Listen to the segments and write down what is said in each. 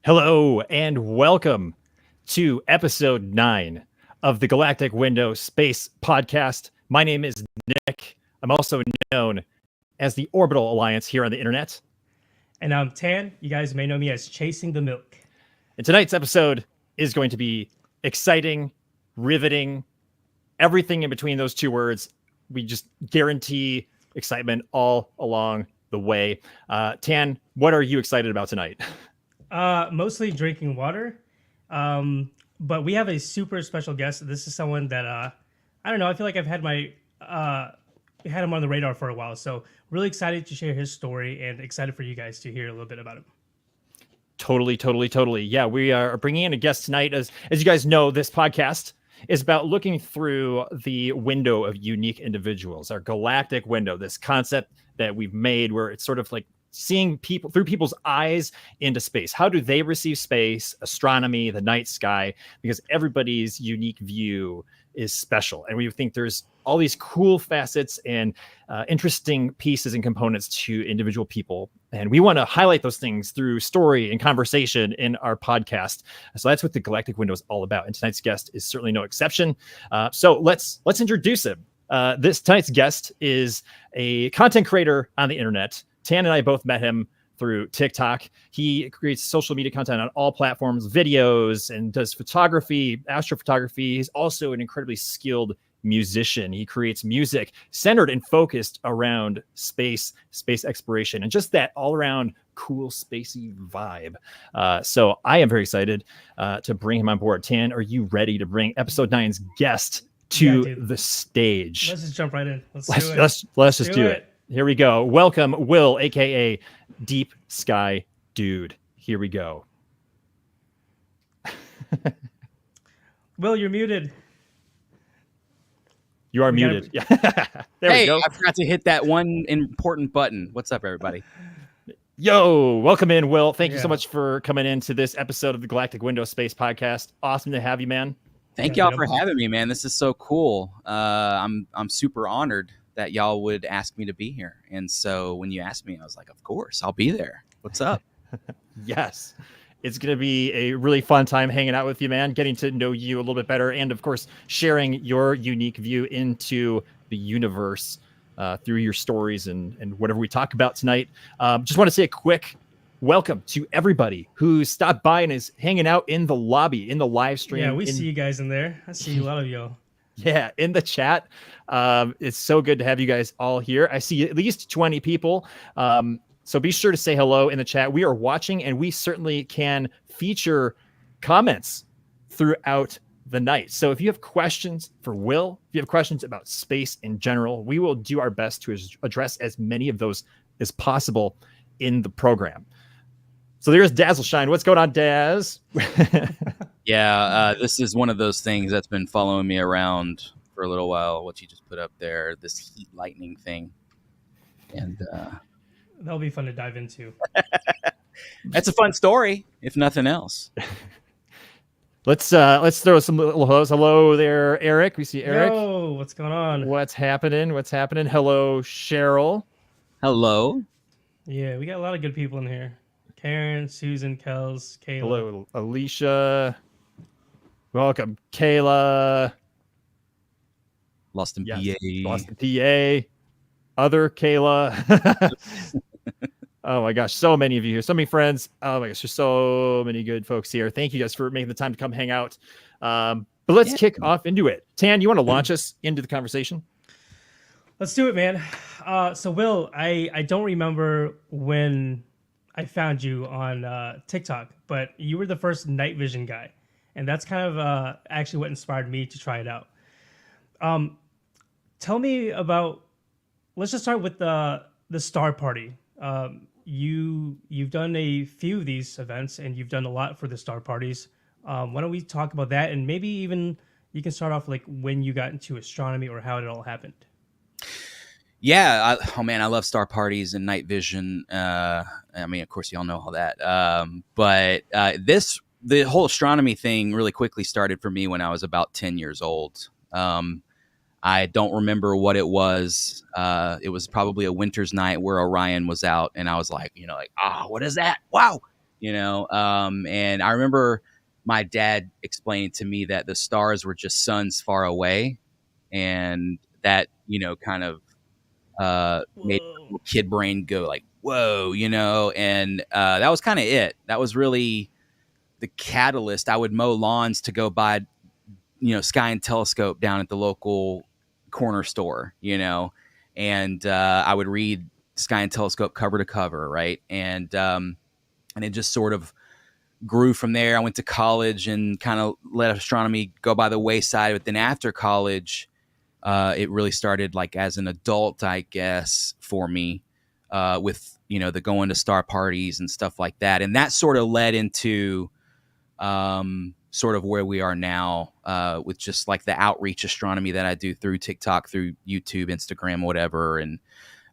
Hello and welcome to episode 9 of the Galactic Window Space Podcast. My name is Nick. I'm also known as the Orbital Alliance here on the internet. And I'm Tan. You guys may know me as Chasing the Milk. And tonight's episode is going to be exciting, riveting, everything in between those two words. We just guarantee excitement all along the way. Tan, what are you excited about tonight? Mostly drinking water. But we have a super special guest. This is someone that I don't know. I feel like I've had had him on the radar for a while. So really excited to share his story and excited for you guys to hear a little bit about him. Totally. Yeah, we are bringing in a guest tonight. As you guys know, this podcast is about looking through the window of unique individuals, our galactic window, this concept that we've made where it's sort of like seeing people through people's eyes into space. How do they receive space, astronomy, the night sky? Because everybody's unique view is special. And we think there's all these cool facets and interesting pieces and components to individual people. And we want to highlight those things through story and conversation in our podcast. So that's what the Galactic Window is all about. And tonight's guest is certainly no exception. So let's introduce him. Tonight's guest is a content creator on the internet. Tan and I both met him through TikTok. He creates social media content on all platforms, videos, and does photography, astrophotography. He's also an incredibly skilled musician. He creates music centered and focused around space exploration, and just that all-around cool spacey vibe. So I am very excited to bring him on board. Tan, are you ready to bring episode 9's guest to the stage? Let's just jump right in. Let's just do it. Here we go. Welcome, Will, aka Deep Sky Dude. Here we go. Will, you're muted. You are muted. Yeah. There we go. I forgot to hit that one important button. What's up, everybody? Yo, welcome in, Will. Thank you so much for coming into this episode of the Galactic Window Space Podcast. Awesome to have you, man. Thank y'all for having me, man. This is so cool. I'm super honored that y'all would ask me to be here. And so when you asked me, I was like, of course, I'll be there. What's up? Yes. It's going to be a really fun time hanging out with you, man, getting to know you a little bit better. And of course, sharing your unique view into the universe through your stories and whatever we talk about tonight. Just want to say a quick welcome to everybody who stopped by and is hanging out in the lobby, in the live stream. Yeah, we see you guys in there. I see a lot of y'all. Yeah, in the chat. It's so good to have you guys all here. I see at least 20 people. So be sure to say hello in the chat. We are watching, and we certainly can feature comments throughout the night. So if you have questions for Will, if you have questions about space in general, we will do our best to address as many of those as possible in the program. So there's Dazzle Shine. What's going on, Daz? Yeah, this is one of those things that's been following me around for a little while. What you just put up there, this heat lightning thing, and that'll be fun to dive into. That's a fun story, if nothing else. Let's throw some little hellos. Hello there, Eric. We see Eric. Yo, what's going on? What's happening? Hello, Cheryl. Hello. Yeah, we got a lot of good people in here. Karen, Susan, Kels, Kayla. Hello, Alicia. Welcome, Kayla. Lost in PA. Other Kayla. Oh my gosh, so many of you here. So many friends. Oh my gosh, there's so many good folks here. Thank you guys for making the time to come hang out. But let's kick off into it. Tan, you want to launch us into the conversation? Let's do it, man. So Will, I don't remember when I found you on TikTok, but you were the first night vision guy. And that's kind of actually what inspired me to try it out. Tell me about, let's just start with the Star Party. You've done a few of these events and you've done a lot for the Star Parties. Why don't we talk about that? And maybe even you can start off like when you got into astronomy or how it all happened. Yeah. I love Star Parties and night vision. I mean, of course, y'all know all that. But the whole astronomy thing really quickly started for me when I was about 10 years old. I don't remember what it was. It was probably a winter's night where Orion was out, and I was like, what is that? Wow, And I remember my dad explaining to me that the stars were just suns far away, and that kind of made my Whoa. little kid brain go like, whoa, and that was kind of it. That was really the catalyst. I would mow lawns to go buy Sky and Telescope down at the local corner store, and I would read Sky and Telescope cover to cover, right? And it just sort of grew from there. I went to college and kind of let astronomy go by the wayside. But then after college, it really started like as an adult, I guess, for me, with the going to star parties and stuff like that, and that sort of led into sort of where we are now, with just like the outreach astronomy that I do through TikTok, through YouTube, Instagram, whatever, and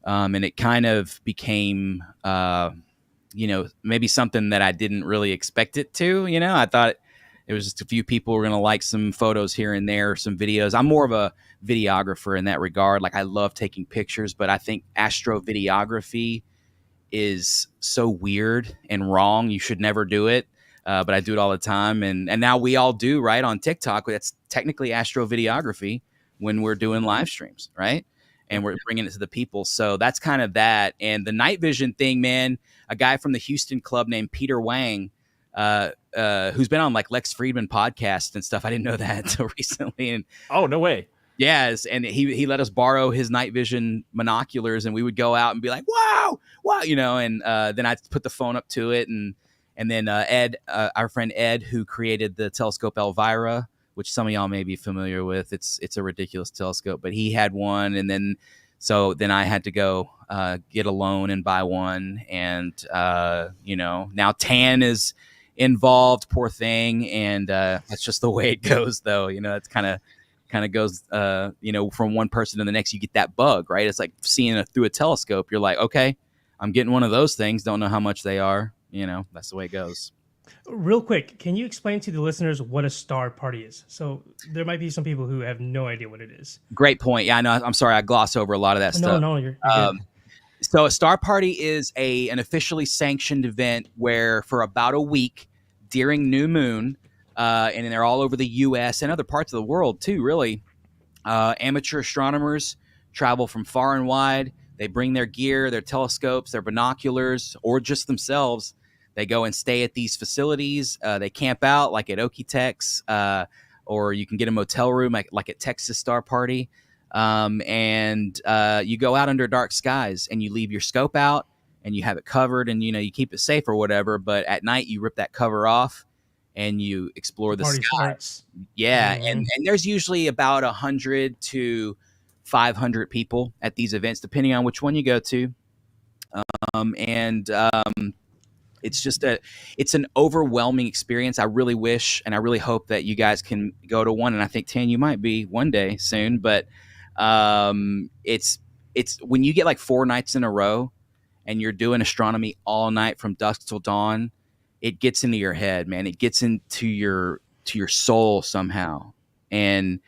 it kind of became maybe something that I didn't really expect it to. I thought it was just a few people were going to like some photos here and there, some videos. I'm more of a videographer in that regard. Like I love taking pictures, but I think astrovideography is so weird and wrong. You should never do it. But I do it all the time. And now we all do, right, on TikTok. That's technically astrovideography when we're doing live streams, right? And we're bringing it to the people. So that's kind of that. And the night vision thing, man, a guy from the Houston club named Peter Wang, who's been on like Lex Friedman podcast and stuff. I didn't know that until recently. And oh, no way. Yes, and he let us borrow his night vision monoculars, and we would go out and be like, wow, and then I put the phone up to it, and then Ed, our friend Ed, who created the telescope Elvira, which some of y'all may be familiar with. It's a ridiculous telescope, but he had one, and then I had to go get a loan and buy one, and now Tan is involved, poor thing, and that's just the way it goes, though. It's kind of goes, from one person to the next. You get that bug, right? It's like seeing it through a telescope. You're like, okay, I'm getting one of those things. Don't know how much they are. That's the way it goes. Real quick, can you explain to the listeners what a star party is? So there might be some people who have no idea what it is. Great point. Yeah, I know. I'm sorry. I gloss over a lot of that stuff. No, you're good. So a star party is an officially sanctioned event where for about a week during new moon, and they're all over the U.S. and other parts of the world too, really, amateur astronomers travel from far and wide. They bring their gear, their telescopes, their binoculars, or just themselves. They go and stay at these facilities. They camp out like at Okie-Tex, or you can get a motel room like at Texas Star Party. And you go out under dark skies and you leave your scope out and you have it covered, and you keep it safe or whatever. But at night you rip that cover off and you explore the Party sky. starts. Yeah, and there's usually about 100 to 500 people at these events, depending on which one you go to. It's just it's an overwhelming experience. I really wish and I really hope that you guys can go to one. And I think, Tan, you might be one day soon. But it's when you get like 4 nights in a row and you're doing astronomy all night from dusk till dawn, it gets into your head, man. It gets into your soul somehow. And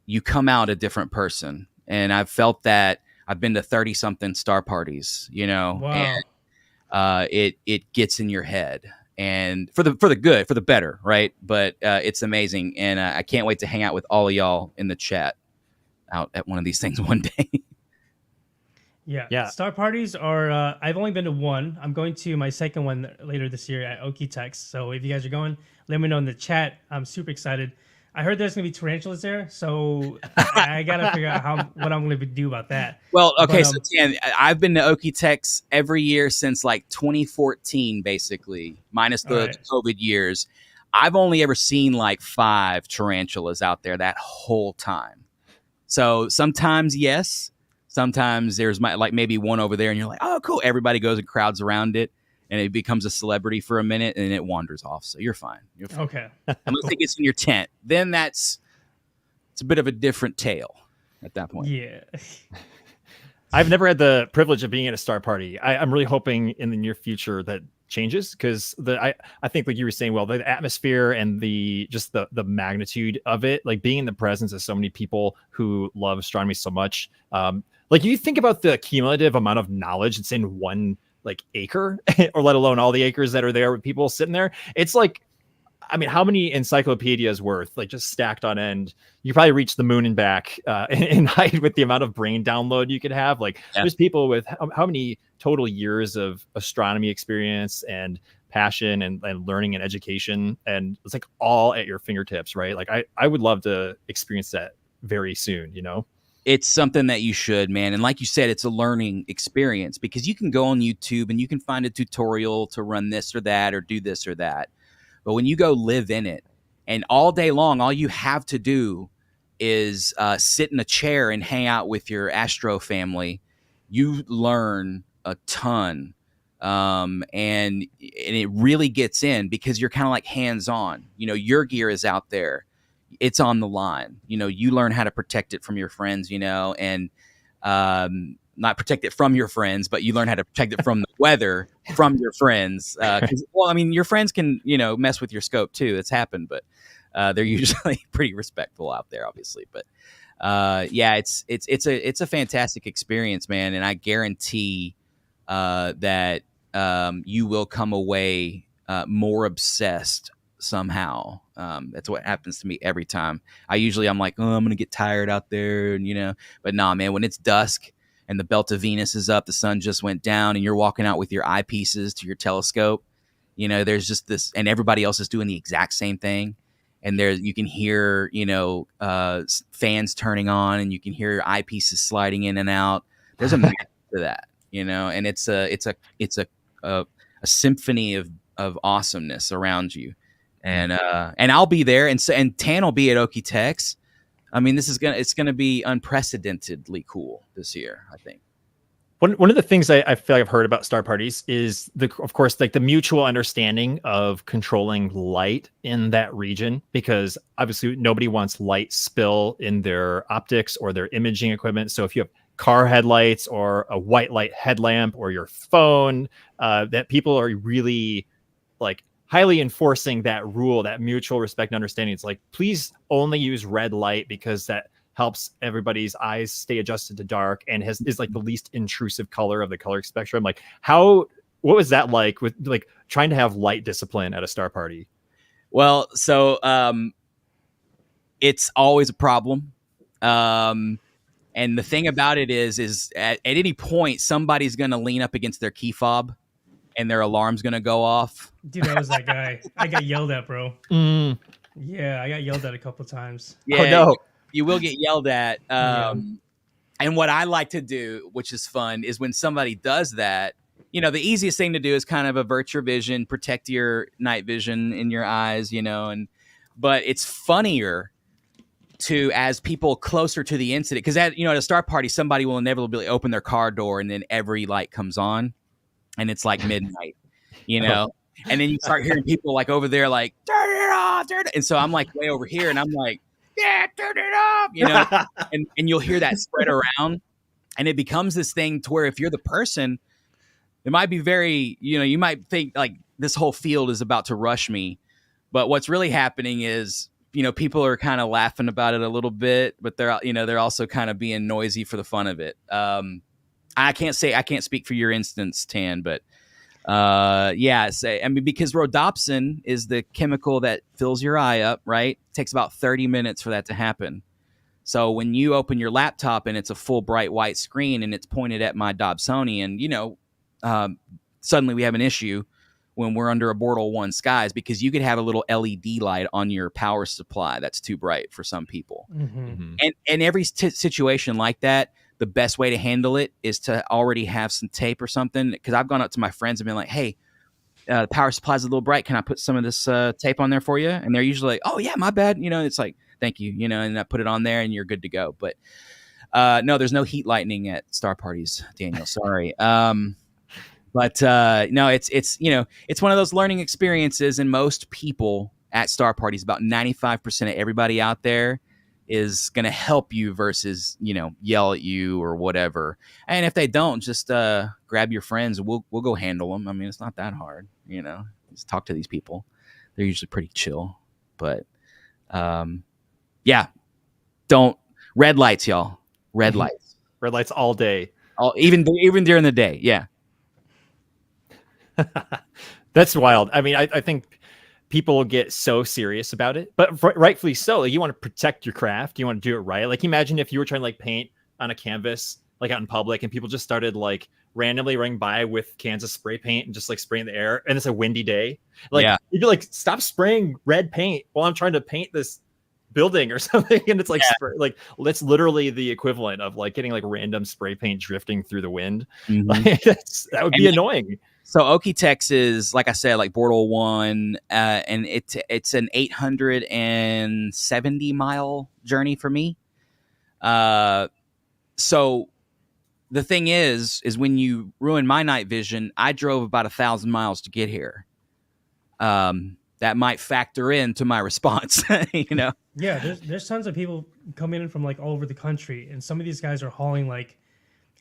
you come out a different person. And I've felt that. I've been to 30-something star parties, Wow. and it gets in your head, and for the good, for the better, right? But it's amazing, and I can't wait to hang out with all of y'all in the chat out at one of these things one day. Yeah. Star parties are, I've only been to one. I'm going to my second one later this year at Okie-Tex. So if you guys are going, let me know in the chat. I'm super excited. I heard there's going to be tarantulas there, so I got to figure out what I'm going to do about that. Well, okay, so Tan, I've been to Okie-Tex every year since like 2014, basically, minus the COVID years. I've only ever seen like 5 tarantulas out there that whole time. So sometimes, yes. Sometimes there's maybe one over there, and you're like, oh, cool. Everybody goes and crowds around it, and it becomes a celebrity for a minute, and it wanders off. So you're fine. Okay. Unless it gets in your tent, then it's a bit of a different tale at that point. Yeah. I've never had the privilege of being at a star party. I'm really hoping in the near future that changes, because I think, like you were saying, well, the atmosphere and the magnitude of it, like being in the presence of so many people who love astronomy so much. Like you think about the cumulative amount of knowledge that's in one like acre, or let alone all the acres that are there with people sitting there. It's like, I mean, how many encyclopedias worth, like just stacked on end? You probably reach the moon and back in height with the amount of brain download you could have. Like, there's people with how many total years of astronomy experience and passion and learning and education, and it's like all at your fingertips, right? Like, I would love to experience that very soon, you know? It's something that you should, man. And like you said, it's a learning experience, because you can go on YouTube and you can find a tutorial to run this or that or do this or that. But when you go live in it, and all day long, all you have to do is sit in a chair and hang out with your Astro family, you learn a ton. And it really gets in, because you're kind of like hands-on. You know, your gear is out there. It's on the line. You know, you learn how to protect it from your friends, you know, and not protect it from your friends, but you learn how to protect it from the weather from your friends. Well, I mean, your friends can, you know, mess with your scope too. It's happened, but they're usually pretty respectful out there, obviously. But yeah, it's a fantastic experience, man. And I guarantee that you will come away more obsessed somehow. That's what happens to me every time. I'm like, oh, I'm gonna get tired out there, and you know, but nah, man, when it's dusk and the belt of Venus is up, the sun just went down, and you're walking out with your eyepieces to your telescope, you know, there's just this, and everybody else is doing the exact same thing, and there you can hear, you know, fans turning on, and you can hear eyepieces sliding in and out. There's a magic to that, you know, and it's a symphony of awesomeness around you. And I'll be there, and Tan will be at Okie-Tex. I mean, it's gonna be unprecedentedly cool this year, I think. One of the things I feel like I've heard about star parties is of course, like the mutual understanding of controlling light in that region, because obviously nobody wants light spill in their optics or their imaging equipment. So if you have car headlights or a white light headlamp or your phone, that people are really like highly enforcing that rule, that mutual respect and understanding. It's like, please only use red light, because that helps everybody's eyes stay adjusted to dark and is like the least intrusive color of the color spectrum. Like, what was that like with like trying to have light discipline at a star party? Well, so it's always a problem. And the thing about it is at any point, somebody's going to lean up against their key fob and their alarm's going to go off. Dude, I was that guy. I got yelled at, bro. Yeah, I got yelled at a couple times. Yeah, oh, no. You will get yelled at. And what I like to do, which is fun, is when somebody does that, you know, the easiest thing to do is kind of avert your vision, protect your night vision in your eyes, you know, but it's funnier to, as people closer to the incident, because at a star party, somebody will inevitably open their car door and then every light comes on and it's like midnight, you know, and then you start hearing people like over there, like, turn it off, and so I'm like way over here and I'm like, yeah, turn it off, you know, and you'll hear that spread around, and it becomes this thing to where if you're the person, it might be very, you know, you might think like this whole field is about to rush me, but what's really happening is, you know, people are kind of laughing about it a little bit, but they're also kind of being noisy for the fun of it. I can't speak for your instance, Tan, but because rhodopsin is the chemical that fills your eye up, right? It takes about 30 minutes for that to happen. So when you open your laptop and it's a full bright white screen and it's pointed at my Dobsonian, you know, suddenly we have an issue when we're under a Bortle 1 skies, because you could have a little LED light on your power supply that's too bright for some people. And every situation like that, the best way to handle it is to already have some tape or something. Because I've gone up to my friends and been like, hey, the power supply's a little bright. Can I put some of this tape on there for you? And they're usually like, oh, yeah, my bad. You know, it's like, thank you. You know, and I put it on there and you're good to go. But no, there's no heat lightning at star parties, Daniel. Sorry. But no, it's you know, it's one of those learning experiences. And most people at star parties, about 95% of everybody out there is going to help you versus, you know, yell at you or whatever. And if they don't, just grab your friends and we'll go handle them. I mean, it's not that hard, you know, just talk to these people. They're usually pretty chill, but yeah, red lights, y'all. Red lights all day. Even during the day. Yeah. That's wild. I mean, I think people get so serious about it, but rightfully so. Like, you want to protect your craft. You want to do it right. Like, imagine if you were trying to like paint on a canvas, like out in public, and people just started like randomly running by with cans of spray paint and just like spraying the air, and it's a windy day. Like, Yeah. you'd be like, stop spraying red paint while I'm trying to paint this building or something. And it's like, like that's literally the equivalent of like getting like random spray paint drifting through the wind. Like, that would be annoying. So Okie-Tex is, like I said, like Bortle 1, and it's an 870-mile journey for me. So the thing is when you ruin my night vision, I drove about 1,000 miles to get here. That might factor into my response, you know? Yeah, there's tons of people coming in from like all over the country, and some of these guys are hauling like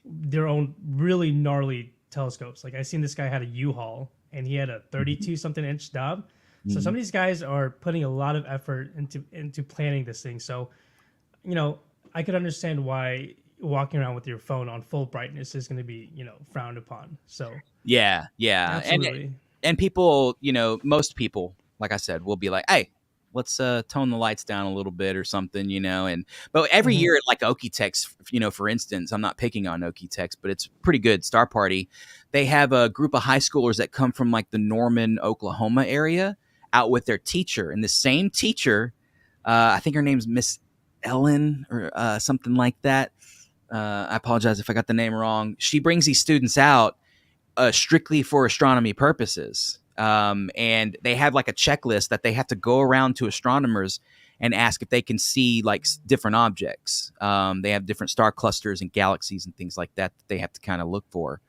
their own really gnarly telescopes. Like I seen this guy had a U-Haul and he had a 32 something inch Dob. So some of these guys are putting a lot of effort into planning this thing. So, you know, I could understand why walking around with your phone on full brightness is going to be, you know, frowned upon. So yeah, absolutely. and people, you know, most people, like I said, will be like, hey, let's tone the lights down a little bit or something, you know. And but every year at like Okie-Tex, you know, for instance, I'm not picking on Okie-Tex, but it's pretty good. Star Party, they have a group of high schoolers that come from like the Norman, Oklahoma area out with their teacher, and the same teacher, I think her name's Miss Ellen or something like that. I apologize if I got the name wrong. She brings these students out strictly for astronomy purposes. And they have like a checklist that they have to go around to astronomers and ask if they can see like different objects. They have different star clusters and galaxies and things like that they have to kind of look for,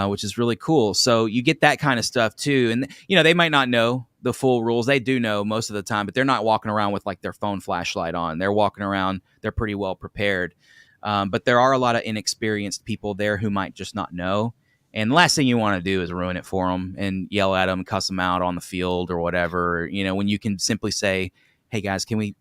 which is really cool. So you get that kind of stuff too. And, you know, they might not know the full rules. They do know most of the time, but they're not walking around with like their phone flashlight on. They're walking around. They're pretty well prepared. But there are a lot of inexperienced people there who might just not know. And the last thing you want to do is ruin it for them and yell at them, cuss them out on the field or whatever. You know, when you can simply say, "Hey guys, can we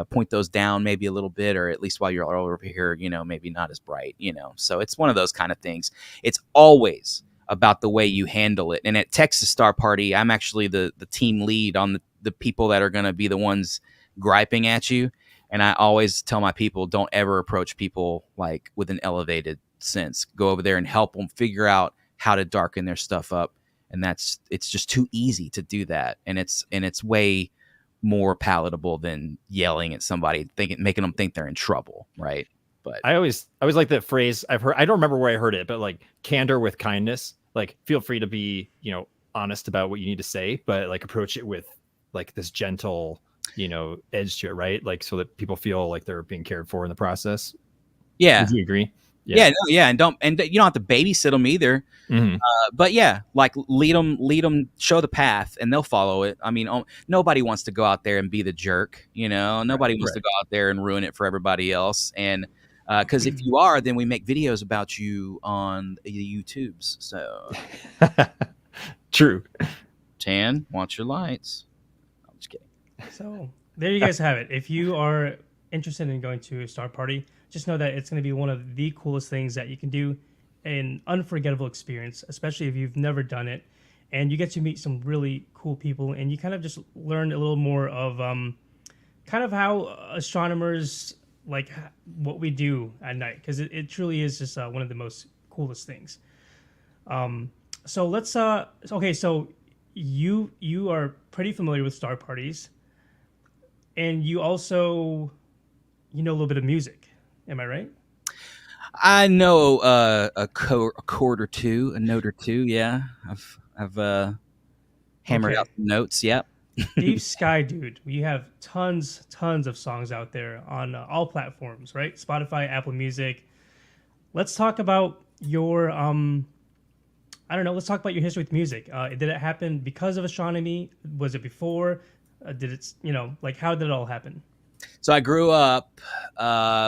point those down maybe a little bit, or at least while you're over here, you know, maybe not as bright." You know, so it's one of those kind of things. It's always about the way you handle it. And at Texas Star Party, I'm actually the team lead on the people that are going to be the ones griping at you. And I always tell my people, don't ever approach people like with an elevated sense. Go over there and help them figure out how to darken their stuff up. And it's just too easy to do that. And it's way more palatable than yelling at somebody, making them think they're in trouble. Right. But I always like that phrase I've heard. I don't remember where I heard it, but like candor with kindness. Like, feel free to be, you know, honest about what you need to say, but like approach it with like this gentle, you know, edge to it, right? Like, so that people feel like they're being cared for in the process. yeah. Would you agree? Yeah. And you don't have to babysit them either. Mm-hmm. But yeah, like lead them, show the path, and they'll follow it. I mean, nobody wants to go out there and be the jerk, you know. Nobody wants to go out there and ruin it for everybody else. And because if you are, then we make videos about you on the YouTubes. So True. Tan, watch your lights. I'm just kidding. So there you guys have it. If you are interested in going to a Star Party, just know that it's going to be one of the coolest things that you can do, an unforgettable experience, especially if you've never done it. And you get to meet some really cool people, and you kind of just learn a little more of kind of how astronomers, like what we do at night, because it truly is just one of the most coolest things. So let's okay, so you are pretty familiar with Star Parties, and you also, you know, a little bit of music. Am I right? I know a chord or two, a note or two. Yeah, I've hammered out some notes. Yep. Deep Sky Dude, we have tons of songs out there on all platforms, right? Spotify, Apple Music. Let's talk about your I don't know. Let's talk about your history with music. Did it happen because of astronomy? Was it before? Did it, you know, like how did it all happen? So I grew up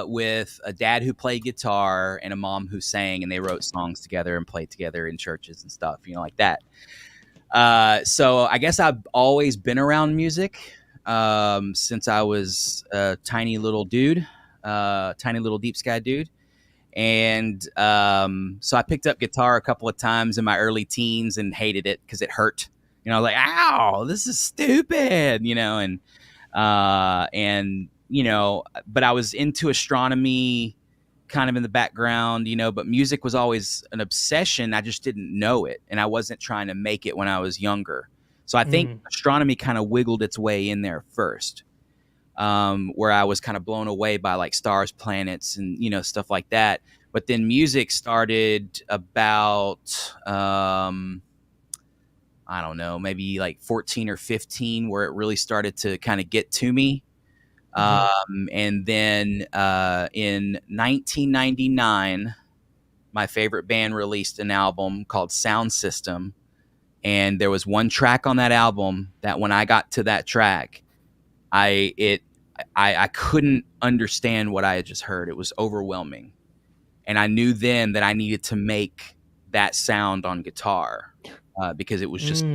with a dad who played guitar and a mom who sang, and they wrote songs together and played together in churches and stuff, you know, like that. So I guess I've always been around music since I was a tiny little dude, tiny little Deep Sky Dude. And so I picked up guitar a couple of times in my early teens and hated it because it hurt. You know, like, ow, this is stupid, you know, and you know, but I was into astronomy kind of in the background, you know, but music was always an obsession. I just didn't know it, and I wasn't trying to make it when I was younger. So I think astronomy kind of wiggled its way in there first, where I was kind of blown away by like stars, planets, and, you know, stuff like that. But then music started about, I don't know, maybe like 14 or 15, where it really started to kind of get to me. And then in 1999, my favorite band released an album called Sound System. And there was one track on that album that when I got to that track, I couldn't understand what I had just heard. It was overwhelming. And I knew then that I needed to make that sound on guitar because it was just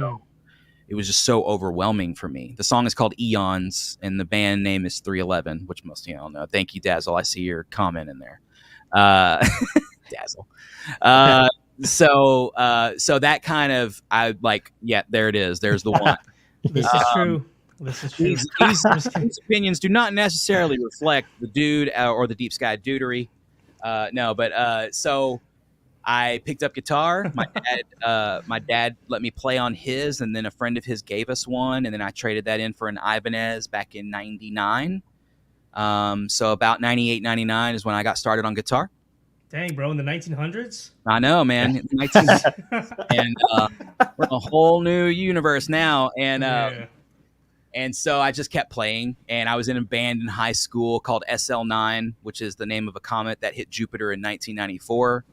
so overwhelming for me. The song is called Eons, and the band name is 311, which most of y'all know. Thank you, Dazzle. I see your comment in there. Dazzle. So that kind of, I like, yeah, there it is. There's the one. This is true. This is true. These opinions do not necessarily reflect the dude or the Deep Sky Dudery. No, but so I picked up guitar. My dad let me play on his, and then a friend of his gave us one, and then I traded that in for an Ibanez back in '99. So about 98, 99 is when I got started on guitar. Dang, bro, in the 1900s? I know, man. And we're in a whole new universe now. And so I just kept playing, and I was in a band in high school called SL9, which is the name of a comet that hit Jupiter in 1994.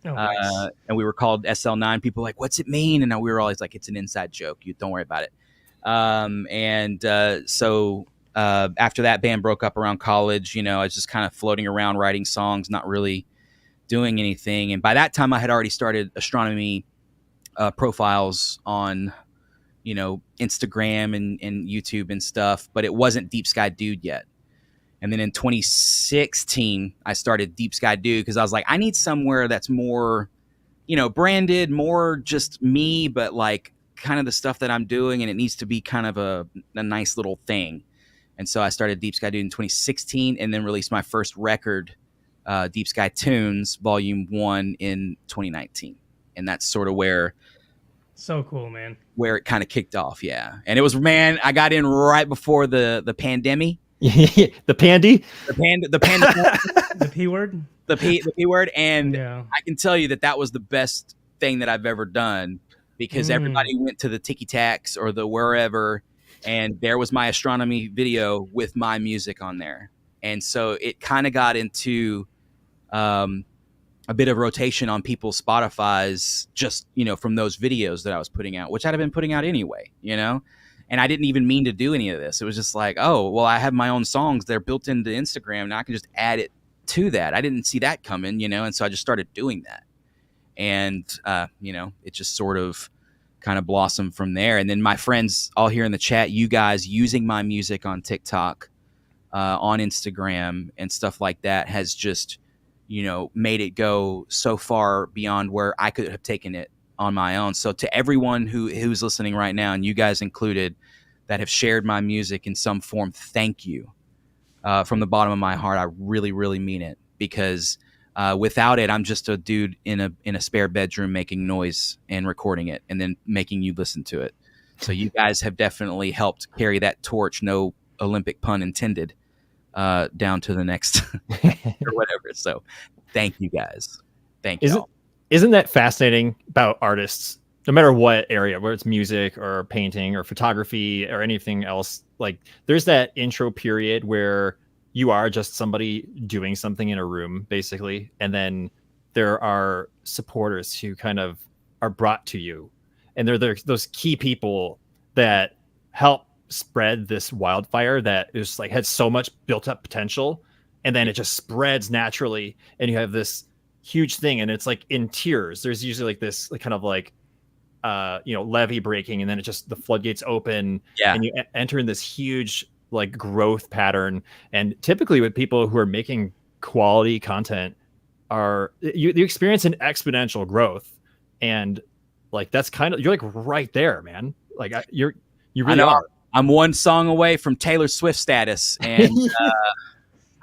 Oh, nice. And we were called SL9. People were like, what's it mean? And we were always like, it's an inside joke. You don't worry about it. So after that band broke up around college, you know, I was just kind of floating around writing songs, not really doing anything. And by that time I had already started astronomy profiles on, you know, Instagram and YouTube and stuff, but it wasn't Deep Sky Dude yet. And then in 2016, I started Deep Sky Dude because I was like, I need somewhere that's more, you know, branded, more just me, but like kind of the stuff that I'm doing, and it needs to be kind of a nice little thing. And so I started Deep Sky Dude in 2016, and then released my first record, Deep Sky Tunes Volume 1 in 2019. And that's sort of where... So cool, man. Where it kind of kicked off, yeah. And it was, man, I got in right before the pandemic. The pandy? The panda. The P word? The P word. And yeah. I can tell you that was the best thing that I've ever done, because everybody went to the Tiki Tacs or the wherever, and there was my astronomy video with my music on there. And so it kind of got into a bit of rotation on people's Spotify's, just, you know, from those videos that I was putting out, which I'd have been putting out anyway, you know? And I didn't even mean to do any of this. It was just like, oh, well, I have my own songs. They're built into Instagram. Now I can just add it to that. I didn't see that coming, you know? And so I just started doing that. And, you know, it just sort of kind of blossomed from there. And then my friends all here in the chat, you guys using my music on TikTok, on Instagram and stuff like that has just, you know, made it go so far beyond where I could have taken it on my own. So to everyone who's listening right now, and you guys included, that have shared my music in some form, thank you. From the bottom of my heart, I really, really mean it, because without it, I'm just a dude in a spare bedroom making noise and recording it and then making you listen to it. So you guys have definitely helped carry that torch, no Olympic pun intended, down to the next or whatever. So thank you guys. Thank you. Isn't that fascinating about artists, no matter what area, whether it's music or painting or photography or anything else? Like, there's that intro period where you are just somebody doing something in a room, basically. And then there are supporters who kind of are brought to you. And they're those key people that help spread this wildfire that is like had so much built up potential, and then it just spreads naturally, and you have this huge thing, and it's like in tiers. There's usually like this kind of like you know, levee breaking, and then it just, the floodgates open, and you enter in this huge like growth pattern. And typically with people who are making quality content, are you experience an exponential growth, and like that's kind of, you're like right there, man. Like you really are. I'm one song away from Taylor Swift status, and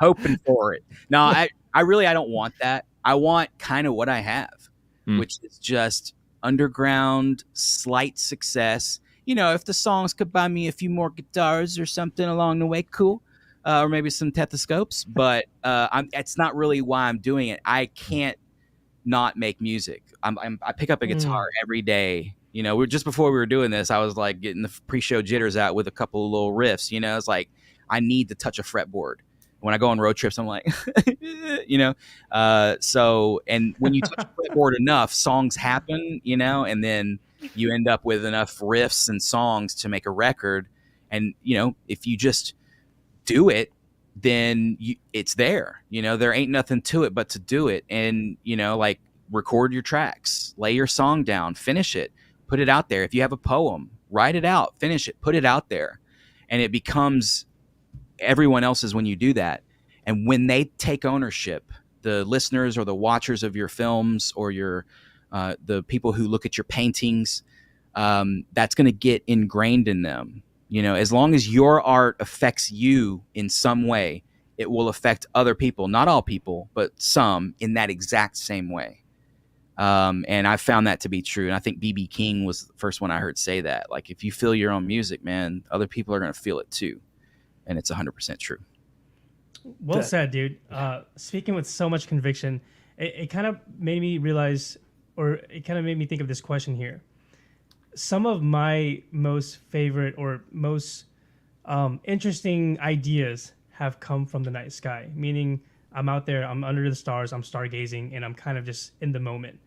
hoping for it. No, I don't want that. I want kind of what I have, which is just underground, slight success. You know, if the songs could buy me a few more guitars or something along the way, cool. Or maybe some stethoscopes, but it's not really why I'm doing it. I can't not make music. I pick up a guitar every day. You know, just before we were doing this, I was like getting the pre-show jitters out with a couple of little riffs. You know, it's like I need to touch a fretboard. When I go on road trips, I'm like, you know. So, and when you touch a fretboard enough, songs happen. You know, and then you end up with enough riffs and songs to make a record. And you know, if you just do it, then it's there. You know, there ain't nothing to it but to do it. And you know, like record your tracks, lay your song down, finish it, put it out there. If you have a poem, write it out, finish it, put it out there, and it becomes everyone else's when you do that. And when they take ownership, the listeners or the watchers of your films or your the people who look at your paintings, that's going to get ingrained in them. You know, as long as your art affects you in some way, it will affect other people, not all people, but some, in that exact same way. And I found that to be true. And I think B.B. King was the first one I heard say that. Like, if you feel your own music, man, other people are going to feel it too. And it's 100% true. Well said, dude. Speaking with so much conviction, it kind of made me realize, or it kind of made me think of this question here. Some of my most favorite or most interesting ideas have come from the night sky, meaning I'm out there, I'm under the stars, I'm stargazing, and I'm kind of just in the moment.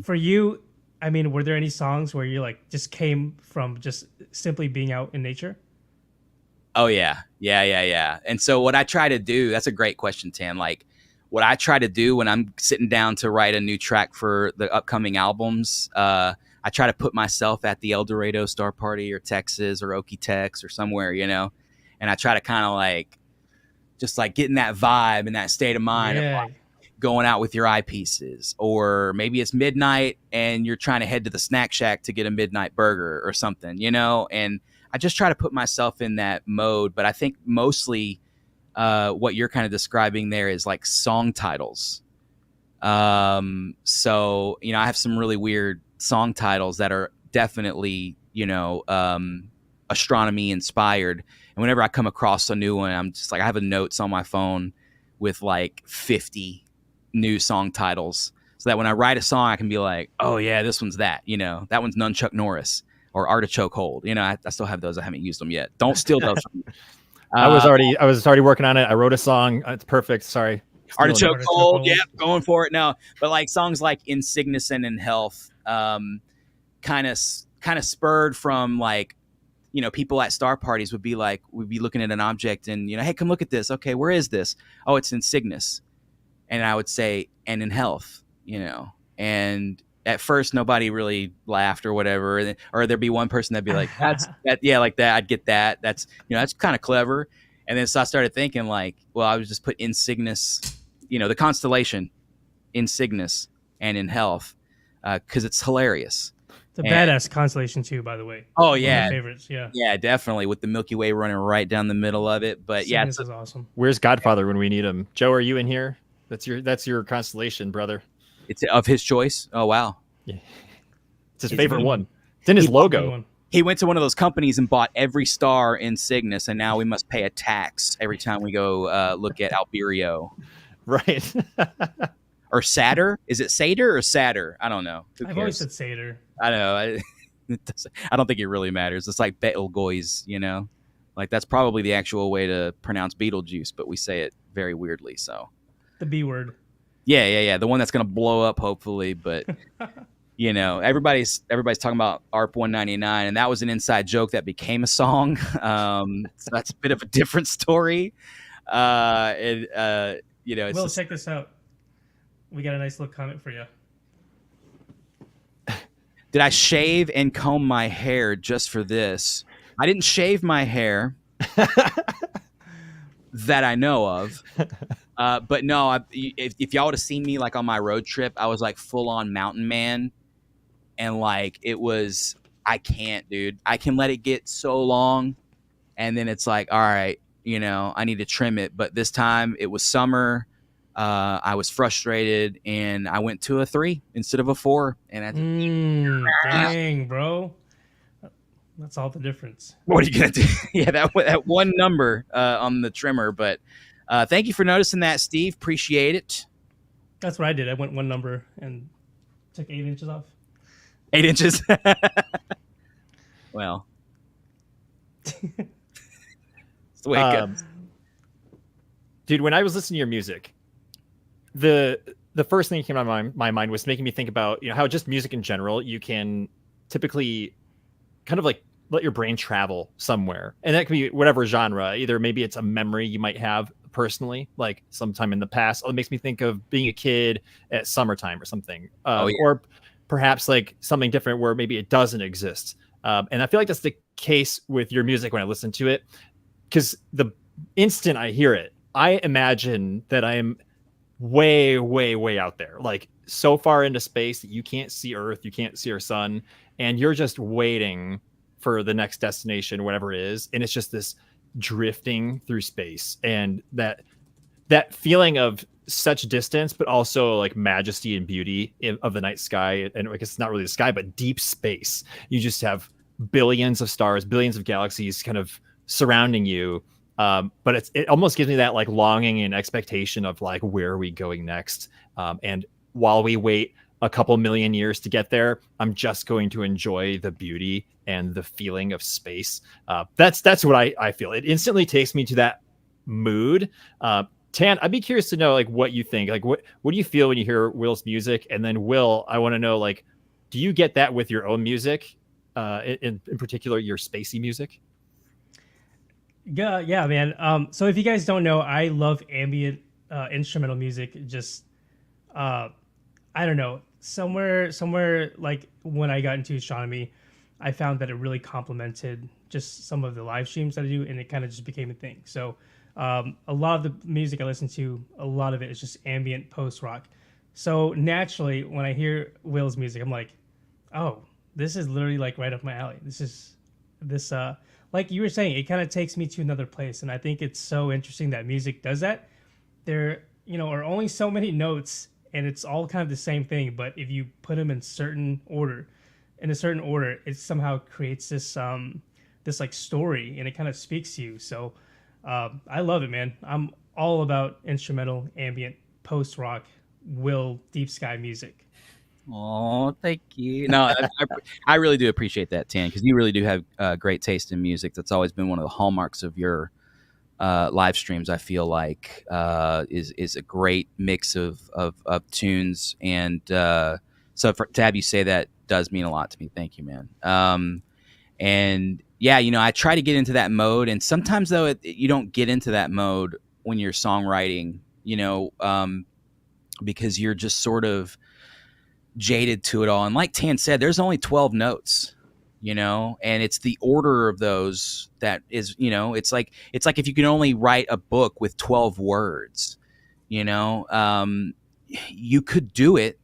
For you, I mean, were there any songs where you like just came from just simply being out in nature? Oh, yeah. And so what I try to do, that's a great question, Tan. Like, what I try to do when I'm sitting down to write a new track for the upcoming albums, I try to put myself at the El Dorado Star Party or Texas or Okie Tex or somewhere, you know, and I try to kind of like, just like getting that vibe and that state of mind of like going out with your eyepieces, or maybe it's midnight and you're trying to head to the snack shack to get a midnight burger or something, you know, and I just try to put myself in that mode. But I think mostly what you're kind of describing there is like song titles. So, you know, I have some really weird song titles that are definitely, you know, astronomy inspired. And whenever I come across a new one, I'm just like, I have a notes on my phone with like 50 new song titles, so that when I write a song, I can be like, oh yeah, this one's that, you know, that one's Nunchuck Norris or Artichoke Hold. You know, I still have those. I haven't used them yet. Don't steal those from me. I was already working on it. I wrote a song. It's perfect. Sorry. Artichoke Hold. Yeah, going for it now. But like songs like In Sickness and in Health, kind of spurred from like, you know, people at star parties would be like, we'd be looking at an object and, you know, hey, come look at this. Okay, where is this? Oh, it's in Cygnus. And I would say, and in health, you know. And at first nobody really laughed or whatever. Or there'd be one person that'd be like, that's that, yeah, like that. I'd get that. That's, you know, that's kind of clever. And then so I started thinking like, well, I would just put in Cygnus, you know, the constellation in Cygnus and in health, because it's hilarious. It's a badass constellation too, by the way. Oh yeah, one of my favorites. Yeah, definitely, with the Milky Way running right down the middle of it. But Cygnus yeah, is awesome. Where's Godfather when we need him? Joe, are you in here? That's your constellation, brother. It's of his choice. Oh wow, yeah, it's his favorite one. It's in his logo. He went to one of those companies and bought every star in Cygnus, and now we must pay a tax every time we go look at Alberio. Right. Or Satyr? Is it Satyr or Satyr? I don't know. I've always said Satyr. I don't know. I don't think it really matters. It's like Betelgeuse, you know? Like, that's probably the actual way to pronounce Beetlejuice, but we say it very weirdly, so. The B word. Yeah. The one that's going to blow up, hopefully, but, you know, everybody's talking about ARP 199, and that was an inside joke that became a song. So that's a bit of a different story. You know, it's Will, check this out. We got a nice little comment for you. Did I shave and comb my hair just for this? I didn't shave my hair that I know of. But no, if y'all would have seen me like on my road trip, I was like full on mountain man, and like it was, I can't, dude. I can let it get so long, and then it's like, all right, I need to trim it. But this time it was summer. I was frustrated, and I went to a 3 instead of a 4, and I Dang, bro. That's all the difference. what are you gonna do? Yeah, that one number on the trimmer. But thank you for noticing that, Steve. Appreciate it. That's what I did. I went one number and took 8 inches off. 8 inches. Well, it's the way it goes. Dude, when I was listening to your music, the first thing that came to my mind was making me think about how just music in general, you can typically kind of like let your brain travel somewhere, and that could be whatever genre. Either maybe it's a memory you might have personally, like sometime in the past. It makes me think of being a kid at summertime or something, or perhaps like something different where maybe it doesn't exist. And I feel like that's the case with your music when I listen to it, because the instant I hear it, I imagine that I am way, way, way out there, like so far into space that you can't see Earth, you can't see our sun, and you're just waiting for the next destination, whatever it is. And it's just this drifting through space, and that feeling of such distance, but also like majesty and beauty of the night sky. And I guess it's not really the sky, but deep space. You just have billions of stars, billions of galaxies kind of surrounding you. But it almost gives me that like longing and expectation of like, where are we going next? And while we wait a couple million years to get there, I'm just going to enjoy the beauty and the feeling of space. That's what I feel. It instantly takes me to that mood. Tan, I'd be curious to know like what you think. Like what do you feel when you hear Will's music? And then Will, I want to know, like, do you get that with your own music? In particular, your spacey music? Yeah, man. So if you guys don't know, I love ambient instrumental music. Just I don't know, somewhere like when I got into astronomy, I found that it really complemented just some of the live streams that I do, and it kind of just became a thing. So a lot of the music I listen to, a lot of it is just ambient post rock. So naturally, when I hear Will's music, I'm like, oh, this is literally like right up my alley. This like you were saying, it kind of takes me to another place, and I think it's so interesting that music does that. There, are only so many notes, and it's all kind of the same thing. But if you put them in a certain order, it somehow creates this this like story, and it kind of speaks to you. So I love it, man. I'm all about instrumental, ambient, post rock, deep sky music. Oh, thank you. No, I really do appreciate that, Tan, because you really do have great taste in music. That's always been one of the hallmarks of your live streams. I feel like is a great mix of tunes, and so to have you say that does mean a lot to me. Thank you, man. And yeah, I try to get into that mode, and sometimes though you don't get into that mode when you're songwriting, because you're just sort of jaded to it all. And like Tan said, there's only 12 notes, and it's the order of those that is, it's like if you can only write a book with 12 words, you could do it,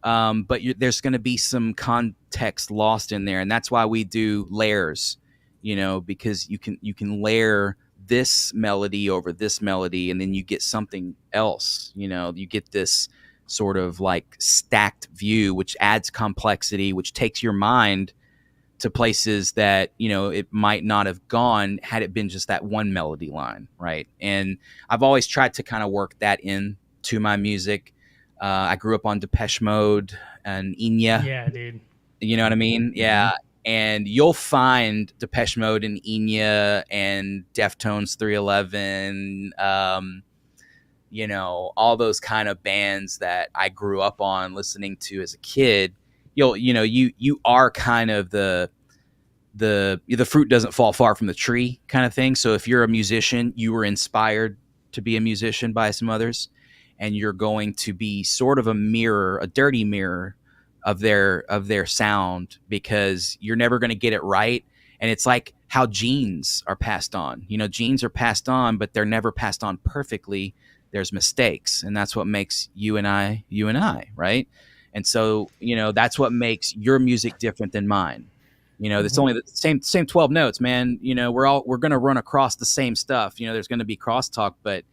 but there's going to be some context lost in there, and that's why we do layers, because you can layer this melody over this melody, and then you get something else. You get this sort of like stacked view, which adds complexity, which takes your mind to places that it might not have gone had it been just that one melody line, right? And I've always tried to kind of work that into my music. I grew up on Depeche Mode and Enya. Yeah, dude. You know what I mean? Yeah. And you'll find Depeche Mode and Enya and Deftones 311, all those kind of bands that I grew up on listening to as a kid. You are kind of the fruit doesn't fall far from the tree kind of thing. So if you're a musician, you were inspired to be a musician by some others, and you're going to be sort of a dirty mirror of their sound, because you're never going to get it right. And it's like how genes are passed on. Genes are passed on, but they're never passed on perfectly. there's mistakes, and that's what makes you and I, right? And so, that's what makes your music different than mine. It's only the same 12 notes, man. We're going to run across the same stuff. There's going to be crosstalk, but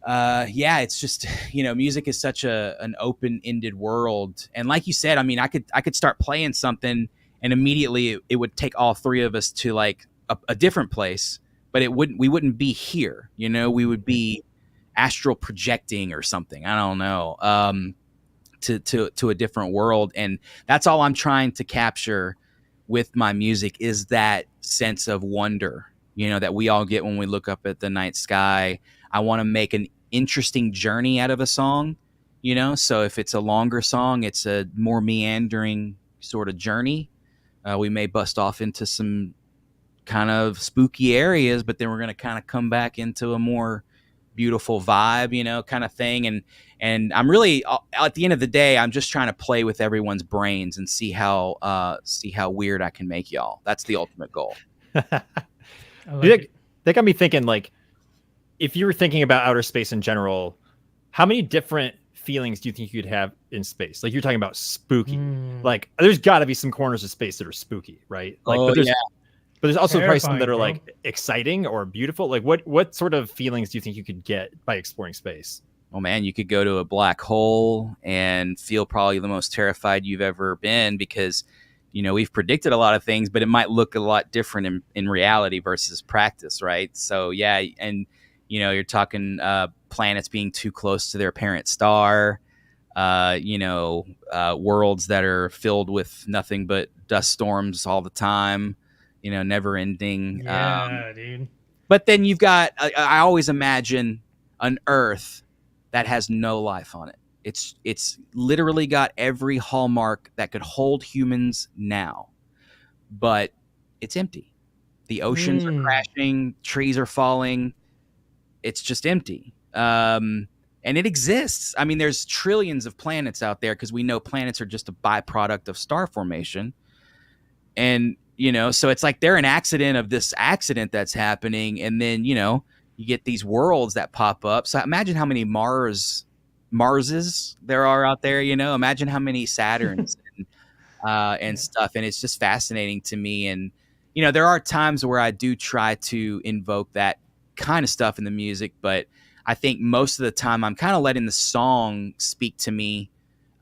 yeah, it's just, music is such an open-ended world. And like you said, I mean, I could start playing something and immediately it would take all three of us to like a different place, but we wouldn't be here. We would be astral projecting or something. I don't know. To a different world. And that's all I'm trying to capture with my music, is that sense of wonder, that we all get when we look up at the night sky. I want to make an interesting journey out of a song, so if it's a longer song, it's a more meandering sort of journey. We may bust off into some kind of spooky areas, but then we're going to kind of come back into a more beautiful vibe, kind of thing. And I'm really, at the end of the day, I'm just trying to play with everyone's brains and see how weird I can make y'all. That's the ultimate goal. That got me thinking, like, if you were thinking about outer space in general, how many different feelings do you think you could have in space? Like, you're talking about spooky. Like, there's got to be some corners of space that are spooky, right? Like, but there's also probably some that are like exciting or beautiful. Like, what sort of feelings do you think you could get by exploring space? Oh man, you could go to a black hole and feel probably the most terrified you've ever been, because we've predicted a lot of things, but it might look a lot different in reality versus practice, right? So yeah, and you're talking planets being too close to their parent star, worlds that are filled with nothing but dust storms all the time, never ending. Yeah, dude. But then you've got, I always imagine an Earth that has no life on it. It's literally got every hallmark that could hold humans now, but it's empty. The oceans are crashing, trees are falling. It's just empty. And it exists. I mean, there's trillions of planets out there, because we know planets are just a byproduct of star formation. And, so it's like they're an accident of this accident that's happening. And then, you get these worlds that pop up. So imagine how many Marses there are out there, imagine how many Saturns and stuff. And it's just fascinating to me. And, there are times where I do try to invoke that kind of stuff in the music, but I think most of the time I'm kind of letting the song speak to me.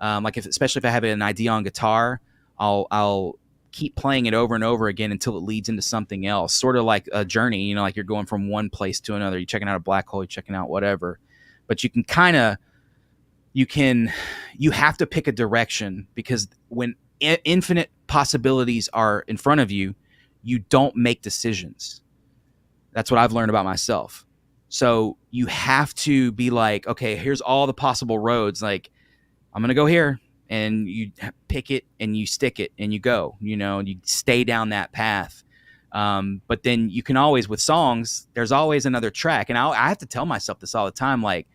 Like especially if I have an idea on guitar, I'll keep playing it over and over again until it leads into something else, sort of like a journey, like you're going from one place to another. You're checking out a black hole, you're checking out whatever, but you have to pick a direction, because when infinite possibilities are in front of you, you don't make decisions. That's what I've learned about myself. So you have to be like, okay, here's all the possible roads. Like, I'm going to go here, and you pick it and you stick it and you go, and you stay down that path. But then you can always, with songs, there's always another track. And I have to tell myself this all the time. Like,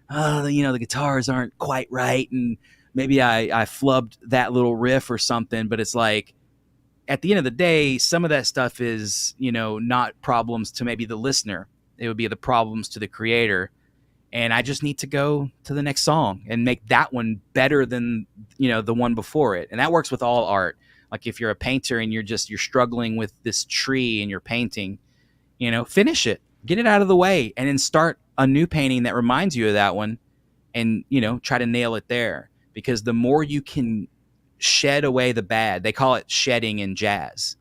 the guitars aren't quite right, and maybe I flubbed that little riff or something. But it's like, at the end of the day, some of that stuff is, not problems to maybe the listener. It would be the problems to the creator. And I just need to go to the next song and make that one better than, the one before it. And that works with all art. Like if you're a painter and you're struggling with this tree and you're painting, finish it, get it out of the way, and then start a new painting that reminds you of that one, and, try to nail it there. Because the more you can shed away the bad, they call it shedding in jazz.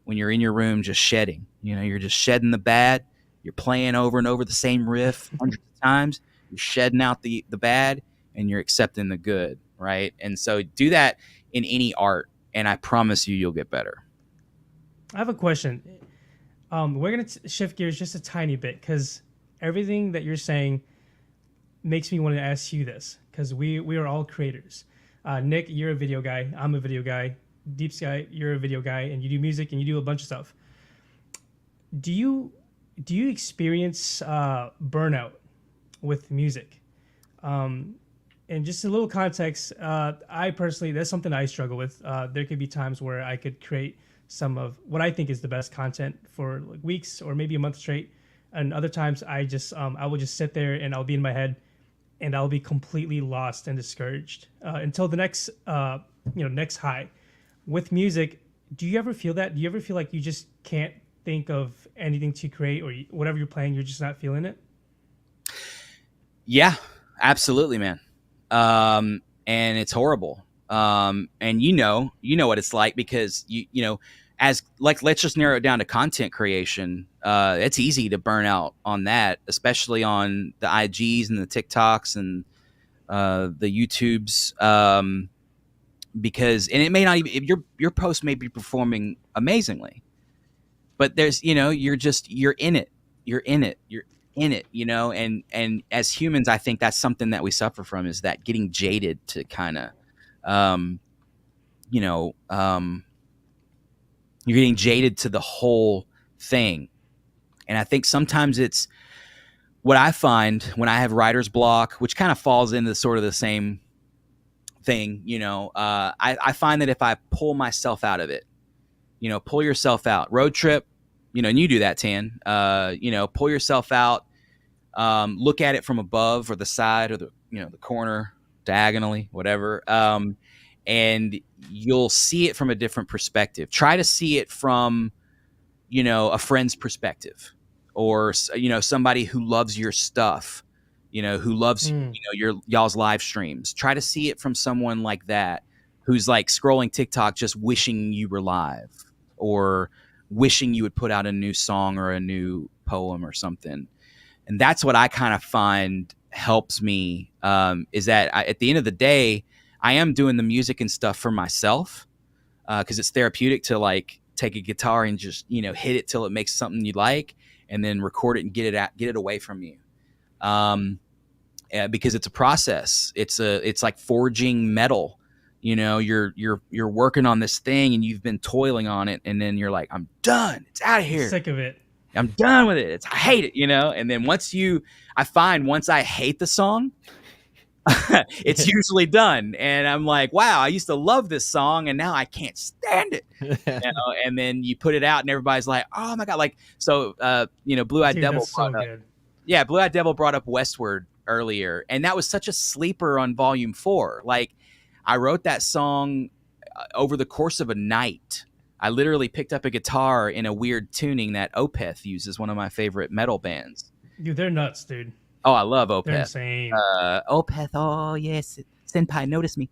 When you're in your room, just shedding, you're just shedding the bad. You're playing over and over the same riff hundreds of times. You're shedding out the bad, and you're accepting the good, right? And so do that in any art, and I promise you'll get better. I have a question. We're going to shift gears just a tiny bit, because everything that you're saying makes me want to ask you this, because we are all creators. Nick, you're a video guy. I'm a video guy. Deep Sky, you're a video guy, and you do music and you do a bunch of stuff. Do you experience burnout with music? And just a little context, I personally, that's something I struggle with. There could be times where I could create some of what I think is the best content for like weeks or maybe a month straight, and other times I will just sit there and I'll be in my head, and I'll be completely lost and discouraged until the next next high. With music, do you ever feel that? Do you ever feel like you just can't think of anything to create, or whatever you're playing, you're just not feeling it? Yeah, absolutely, man. And it's horrible. And you know what it's like, because you know, as like, let's just narrow it down to content creation. It's easy to burn out on that, especially on the IGs and the TikToks and the YouTubes. Because, and it may not even, your post may be performing amazingly, but there's, you know, you're in it, you're in it, you know. And as humans, I think that's something that we suffer from, is that getting jaded to kind of, you know, you're getting jaded to the whole thing. And I think sometimes it's what I find when I have writer's block, which kind of falls into sort of the same thing, you know. I find that if I pull myself out of it, you know, pull yourself out, road trip, you know, and you do that, Tan, you know, pull yourself out, look at it from above or the side or the, you know, the corner, diagonally, whatever. And you'll see it from a different perspective. Try to see it from, you know, a friend's perspective, or, you know, somebody who loves your stuff, you know, who loves, you know, y'all's live streams. Try to see it from someone like that, who's like scrolling TikTok, just wishing you were live, or wishing you would put out a new song or a new poem or something. And that's what I kind of find helps me, is that at the end of the day, I am doing the music and stuff for myself, because it's therapeutic to like take a guitar and just, you know, hit it till it makes something you like, and then record it and get it away from you. Because it's a process. It's like forging metal. You know, you're working on this thing and you've been toiling on it, and then you're like, I'm done. It's out of here. Sick of it. I'm done with it. I hate it, you know? And then once I hate the song, it's usually done. And I'm like, wow, I used to love this song and now I can't stand it. You know? And then you put it out and everybody's like, oh my God. Like, so, you know, Blue Eyed Devil brought up Westward earlier. And that was such a sleeper on Volume 4. Like, I wrote that song over the course of a night. I literally picked up a guitar in a weird tuning that Opeth uses, one of my favorite metal bands. Dude, they're nuts, dude. Oh, I love Opeth. They're insane. Opeth, oh yes, senpai, notice me.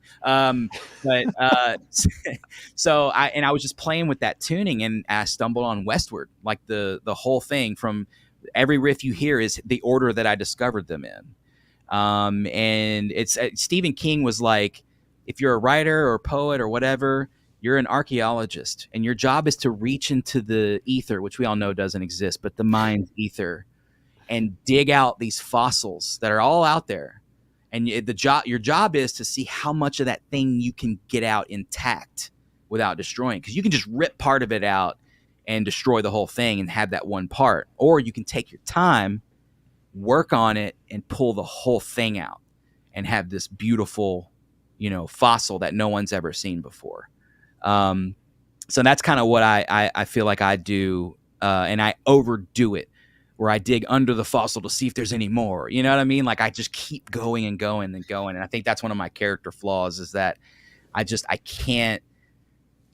So I was just playing with that tuning, and I stumbled on Westward. Like the whole thing, from every riff you hear is the order that I discovered them in. And it's Stephen King was like, if you're a writer or poet or whatever, you're an archaeologist, and your job is to reach into the ether, which we all know doesn't exist, but the mind's ether, and dig out these fossils that are all out there. And your job is to see how much of that thing you can get out intact without destroying. Because you can just rip part of it out and destroy the whole thing and have that one part. Or you can take your time, work on it, and pull the whole thing out and have this beautiful, you know, fossil that no one's ever seen before. So that's kind of what I feel like I do, and I overdo it, where I dig under the fossil to see if there's any more. You know what I mean? Like, I just keep going and going and going. And I think that's one of my character flaws, is that I can't.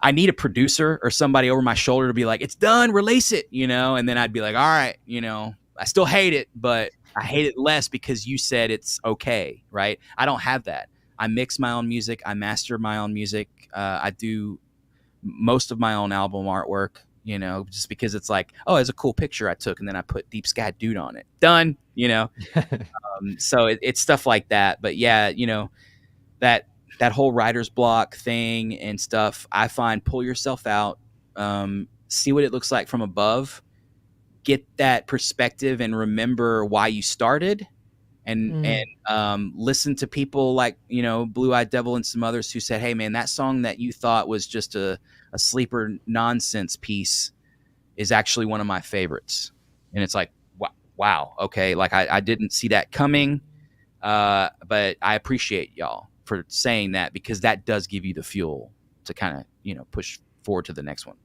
I need a producer or somebody over my shoulder to be like, it's done, release it, you know? And then I'd be like, all right, you know, I still hate it, but I hate it less because you said it's okay, right? I don't have that. I mix my own music. I master my own music. I do most of my own album artwork, you know, just because it's like, oh, it's a cool picture I took, and then I put Deep Sky Dude on it. Done, you know. So it's stuff like that. But yeah, you know, that whole writer's block thing and stuff, I find, pull yourself out, see what it looks like from above, get that perspective, and remember why you started. And listen to people like, you know, Blue Eyed Devil and some others who said, hey, man, that song that you thought was just a sleeper nonsense piece is actually one of my favorites. And it's like, wow, okay, like I didn't see that coming, but I appreciate y'all for saying that, because that does give you the fuel to kind of, you know, push forward to the next one.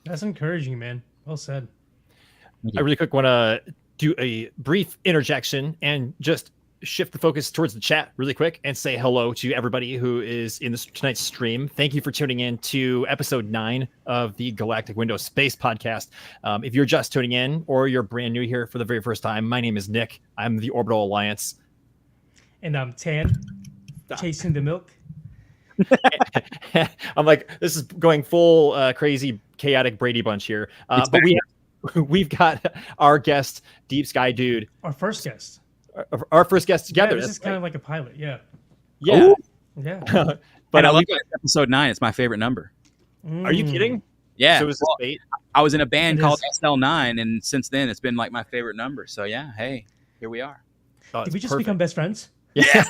That's encouraging, man. Well said. Thank I you. really quick want to do a brief interjection and just shift the focus towards the chat really quick and say hello to everybody who is in tonight's stream. Thank you for tuning in to episode 9 of the Galactic Window Space podcast. If you're just tuning in or you're brand new here for the very first time, my name is Nick. I'm the Orbital Alliance. And I'm Tan, chasing the milk. I'm like, this is going full crazy, chaotic Brady Bunch here. But we've got our guest, Deep Sky Dude. Our first guest. Our first guest together. Yeah, this is kind of like a pilot. Yeah. Yeah. Ooh. Yeah. But I love episode 9. It's my favorite number. Are you kidding? Yeah. So is this bait? I was in a band It called is. SL9, and since then it's been like my favorite number. So yeah, hey, here we are. Oh, Did we it's just perfect. become best friends? Yeah.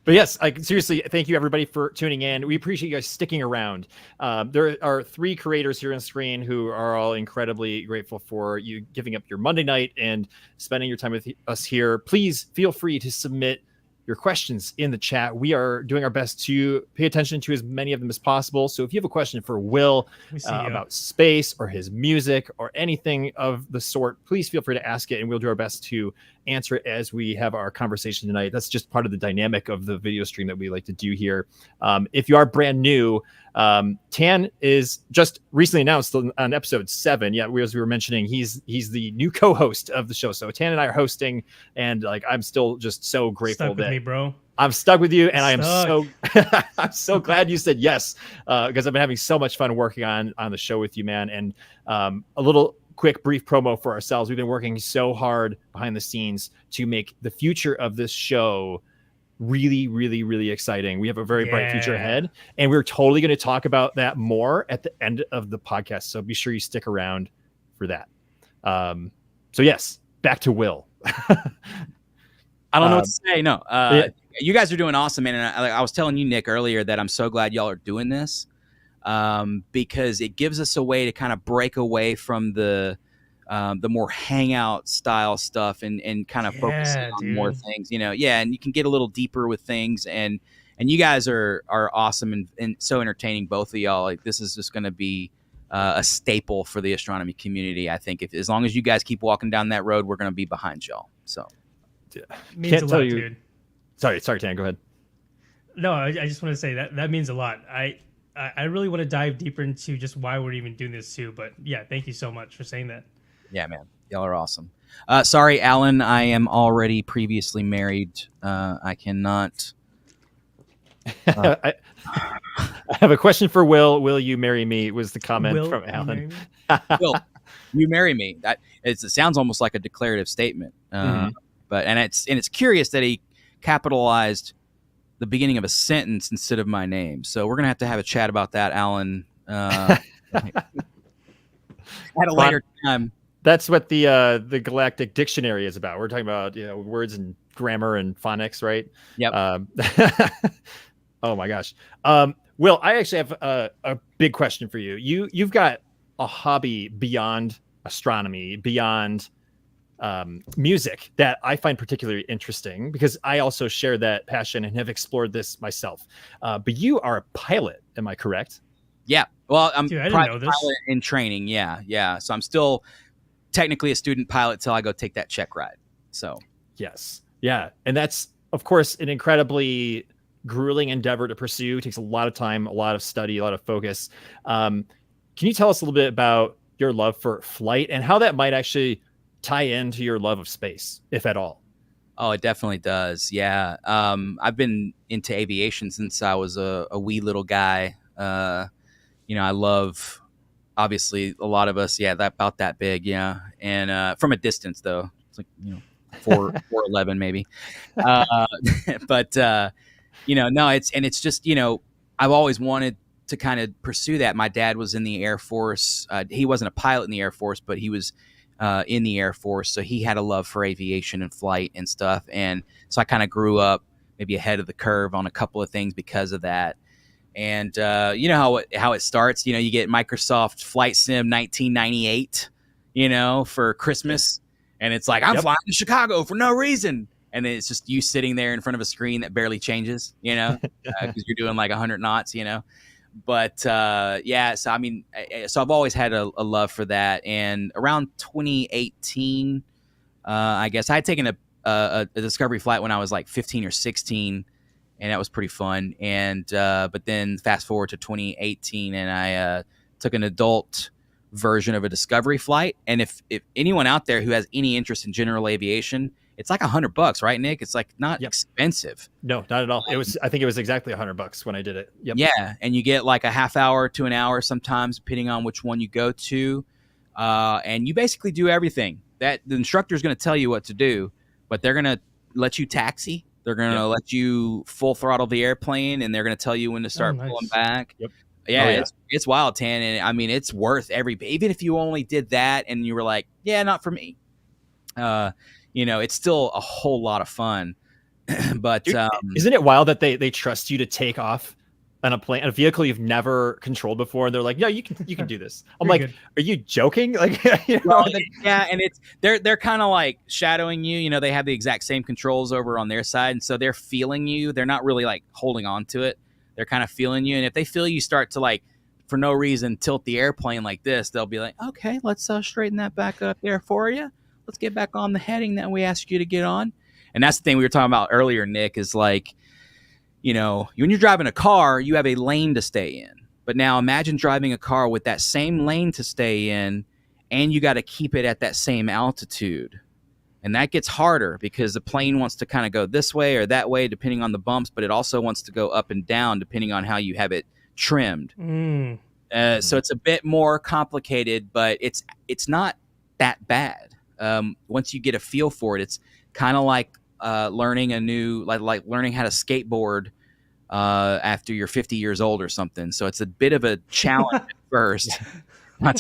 But yes, like seriously, thank you everybody for tuning in. We appreciate you guys sticking around. There are 3 creators here on screen who are all incredibly grateful for you giving up your Monday night and spending your time with us here. Please feel free to submit your questions in the chat. We are doing our best to pay attention to as many of them as possible. So if you have a question for Will We see you. about space or his music or anything of the sort, please feel free to ask it and we'll do our best to answer it as we have our conversation tonight. That's just part of the dynamic of the video stream that we like to do here. If you are brand new, Tan is just recently announced on episode 7. Yeah, as we were mentioning, he's the new co-host of the show. So Tan and I are hosting, and like I'm still just so grateful Stuck with that me, bro. I'm stuck with you, and I am so Stuck. I'm so glad you said yes, because I've been having so much fun working on the show with you, man. And a little quick brief promo for ourselves. We've been working so hard behind the scenes to make the future of this show really, really, really exciting. We have a very bright future Yeah. ahead, and we're totally going to talk about that more at the end of the podcast. So be sure you stick around for that. So yes, back to Will. I don't know what to say. No, yeah. you guys are doing awesome, man. And I was telling you, Nick, earlier that I'm so glad y'all are doing this because it gives us a way to kind of break away from the more hangout style stuff and kind of focus Yeah, on more dude. things, you know. Yeah, and you can get a little deeper with things, and you guys are awesome and so entertaining, both of y'all. Like this is just going to be a staple for the astronomy community. I think if as long as you guys keep walking down that road, we're going to be behind y'all. So. Means Can't a tell lot, you- dude. Sorry, Tan, go ahead. No, I just want to say that means a lot. I really want to dive deeper into just why we're even doing this too. But yeah, thank you so much for saying that. Yeah, man. Y'all are awesome. Sorry, Alan. I am already previously married. I cannot. I have a question for Will. Will you marry me? Was the comment Will from you Alan. marry me? Will you marry me? It sounds almost like a declarative statement. But it's curious that he capitalized the beginning of a sentence instead of my name. So we're gonna have a chat about that, Alan, at a later time. That's what the Galactic Dictionary is about. We're talking about words and grammar and phonics, right? Yep. Oh my gosh. Will, I actually have a big question for you. You've got a hobby beyond astronomy, beyond music that I find particularly interesting because I also share that passion and have explored this myself. But you are a pilot, am I correct? Yeah. Well, I'm Dude, I didn't private know this. pilot in training. Yeah. So I'm still technically a student pilot till I go take that check ride. So Yes. Yeah. And that's, of course, an incredibly grueling endeavor to pursue. It takes a lot of time, a lot of study, a lot of focus. Can you tell us a little bit about your love for flight and how that might actually tie into your love of space, if at all? Oh, it definitely does. Yeah. I've been into aviation since I was a wee little guy. I love, obviously, a lot of us, about that big. Yeah. And from a distance, though, it's like, 4'11" maybe. But, no, it's just, I've always wanted to kind of pursue that. My dad was in the Air Force. He wasn't a pilot in the Air Force, but he was in the Air Force. So he had a love for aviation and flight and stuff. And so I kind of grew up maybe ahead of the curve on a couple of things because of that. And you know how it starts. You get Microsoft Flight Sim 1998, for Christmas. And it's like, I'm flying to Chicago for no reason. And it's just you sitting there in front of a screen that barely changes, because you're doing like 100 knots, yeah, so I mean, so I've always had a love for that. And around 2018, I guess I had taken a discovery flight when I was like 15 or 16, and that was pretty fun. And but then fast forward to 2018, and I took an adult version of a discovery flight. And if anyone out there who has any interest in general aviation, it's like $100, right, Nick? It's like not expensive. No, not at all. I think it was exactly $100 when I did it. Yep. Yeah, and you get like a half hour to an hour sometimes, depending on which one you go to, and you basically do everything. That the instructor is going to tell you what to do, but they're going to let you taxi. They're going to let you full throttle the airplane, and they're going to tell you when to start pulling back. Yep. Yeah, it's wild, Tan, and I mean it's worth even if you only did that and you were like, yeah, not for me. It's still a whole lot of fun. But dude, isn't it wild that they trust you to take off on a vehicle you've never controlled before, and they're like, "Yeah, you can do this." I'm like, good. Are you joking? Like, yeah, and they're kind of like shadowing you. They have the exact same controls over on their side, and so they're feeling you. They're not really like holding on to it. They're kind of feeling you, and if they feel you start to like for no reason tilt the airplane like this, they'll be like, "Okay, let's straighten that back up there for you. Let's get back on the heading that we asked you to get on." And that's the thing we were talking about earlier, Nick, is like, when you're driving a car, you have a lane to stay in. But now imagine driving a car with that same lane to stay in, and you got to keep it at that same altitude. And that gets harder because the plane wants to kind of go this way or that way, depending on the bumps, but it also wants to go up and down, depending on how you have it trimmed. So it's a bit more complicated, but it's not that bad. Once you get a feel for it, it's kind of like learning a new, like learning how to skateboard after you're 50 years old or something. So it's a bit of a challenge at first, not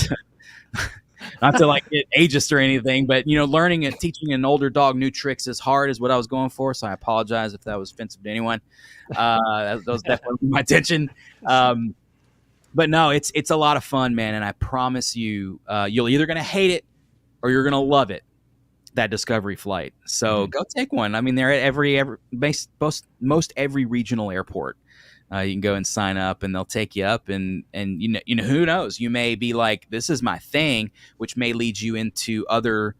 to like get ageist or anything, but learning and teaching an older dog new tricks is hard, is what I was going for. So I apologize if that was offensive to anyone. That was definitely my intention. But no, it's a lot of fun, man. And I promise you, you're either going to hate it or you're going to love it. That discovery flight. So go take one. I mean, they're at most every regional airport. You can go and sign up, and they'll take you up, and who knows? You may be like, this is my thing, which may lead you into other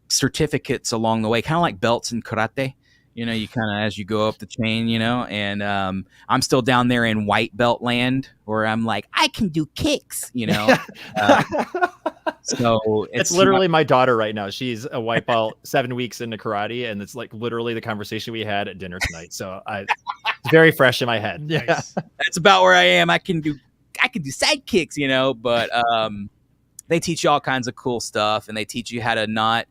certificates along the way, kind of like belts in karate. You kind of, as you go up the chain, and I'm still down there in white belt land where I'm like, I can do kicks, So it's literally my daughter right now. She's a white belt, 7 weeks into karate, and it's like literally the conversation we had at dinner tonight. So it's very fresh in my head. Yeah, that's about where I am. I can do side kicks, but they teach you all kinds of cool stuff, and they teach you how to not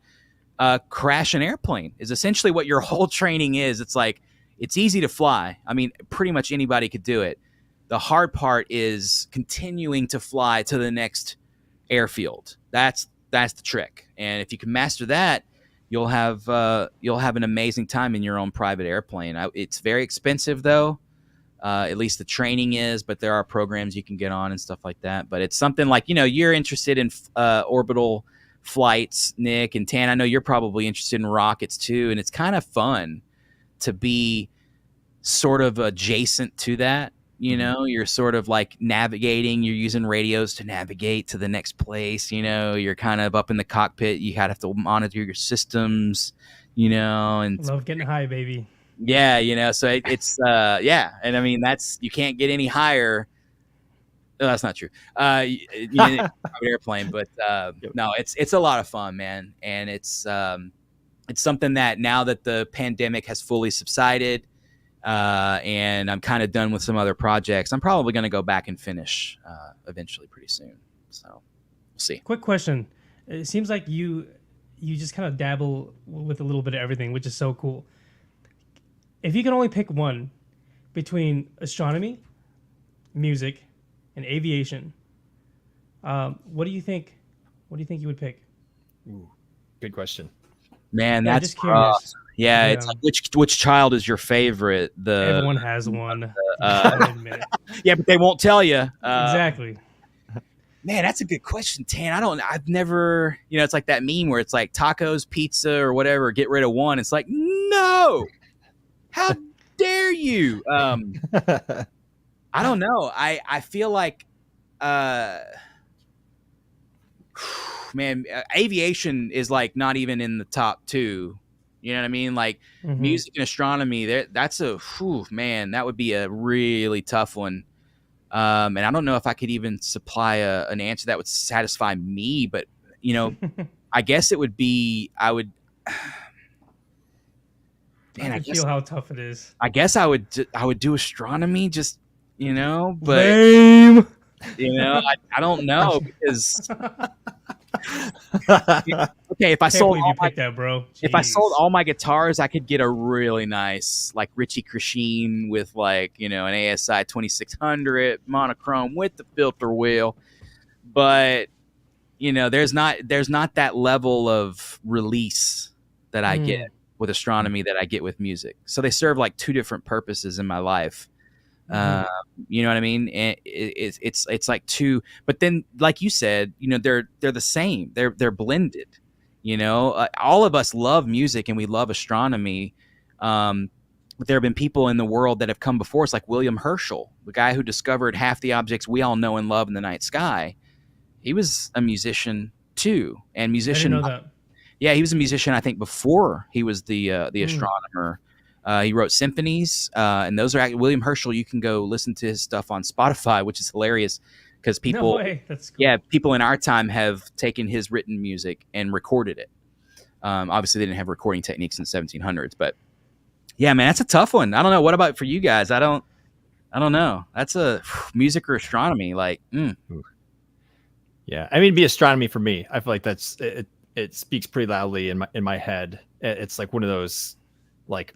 crash an airplane. Is essentially what your whole training is. It's like, it's easy to fly. I mean, pretty much anybody could do it. The hard part is continuing to fly to the next airfield. That's the trick. And if you can master that, you'll have an amazing time in your own private airplane. It's very expensive though. At least the training is, but there are programs you can get on and stuff like that. But it's something like, you're interested in orbital flights, Nick and Tan. I know you're probably interested in rockets too. And it's kind of fun to be sort of adjacent to that. You're sort of like navigating, you're using radios to navigate to the next place. You're kind of up in the cockpit. You have to monitor your systems, and love getting high, baby. Yeah. So it's and I mean, you can't get any higher. No, that's not true. Airplane, but no, it's a lot of fun, man. And it's something that now that the pandemic has fully subsided, and I'm kind of done with some other projects, I'm probably going to go back and finish eventually pretty soon. So we'll see. Quick question. It seems like you just kind of dabble with a little bit of everything, which is so cool. If you can only pick one between astronomy, music, and aviation, what do you think you would pick? Ooh, good question. Man, that's just curious. Yeah, it's like which child is your favorite? Everyone has one. Yeah, but they won't tell you. Exactly. Man, that's a good question, Tan. I've never, it's like that meme where it's like tacos, pizza, or whatever. Get rid of one. It's like, no, how dare you? I don't know. I feel like, man, aviation is like not even in the top 2. You know what I mean? Like music and astronomy, that's man, that would be a really tough one. And I don't know if I could even supply an answer that would satisfy me, but I guess it would be, I would, man, I feel how tough it is. I guess I would do astronomy, just, but Lame. I don't know because okay, if I sold all my, that, bro. if I sold all my guitars, I could get a really nice like Richie Christine with like an ASI 2600 monochrome with the filter wheel, but there's not that level of release that I get with astronomy that I get with music. So they serve like 2 different purposes in my life. You know what I mean? And it's like 2, but then like you said, they're the same. They're blended. All of us love music and we love astronomy. But there have been people in the world that have come before us, like William Herschel, the guy who discovered half the objects we all know and love in the night sky. He was a musician too, and musician. I didn't know that. Yeah, he was a musician. I think before he was the astronomer. He wrote symphonies, and those are William Herschel. You can go listen to his stuff on Spotify, which is hilarious because people, no way. That's cool. Yeah, people in our time have taken his written music and recorded it. Obviously, they didn't have recording techniques in the 1700s, but yeah, man, that's a tough one. I don't know. What about for you guys? I don't know. That's a music or astronomy, like. Yeah, I mean, it'd be astronomy for me. I feel like that's it. It speaks pretty loudly in my head. It's like one of those, like,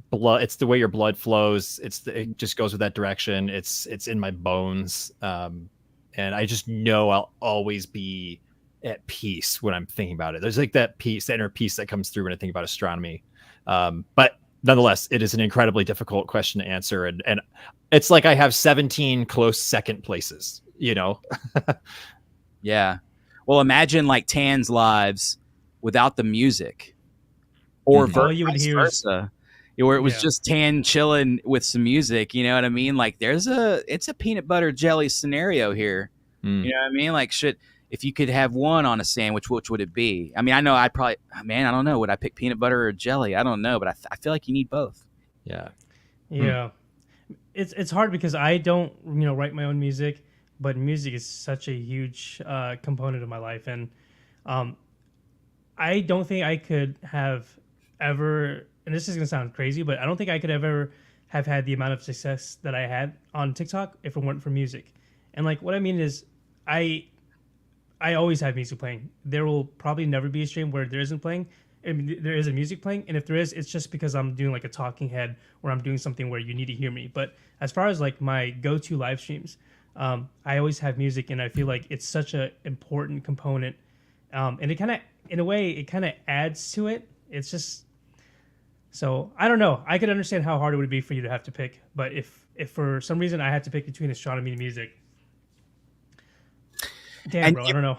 blood. It's the way your blood flows. It just goes with that direction. It's in my bones, and I just know I'll always be at peace when I'm thinking about it. There's like that peace, that inner peace that comes through when I think about astronomy. But nonetheless, it is an incredibly difficult question to answer, and it's like I have 17 close second places. Yeah. Well, imagine like Tan's lives without the music, or vice versa, where it was just Tan chilling with some music. You know what I mean? Like it's a peanut butter jelly scenario here. You know what I mean? Like if you could have one on a sandwich, which would it be? I mean, I know I don't know. Would I pick peanut butter or jelly? I don't know, but I feel like you need both. Yeah. Yeah. It's hard because I don't, write my own music. But music is such a huge component of my life, and I don't think I could have ever. And this is gonna sound crazy, but I don't think I could ever have had the amount of success that I had on TikTok if it weren't for music. And like what I mean is, I always have music playing. There will probably never be a stream where there isn't playing. I mean, there isn't music playing, and if there is, it's just because I'm doing like a talking head or I'm doing something where you need to hear me. But as far as like my go-to live streams. I always have music, and I feel like it's such an important component. And it kind of, in a way, it kind of adds to it. It's just, so I don't know. I could understand how hard it would be for you to have to pick, but if for some reason I had to pick between astronomy and music, damn, bro, I don't know.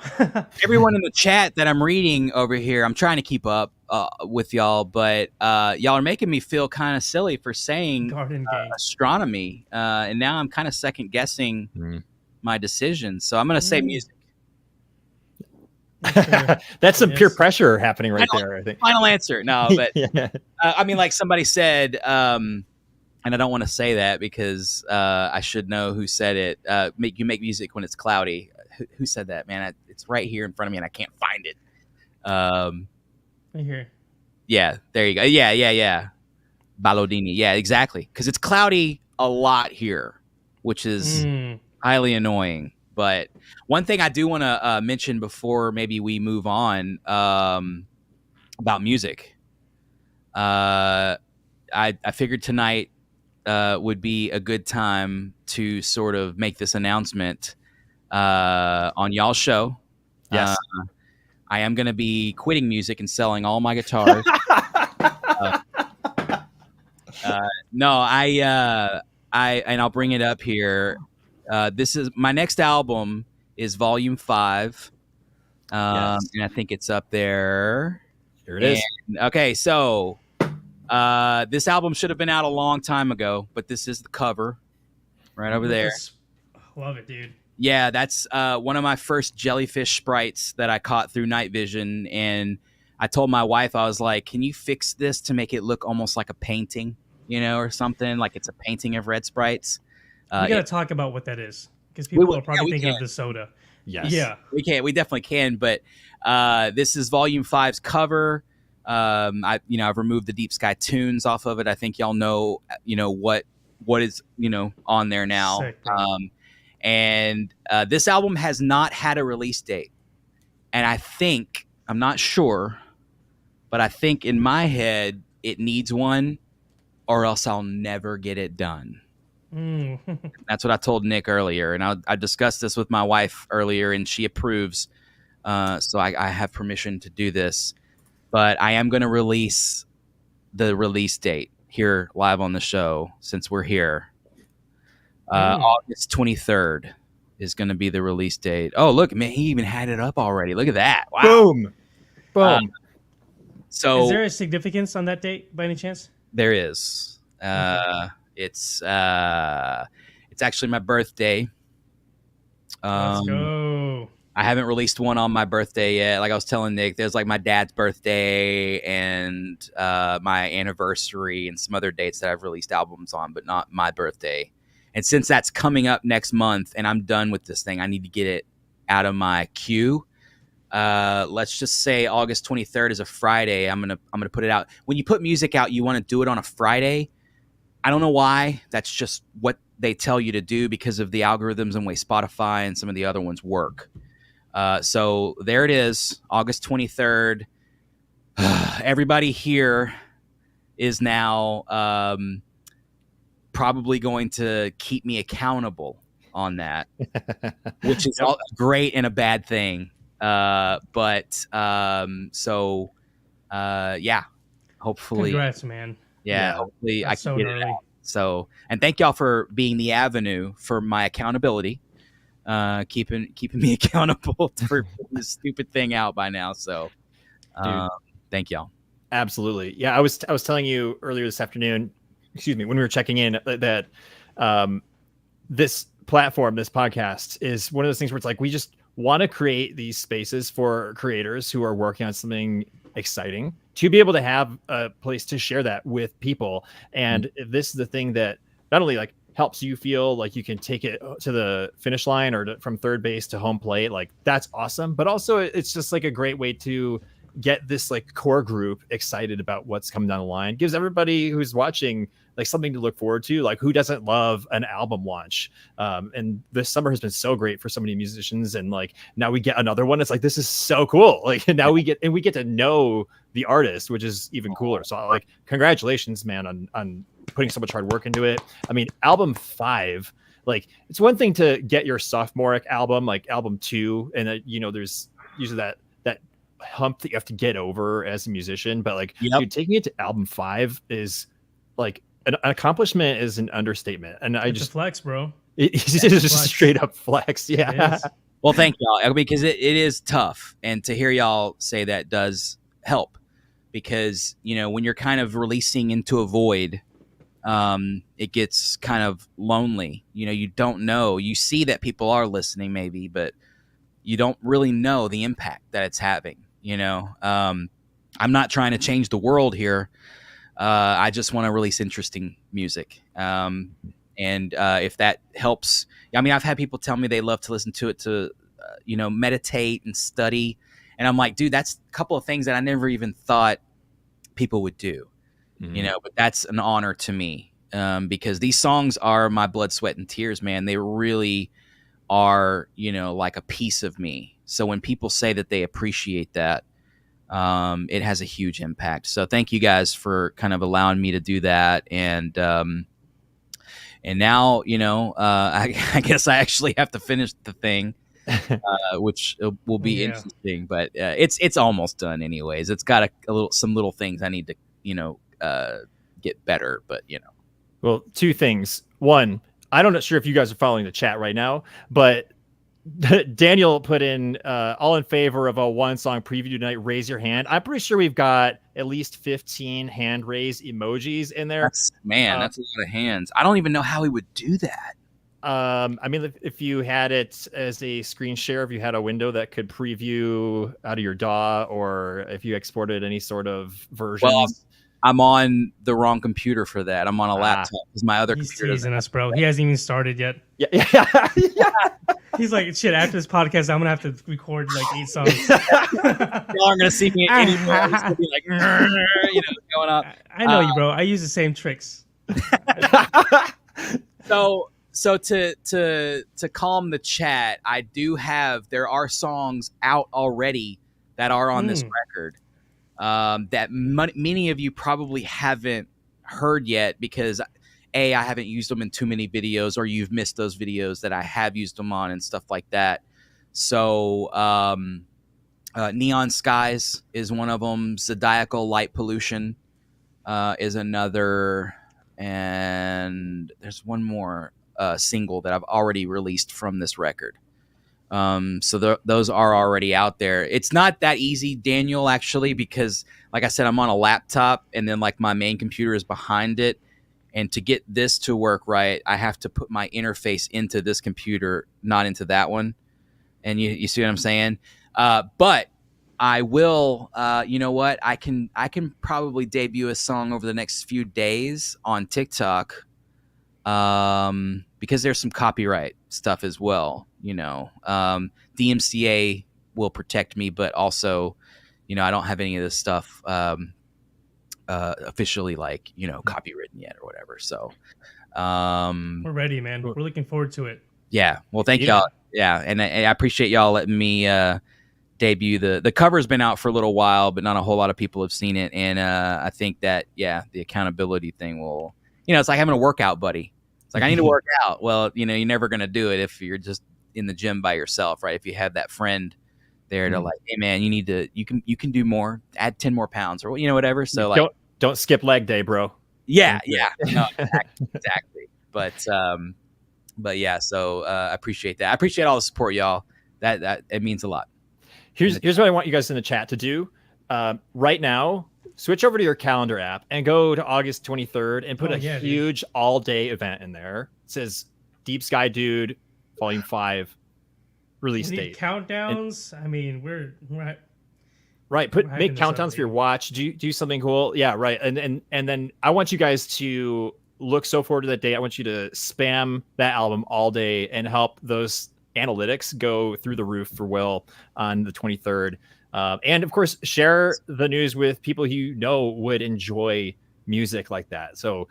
Everyone in the chat that I'm reading over here, I'm trying to keep up with y'all, but y'all are making me feel kind of silly for saying astronomy, and now I'm kind of second guessing my decision. So I'm going to say music. That's some peer pressure happening right there, I think. Final answer. No, but I mean, like somebody said, and I don't want to say that because I should know who said it. You make music when it's cloudy. Who said that, man? It's right here in front of me and I can't find it. Right here. Yeah, there you go. Yeah. Balodini. Yeah, exactly. Because it's cloudy a lot here, which is highly annoying. But one thing I do want to mention before maybe we move on about music. I figured tonight would be a good time to sort of make this announcement on y'all's show. Yes. I am going to be quitting music and selling all my guitars. No, and I'll bring it up here. This is my next album is Volume 5. And I think it's up there. Here it is. Okay, so this album should have been out a long time ago, but this is the cover. right over With there. this- love it, dude. Yeah, that's one of my first jellyfish sprites that I caught through night vision. And I told my wife, I was like, can you fix this to make it look almost like a painting, or something like it's a painting of red sprites? We got to talk about what that is because We people will- are probably yeah, we thinking can. of the soda. Yes. Yeah. we definitely can. But this is Volume 5's cover. I've removed the Deep Sky tunes off of it. I think y'all know, what is, on there now. Sick, bro. And this album has not had a release date. And I'm not sure, but I think in my head it needs one, or else I'll never get it done. Mm. That's what I told Nick earlier. And I discussed this with my wife earlier, and she approves. So I have permission to do this. But I am going to release the release date here live on the show since we're here. August 23rd is going to be the release date. Oh, look, man, he even had it up already. Look at that. Wow. Boom. Boom. So Is there a significance on that date by any chance? there is. It's actually my birthday. Let's go. I haven't released one on my birthday yet. Like I was telling Nick, there's like my dad's birthday and my anniversary and some other dates that I've released albums on, but not my birthday. And since that's coming up next month and I'm done with this thing, I need to get it out of my queue. Let's just say August 23rd is a Friday. I'm gonna put it out. When you put music out, you want to do it on a Friday. I don't know why. That's just what they tell you to do because of the algorithms and way Spotify and some of the other ones work. So there it is, August 23rd. Everybody here is now probably going to keep me accountable on that, which is all great and a bad thing. Yeah, hopefully. Congrats, man. Yeah, hopefully I can get it early. out. So, and thank y'all for being the avenue for my accountability, keeping me accountable for this stupid thing out by now. So, thank y'all. Absolutely. Yeah, I was telling you earlier this afternoon, when we were checking in, that this platform, this podcast, is one of those things where it's like we just want to create these spaces for creators who are working on something exciting to be able to have a place to share that with people. And this is the thing that not only like helps you feel like you can take it to the finish line or from third base to home plate, like that's awesome, but also it's just like a great way to get this like core group excited about what's coming down the line. Gives everybody who's watching like something to look forward to. Like who doesn't love an album launch? And this summer has been so great for so many musicians, and like now we get another one. It's like this is so cool. Like now we get to know the artist, which is even cooler. So like congratulations, man, on putting so much hard work into it. I mean, album 5, like it's one thing to get your sophomoric album, like album 2, and there's usually that hump that you have to get over as a musician, but like dude, taking it to album 5 is like an accomplishment, is an understatement. And It's a flex, bro. It's just a straight up flex. Yeah. Well, thank y'all, because it is tough, and to hear y'all say that does help, because when you're kind of releasing into a void, it gets kind of lonely. You don't know. You see that people are listening maybe, but you don't really know the impact that it's having. I'm not trying to change the world here. I just want to release interesting music. And if that helps, I mean, I've had people tell me they love to listen to it to, meditate and study. And I'm like, dude, that's a couple of things that I never even thought people would do, but that's an honor to me, because these songs are my blood, sweat, and tears, man. They really are, like a piece of me. So when people say that they appreciate that, it has a huge impact. So thank you guys for kind of allowing me to do that. And now, I guess I actually have to finish the thing, which will be interesting, but it's almost done anyways. It's got some little things I need to, get better, but Well, 2 things. One, I'm not sure if you guys are following the chat right now, but Daniel put in all in favor of a 1-song preview tonight. Raise your hand. I'm pretty sure we've got at least 15 hand raise emojis in there. That's a lot of hands. I don't even know how he would do that. I mean, if you had it as a screen share, if you had a window that could preview out of your DAW, or if you exported any sort of Well, versions. I'm on the wrong computer for that. I'm on a laptop because my other He's computer doesn't teasing have us, bro. He hasn't even started yet. Yeah, yeah. He's like, shit, after this podcast, I'm going to have to record like 8 songs. Y'all aren't gonna see me anymore. It's gonna be like, going up. I know you, bro. I use the same tricks. So to calm the chat, there are songs out already that are on this record that many of you probably haven't heard yet because I haven't used them in too many videos, or you've missed those videos that I have used them on and stuff like that. So Neon Skies is one of them. Zodiacal Light Pollution is another, and there's one more single that I've already released from this record. So those are already out there. It's not that easy, Daniel, actually, because like I said, I'm on a laptop and then like my main computer is behind it. And to get this to work right, I have to put my interface into this computer, not into that one. And you see what I'm saying? But I will, you know what? I can probably debut a song over the next few days on TikTok, because there's some copyright stuff as well. DMCA will protect me, but also, I don't have any of this stuff officially copywritten yet or whatever. So we're ready, man. We're looking forward to it. Yeah. Well, thank y'all. Yeah, and I appreciate y'all letting me debut. The cover's been out for a little while, but not a whole lot of people have seen it. And I think that the accountability thing will, it's like having a workout buddy. It's like I need to work out. Well, you're never gonna do it if you're just in the gym by yourself, right? If you have that friend there to like, hey man, you can do more, add 10 more pounds or whatever. So like, don't skip leg day, bro. Yeah. No, exactly. But yeah, so I appreciate that. I appreciate all the support, y'all. That it means a lot. Here's what I want you guys in the chat to do. Right now, switch over to your calendar app and go to August 23rd and put huge all-day event in there. It says Deep Sky Dude, Volume 5, release date. Countdowns. I mean, we're right. Make countdowns for your watch. Do something cool. Yeah, right. And then I want you guys to look so forward to that day. I want you to spam that album all day and help those analytics go through the roof for Will on the 23rd. And of course, share the news with people you know would enjoy music like that. So,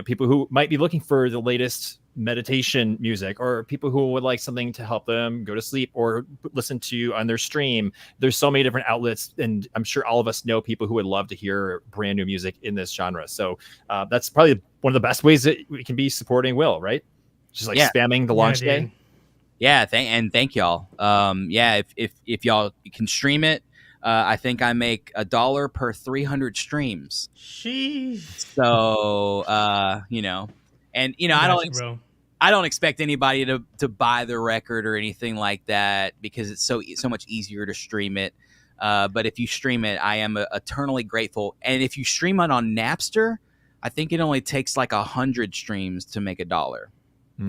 people who might be looking for the latest meditation music, or people who would like something to help them go to sleep or listen to on their stream. There's so many different outlets, and I'm sure all of us know people who would love to hear brand new music in this genre. So that's probably one of the best ways that we can be supporting Will, right? Just like spamming the launch day. Yeah, thank y'all. If y'all can stream it, I think I make $1 per 300 streams. Sheesh. So I don't expect anybody to buy the record or anything like that, because it's so much easier to stream it. But if you stream it, I am eternally grateful. And if you stream it on Napster, I think it only takes like 100 streams to make $1.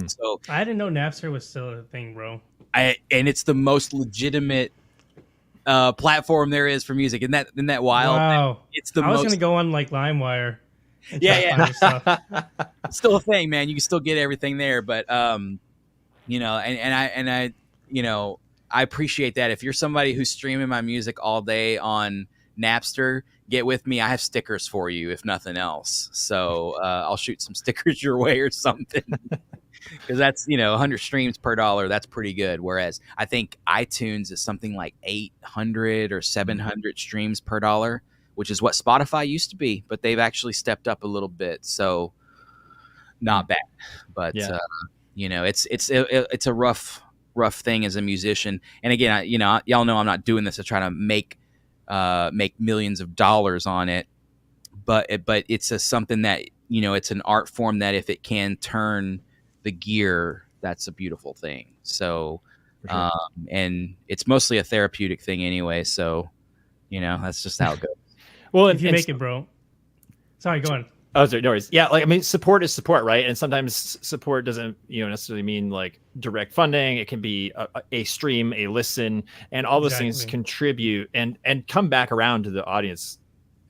So I didn't know Napster was still a thing, bro. And it's the most legitimate platform there is for music. Isn't that wild? Wow. I was gonna go on like LimeWire. Yeah. It's still a thing, man. You can still get everything there, but I appreciate that. If you're somebody who's streaming my music all day on Napster, get with me. I have stickers for you, if nothing else. So I'll shoot some stickers your way or something. Because that's 100 streams per $1. That's pretty good. Whereas I think iTunes is something like 800 or 700 streams per $1, which is what Spotify used to be, but they've actually stepped up a little bit. So not bad, but it's a rough thing as a musician. And again, y'all know I'm not doing this to try to make millions of dollars on it, but it's something that it's an art form that if it can turn the gear, that's a beautiful thing. So sure. And it's mostly a therapeutic thing anyway, so that's just how it goes. Well, if you make it, bro. Sorry, go on. Oh, sorry, no worries. Yeah, like I mean, support is support, right? And sometimes support doesn't, necessarily mean like direct funding. It can be a stream, a listen, and all those things Exactly. contribute and come back around to the audience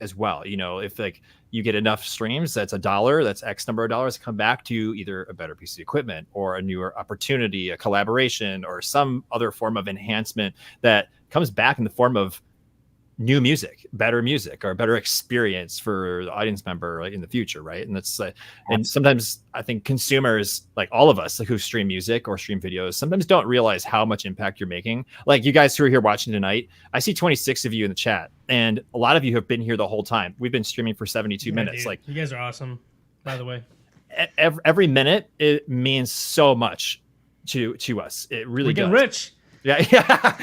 as well. If like you get enough streams, that's $1, that's X number of dollars, come back to either a better piece of equipment or a newer opportunity, a collaboration, or some other form of enhancement that comes back in the form of new music, better music, or a better experience for the audience member, like in the future, right? And that's and sometimes I think consumers, like all of us, like who stream music or stream videos, sometimes don't realize how much impact you're making. Like you guys who are here watching tonight, I see 26 of you in the chat, and a lot of you have been here the whole time. We've been streaming for 72 minutes. Dude, like you guys are awesome, by the way. every minute, it means so much to us. It really We're getting does. rich. Yeah,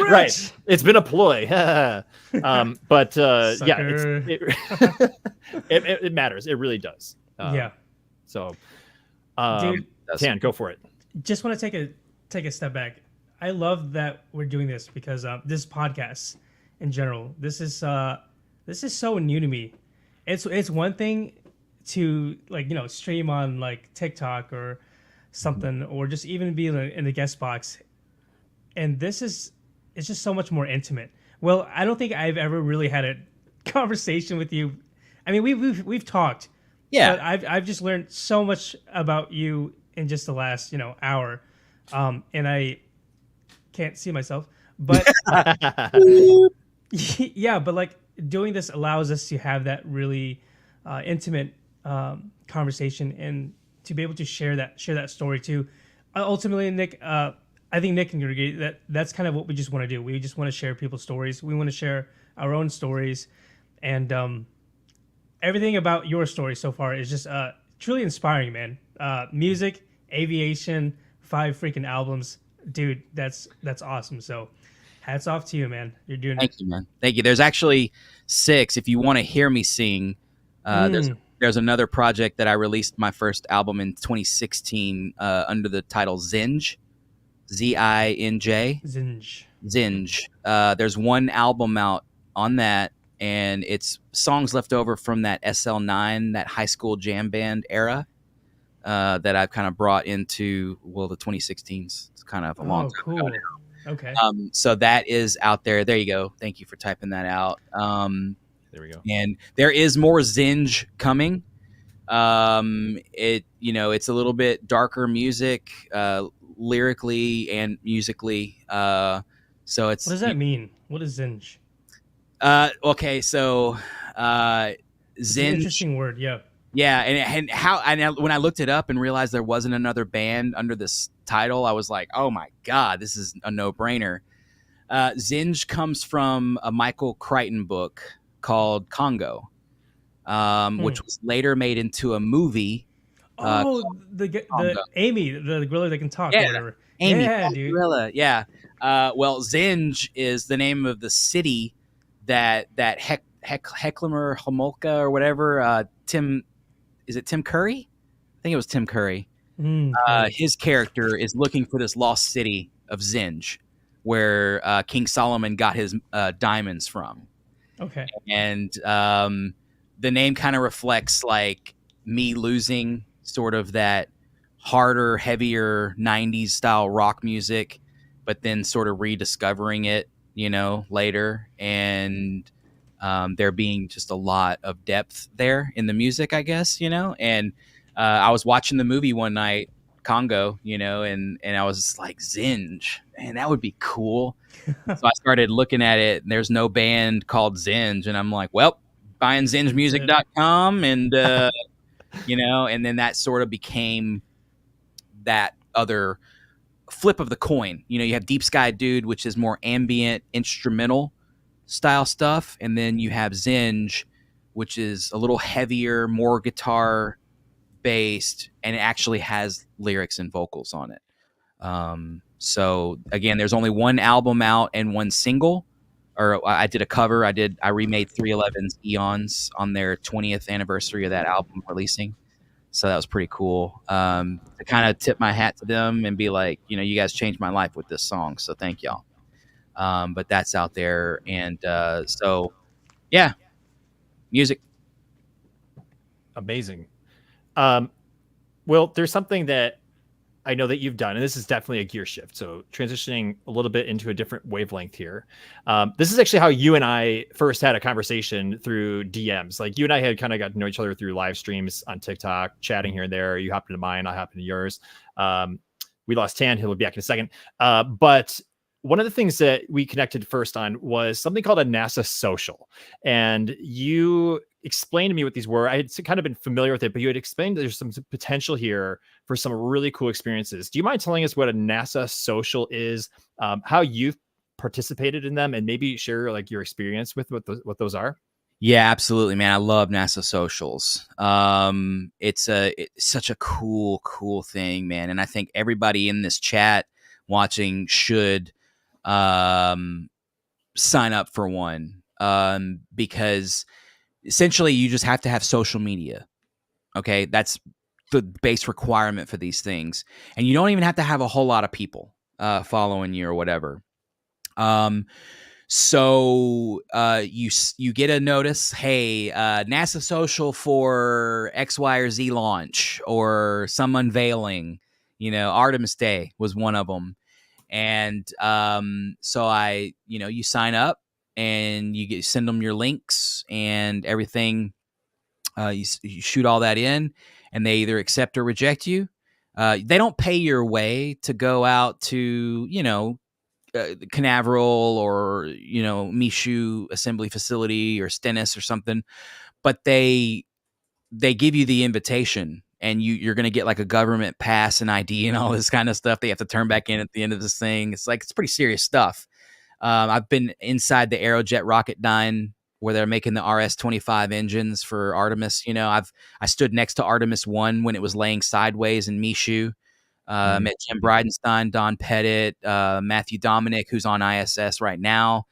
right. It's been a ploy, but yeah, Sucker. it matters. It really does. Yeah, So, dude, Tan, go for it. just want to take a step back. I love that we're doing this because this podcast in general, this is so new to me. It's one thing to like stream on like TikTok or something, or just even be in the guest box, and it's just so much more intimate. Well, I don't think I've ever really had a conversation with you. I mean, we've talked. Yeah. But I've just learned so much about you in just the last hour, and I can't see myself, but yeah, but like doing this allows us to have that really intimate conversation and to be able to share that story too. Ultimately, Nick, I think Nick can agree that that's kind of what we just want to do. We just want to share people's stories. We want to share our own stories, and everything about your story so far is just truly inspiring, man. Music, aviation, 5 freaking albums, dude. That's awesome. So, hats off to you, man. You're doing Thank you, man. Thank you. There's actually 6. If you want to hear me sing, there's another project that I released my first album in 2016 under the title Zinj, Zinj. Zinj. There's one album out on that, and it's songs left over from that SL9, that high school jam band era, that I've kind of brought into the 2016s. It's kind of a long time cool. ago now. Okay. So that is out there. There you go. Thank you for typing that out. There we go. And there is more Zinj coming. It's a little bit darker music, lyrically and musically. So it's. What does that mean? What is Zinj? Okay, so Zinj. It's an interesting word. Yeah. Yeah, and when I looked it up and realized there wasn't another band under this title, I was like, oh my God, this is a no-brainer. Zinj comes from a Michael Crichton book called Congo, which was later made into a movie. The Amy, the gorilla that can talk, Yeah, or whatever. Amy, Yeah, dude. gorilla, yeah. Well, Zinj is the name of the city that Heckler Homolka or whatever, is it Tim Curry? I think it was Tim Curry. His character is looking for this lost city of Zinj, where King Solomon got his diamonds from. Okay. And the name kind of reflects like me losing sort of that harder, heavier 90s style rock music, but then sort of rediscovering it, later. And there being just a lot of depth there in the music, I guess, and I was watching the movie one night, Congo, and I was just like, Zinj, man, that would be cool. So I started looking at it, and there's no band called Zinj, and I'm like, well, buying zinjmusic.com, and and then that sort of became that other flip of the coin. You have Deep Sky Dude, which is more ambient instrumental style stuff, and then you have Zinj, which is a little heavier, more guitar based, and it actually has lyrics and vocals on it. So again, there's only one album out and one single, or I did a cover. I remade 311's Eons on their 20th anniversary of that album releasing. So that was pretty cool. To kind of tip my hat to them and be like, you guys changed my life with this song. So thank y'all. But that's out there. And so, yeah, music. Amazing. Well, there's something that I know that you've done, and this is definitely a gear shift. So transitioning a little bit into a different wavelength here. This is actually how you and I first had a conversation through DMs. Like you and I had kind of got to know each other through live streams on TikTok, chatting here and there. You happened to mine, I happened to yours. We lost Tan. He'll be back in a second. But one of the things that we connected first on was something called a NASA social. And you explained to me what these were. I had kind of been familiar with it, but you had explained that there's some potential here for some really cool experiences. Do you mind telling us what a NASA social is, how you've participated in them, and maybe share like your experience with what those are? Yeah, absolutely, man. I love NASA socials. It's such a cool thing, man. And I think everybody in this chat watching should sign up for one, because essentially you just have to have social media. Okay, that's the base requirement for these things, and you don't even have to have a whole lot of people following you or whatever. So you get a notice, hey, NASA social for X, Y, or Z launch or some unveiling. Artemis Day was one of them. And so you sign up and you send them your links and everything. You shoot all that in, and they either accept or reject you. They don't pay your way to go out to, Canaveral or, Michoud assembly facility or Stennis or something, but they give you the invitation. And you're going to get like a government pass and ID and all this kind of stuff. They have to turn back in at the end of this thing. It's pretty serious stuff. I've been inside the Aerojet Rocketdyne where they're making the RS-25 engines for Artemis. I stood next to Artemis 1 when it was laying sideways in Michoud. Met Jim Bridenstine, Don Pettit, Matthew Dominic, who's on ISS right now.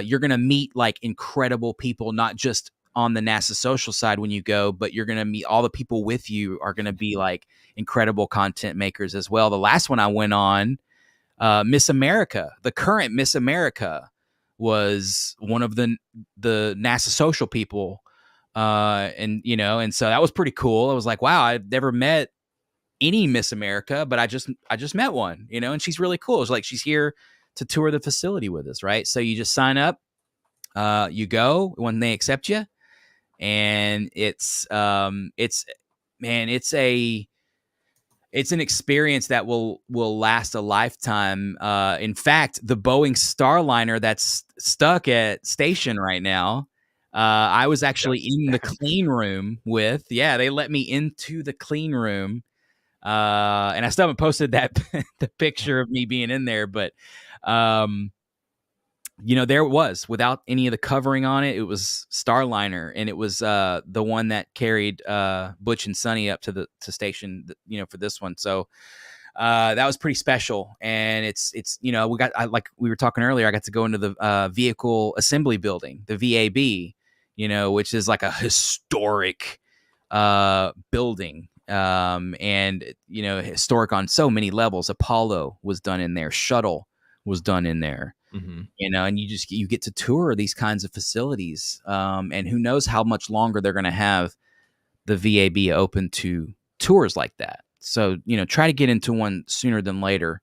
You're going to meet like incredible people, not just on the NASA social side when you go, but you're going to meet all the people with you are going to be like incredible content makers as well. The last one I went on, Miss America, the current Miss America, was one of the NASA social people. And so that was pretty cool. I was like, wow, I've never met any Miss America, but I just met one, and she's really cool. It's like, she's here to tour the facility with us. Right. So you just sign up, you go when they accept you. And it's an experience that will last a lifetime. In fact, the Boeing Starliner that's stuck at station right now, I was actually in the clean room they let me into the clean room. And I still haven't posted the picture of me being in there, but there it was, without any of the covering on it. It was Starliner, and it was the one that carried Butch and Sonny up to station, for this one. So that was pretty special. And it's like we were talking earlier, I got to go into the vehicle assembly building, the VAB, which is like a historic building. And historic on so many levels. Apollo was done in there, Shuttle was done in there. Mm-hmm. And you get to tour these kinds of facilities, and who knows how much longer they're going to have the VAB open to tours like that. So try to get into one sooner than later.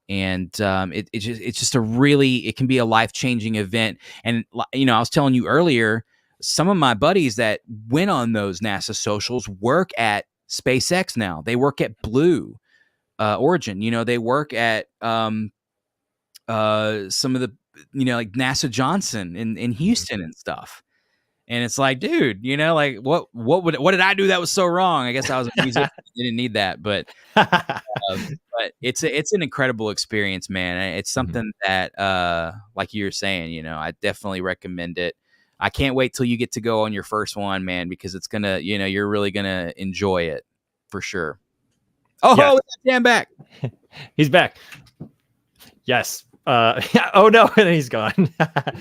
And it's just it can be a life-changing event. And I was telling you earlier, some of my buddies that went on those NASA socials work at SpaceX now. They work at Blue Origin. They work at some of the like NASA Johnson in Houston and stuff. And it's like, dude, like what did I do that was so wrong? I guess I was a musician. Didn't need that, but it's an incredible experience, man. It's something that like you were saying, I definitely recommend it. I can't wait till you get to go on your first one, man, because it's gonna, you're really gonna enjoy it for sure. Oh, yeah. Dan back. He's back. Yes. Oh no, and he's gone.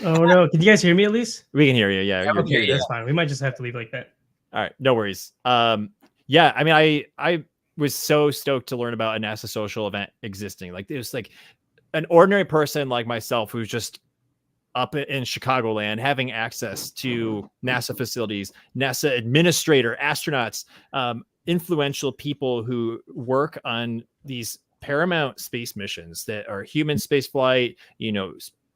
Oh no, can you guys hear me at least? We can hear you. Yeah. Okay, that's fine. We might just have to leave like that. All right, no worries. Yeah, I mean, I was so stoked to learn about a NASA social event existing. Like, it was like an ordinary person like myself who's just up in Chicagoland, having access to NASA facilities, NASA administrator, astronauts, influential people who work on these paramount space missions that are human space flight,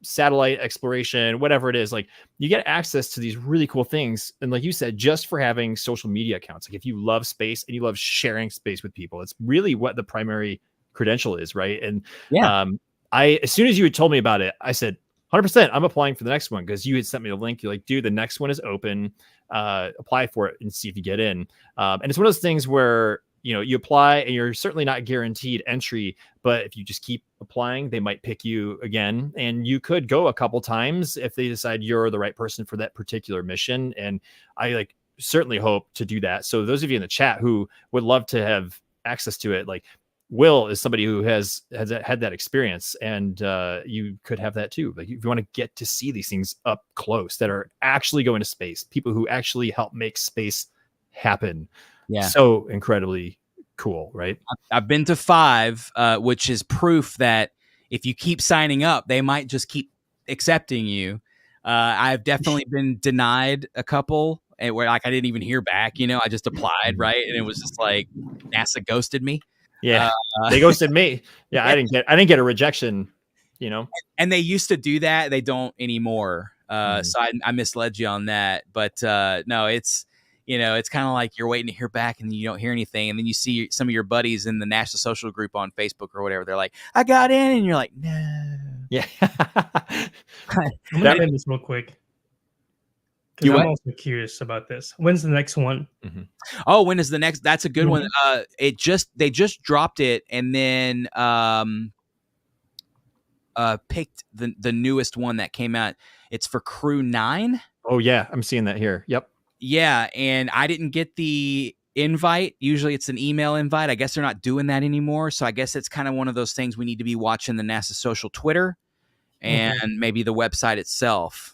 satellite exploration, whatever it is, like you get access to these really cool things. And like you said, just for having social media accounts, like if you love space and you love sharing space with people, it's really what the primary credential is. Right. And as soon as you had told me about it, I said, 100%, I'm applying for the next one, because you had sent me the link. You're like, dude, the next one is open. Apply for it and see if you get in. And it's one of those things where, you apply and you're certainly not guaranteed entry, but if you just keep applying, they might pick you again. And you could go a couple times if they decide you're the right person for that particular mission. And I certainly hope to do that. So those of you in the chat who would love to have access to it, like, Will is somebody who has had that experience, and you could have that too. Like if you want to get to see these things up close that are actually going to space, people who actually help make space happen. Yeah. So incredibly cool, right? I've been to 5, which is proof that if you keep signing up, they might just keep accepting you. I've definitely been denied a couple where I didn't even hear back. I just applied, right? And it was just like NASA ghosted me. Yeah, they ghosted me. Yeah, I didn't get a rejection, And they used to do that. They don't anymore. So I misled you on that. But no, it's it's kind of like you're waiting to hear back and you don't hear anything, and then you see some of your buddies in the NASA social group on Facebook or whatever. They're like, "I got in," and you're like, "No." Yeah. I'm gonna end this real quick. I'm also curious about this. When's the next one? Mm-hmm. Oh, when is the next? That's a good one. They just dropped it, and then picked the newest one that came out. It's for Crew 9. Oh yeah, I'm seeing that here. Yep. Yeah, and I didn't get the invite. Usually it's an email invite. I guess they're not doing that anymore. So I guess it's kind of one of those things we need to be watching the NASA social Twitter and maybe the website itself,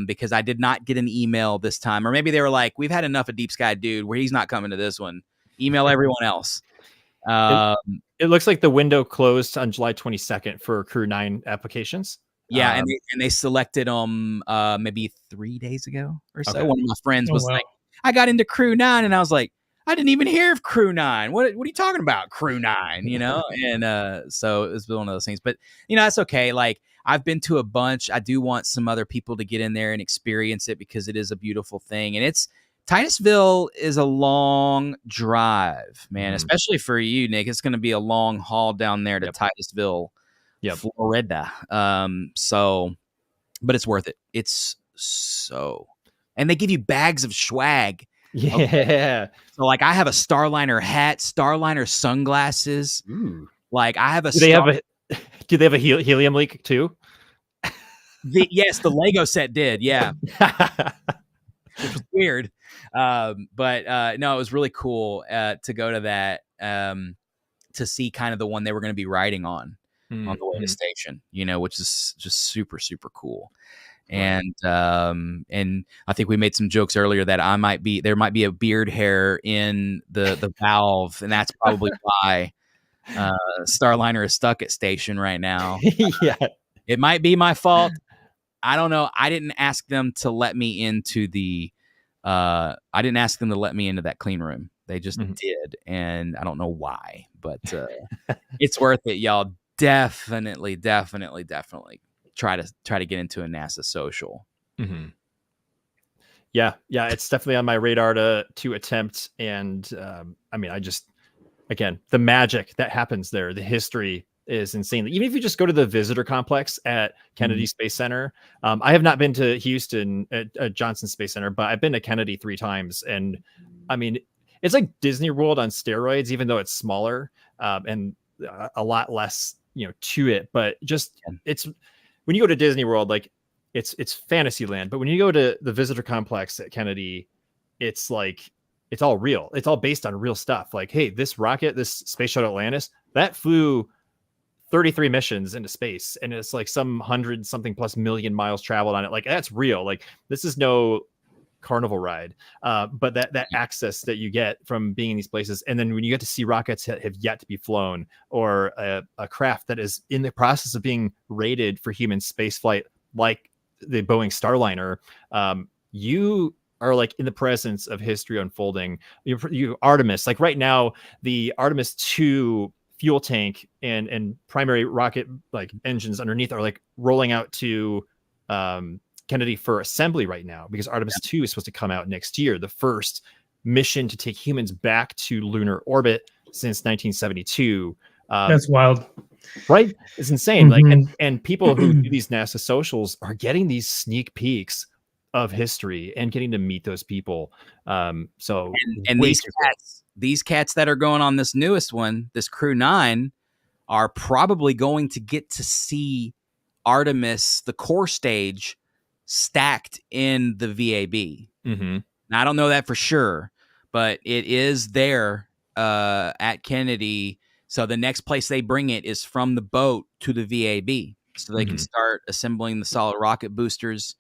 because I did not get an email this time. Or maybe they were like, we've had enough of Deep Sky Dude where he's not coming to this one. Email everyone else. It looks like the window closed on July 22nd for Crew 9 applications. Yeah, and they selected them maybe 3 days ago or so. Okay. One of my friends was like, I got into Crew 9, and I was like, I didn't even hear of Crew 9. What are you talking about, Crew 9? And so it was one of those things. But, that's okay. Like, I've been to a bunch. I do want some other people to get in there and experience it because it is a beautiful thing. And Titusville is a long drive, man, especially for you, Nick. It's going to be a long haul down there to Titusville, Florida. But it's worth it. It's and they give you bags of swag. Yeah. Okay. So like I have a Starliner hat, Starliner sunglasses. Ooh. Like I have a. Do they have a helium leak too? Yes, the Lego set did. Yeah. Which was weird. But no, it was really cool to go to that to see kind of the one they were going to be riding on the way to station, which is just super, super cool. And I think we made some jokes earlier that there might be a beard hair in the valve, and that's probably why Starliner is stuck at station right now. Yeah. It might be my fault. I don't know. I didn't ask them to let me into that clean room. They just did, and I don't know why, but it's worth it, y'all. Definitely try to get into a NASA social. Mm-hmm. Yeah, it's definitely on my radar to attempt. And again, the magic that happens there, the history is insane. Even if you just go to the visitor complex at Kennedy Space Center, I have not been to Houston at Johnson Space Center, but I've been to Kennedy 3 times, and I mean, it's like Disney World on steroids, even though it's smaller and a lot less, to it. But just it's when you go to Disney World, like it's Fantasyland, but when you go to the visitor complex at Kennedy, it's like it's all real. It's all based on real stuff. Like, hey, this rocket, this Space Shuttle Atlantis, that flew 33 missions into space, and it's like some 100-something plus million miles traveled on it. Like, that's real. Like, this is no carnival ride, but that access that you get from being in these places, and then when you get to see rockets that have yet to be flown, or a craft that is in the process of being rated for human space flight, like the Boeing Starliner, you are like in the presence of history unfolding. You Artemis, like right now, the Artemis 2 fuel tank and primary rocket like engines underneath are like rolling out to Kennedy for assembly right now, because Artemis 2 is supposed to come out next year, the first mission to take humans back to lunar orbit since 1972. That's wild. Right? It's insane. Like, and people who do these NASA socials are getting these sneak peeks of history and getting to meet those people. So and these cats that are going on this newest one, this Crew 9, are probably going to get to see Artemis, the core stage, stacked in the VAB. Now, I don't know that for sure, but it is there at Kennedy. So the next place they bring it is from the boat to the VAB, so they can start assembling the solid rocket boosters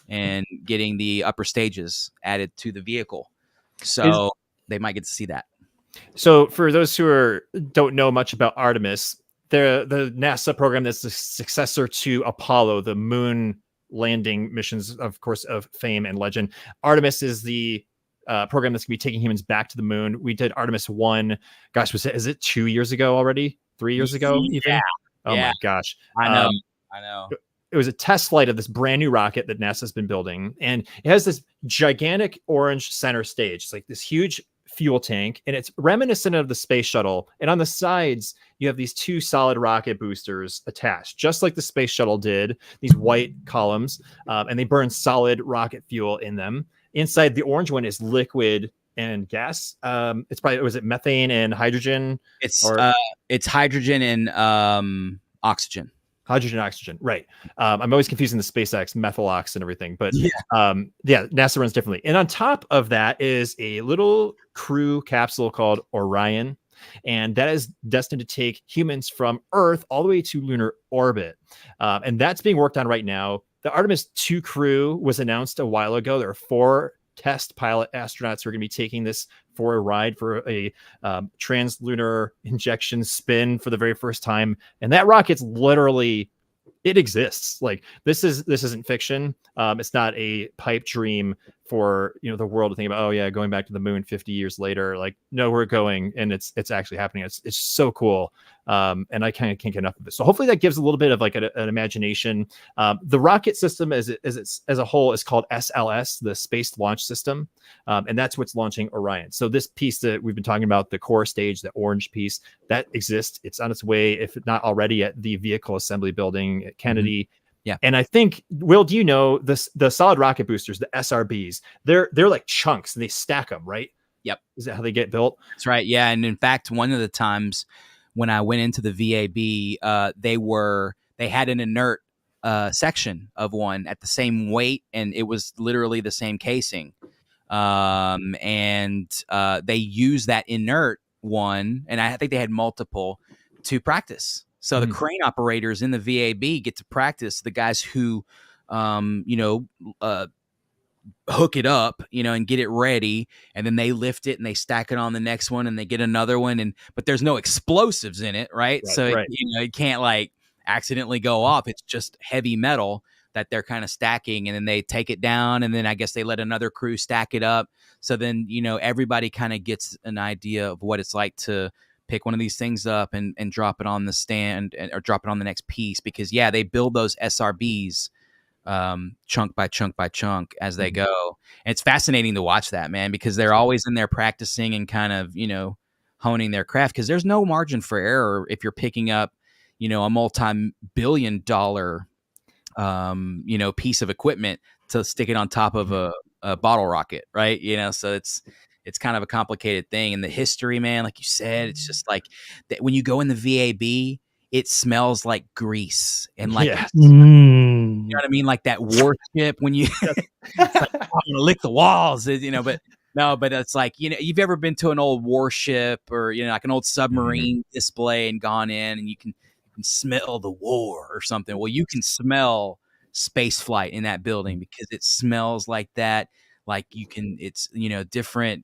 and getting the upper stages added to the vehicle. So they might get to see that. So for those who don't know much about Artemis, the NASA program that's the successor to Apollo, the moon landing missions, of course, of fame and legend. Artemis is the program that's going to be taking humans back to the moon. We did Artemis 1. Gosh, is it 2 years ago already? 3 years ago? Even? Yeah. Oh my gosh. I know. It was a test flight of this brand new rocket that NASA's been building. And it has this gigantic orange center stage. It's like this huge fuel tank, and it's reminiscent of the space shuttle. And on the sides, you have these 2 solid rocket boosters attached, just like the space shuttle did, these white columns, and they burn solid rocket fuel in them. Inside the orange one is liquid and gas. It's probably, was it methane and hydrogen? It's hydrogen and oxygen. Hydrogen, oxygen, right? I'm always confusing the SpaceX methyl ox and everything, but NASA runs differently. And on top of that is a little crew capsule called Orion, and that is destined to take humans from Earth all the way to lunar orbit, and that's being worked on right now. The Artemis 2 crew was announced a while ago. There are 4 test pilot astronauts who are going to be taking this for a ride for a translunar injection spin for the very first time. And that rocket's literally, it exists. Like this isn't fiction. It's not a pipe dream for, the world to think about, oh yeah, going back to the moon 50 years later. Like, no, we're going, and it's actually happening. It's so cool. And I kind of can't get enough of it. So hopefully that gives a little bit of like an imagination. The rocket system as a whole is called SLS, the Space Launch System. And that's what's launching Orion. So this piece that we've been talking about, the core stage, the orange piece, that exists. It's on its way, if not already, at the Vehicle Assembly Building at Kennedy. Yeah. And I think, Will, do you know the solid rocket boosters, the SRBs, they're like chunks and they stack them, right? Yep. Is that how they get built? That's right. Yeah. And in fact, one of the times when I went into the VAB, they had an inert section of one at the same weight, and it was literally the same casing. And they used that inert one, and I think they had multiple, to practice. So the crane operators in the VAB get to practice, the guys who, hook it up, and get it ready, and then they lift it and they stack it on the next one, and they get another one, but there's no explosives in it, right? So it can't like accidentally go off. It's just heavy metal that they're kind of stacking, and then they take it down, and then I guess they let another crew stack it up. So then everybody kind of gets an idea of what it's like to pick one of these things up and drop it on the stand, or drop it on the next piece, because they build those SRBs chunk by chunk by chunk as they go. And it's fascinating to watch that, man, because they're always in there practicing and kind of honing their craft, because there's no margin for error if you're picking up a multi-billion-dollar piece of equipment to stick it on top of a bottle rocket, right? So it's kind of a complicated thing. And the history, man, like you said, it's just like that when you go in the VAB, it smells like grease and like, you know what I mean? Like that warship when you like, I'm gonna lick the walls, but no, but it's like, you've ever been to an old warship or, like an old submarine display and gone in and you can smell the war or something. Well, you can smell space flight in that building because it smells like that. Like it's, different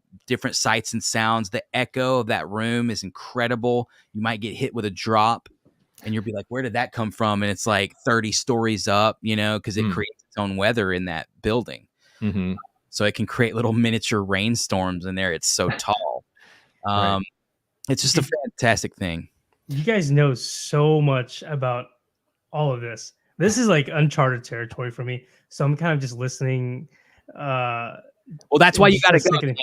sights and sounds. The echo of that room is incredible. You might get hit with a drop and you'll be like, where did that come from? And it's like 30 stories up, because it creates its own weather in that building. Mm-hmm. So it can create little miniature rainstorms in there. It's so tall. Right. It's just a fantastic thing. You guys know so much about all of this. This is like uncharted territory for me. So I'm kind of just listening. Well, that's why you got to go.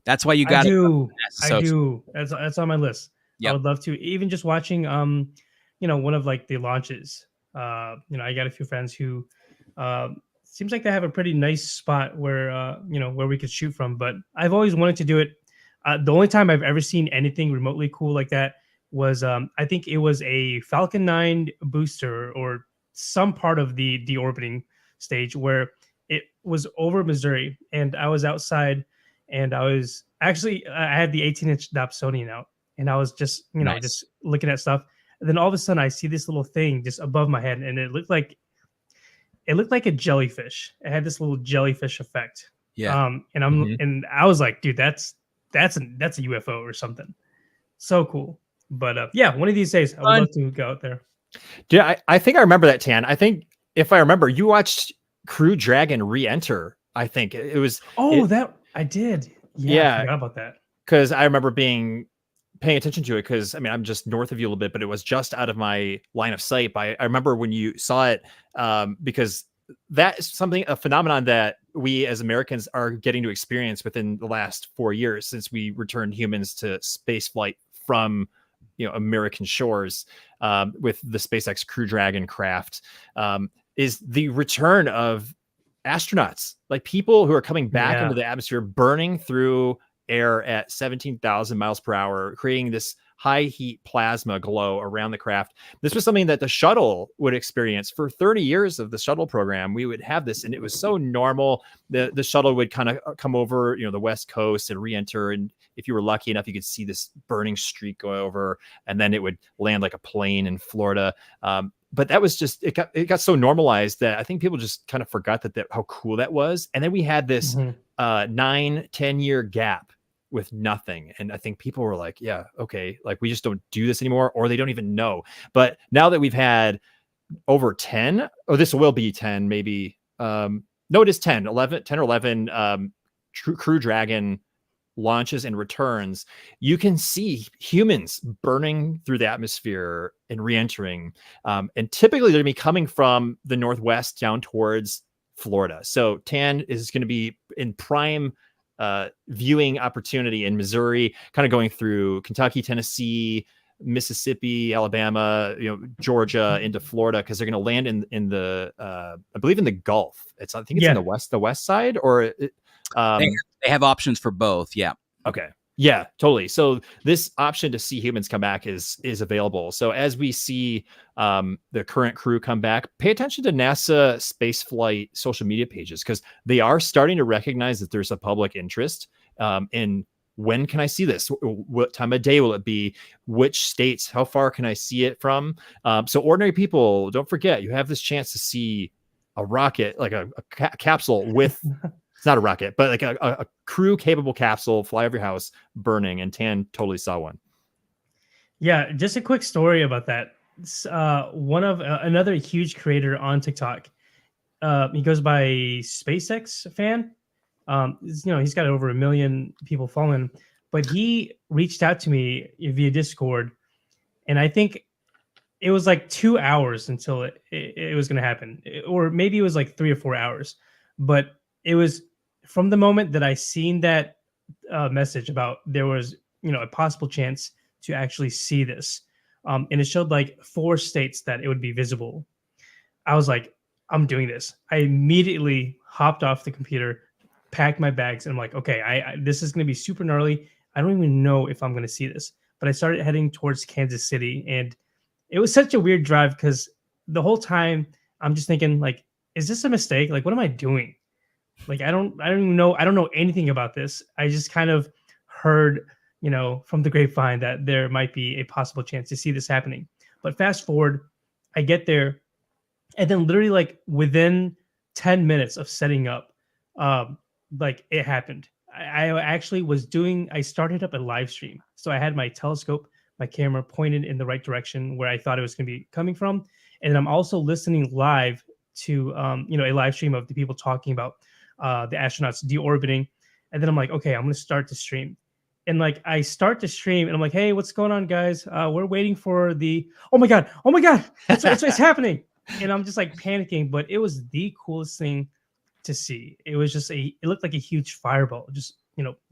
That's why you got to. I do. That's on my list. Yep. I would love to. Even just watching, one of like the launches. I got a few friends who, seems like they have a pretty nice spot where, where we could shoot from. But I've always wanted to do it. The only time I've ever seen anything remotely cool like that was, I think it was a Falcon 9 booster or some part of the deorbiting stage where it was over Missouri, and I was outside, and I was actually I had the 18-inch Dobsonian out, and I was just just looking at stuff. And then all of a sudden, I see this little thing just above my head, and it looked like a jellyfish. It had this little jellyfish effect. Yeah. And I was like, dude, that's a UFO or something. So cool. But one of these days, I would love to go out there. Yeah, I think I remember that, Tan. I think if I remember, you watched Crew Dragon re-enter. I think it was. That I did. Yeah, I forgot about that. Because I remember paying attention to it. Because I mean, I'm just north of you a little bit, but it was just out of my line of sight. But I remember when you saw it, because that is a phenomenon that we as Americans are getting to experience within the last 4 years since we returned humans to space flight from American shores, with the SpaceX Crew Dragon craft, is the return of astronauts, like people who are coming back into the atmosphere, burning through air at 17,000 miles per hour, creating this high heat plasma glow around the craft. This was something that the shuttle would experience for 30 years of the shuttle program. We would have this, and it was so normal. The shuttle would kind of come over, the West Coast and re-enter. And if you were lucky enough, you could see this burning streak go over, and then it would land like a plane in Florida. But that was just, it got so normalized that I think people just kind of forgot that how cool that was. And then we had this 9-10 year gap with nothing. And I think people were like, yeah, okay, like we just don't do this anymore, or they don't even know. But now that we've had over 10, or this will be 10, maybe, no, it is 10 or 11 Crew Dragon launches and returns, you can see humans burning through the atmosphere and re-entering. And typically they're going to be coming from the Northwest down towards Florida. So Tan is going to be in prime viewing opportunity in Missouri, kind of going through Kentucky, Tennessee, Mississippi, Alabama, Georgia into Florida, because they're going to land in the I believe in the Gulf. I think it's in the west side, or they have options for both. Yeah. Okay. Yeah, totally. So this option to see humans come back is available. So as we see the current crew come back, pay attention to NASA spaceflight social media pages, because they are starting to recognize that there's a public interest in when can I see this? What time of day will it be? Which states? How far can I see it from? So ordinary people, don't forget, you have this chance to see a rocket, like a capsule with... It's not a rocket, but like a crew capable capsule fly over your house burning, and Tan totally saw one. Yeah, just a quick story about that. One of another huge creator on TikTok. He goes by SpaceX fan. He's got over 1 million people following, but he reached out to me via Discord, and I think it was like 2 hours until it was going to happen, or maybe it was like 3 or 4 hours, but it was from the moment that I seen that message about there was, a possible chance to actually see this. And it showed like 4 states that it would be visible. I was like, I'm doing this. I immediately hopped off the computer, packed my bags, and I'm like, okay, this is going to be super gnarly. I don't even know if I'm going to see this. But I started heading towards Kansas City, and it was such a weird drive because the whole time I'm just thinking, like, is this a mistake? Like, what am I doing? Like, I don't even know. I don't know anything about this. I just kind of heard, from the grapevine that there might be a possible chance to see this happening. But fast forward, I get there, and then literally like within 10 minutes of setting up, like it happened. I actually I started up a live stream. So I had my telescope, my camera pointed in the right direction where I thought it was going to be coming from. And I'm also listening live to a live stream of the people talking about the astronauts deorbiting, and then I'm like, okay, I'm gonna start the stream, and like I start the stream, and I'm like, hey, what's going on, guys? We're waiting for the oh my god, it's happening, and I'm just like panicking, but it was the coolest thing to see. It was just it looked like a huge fireball, just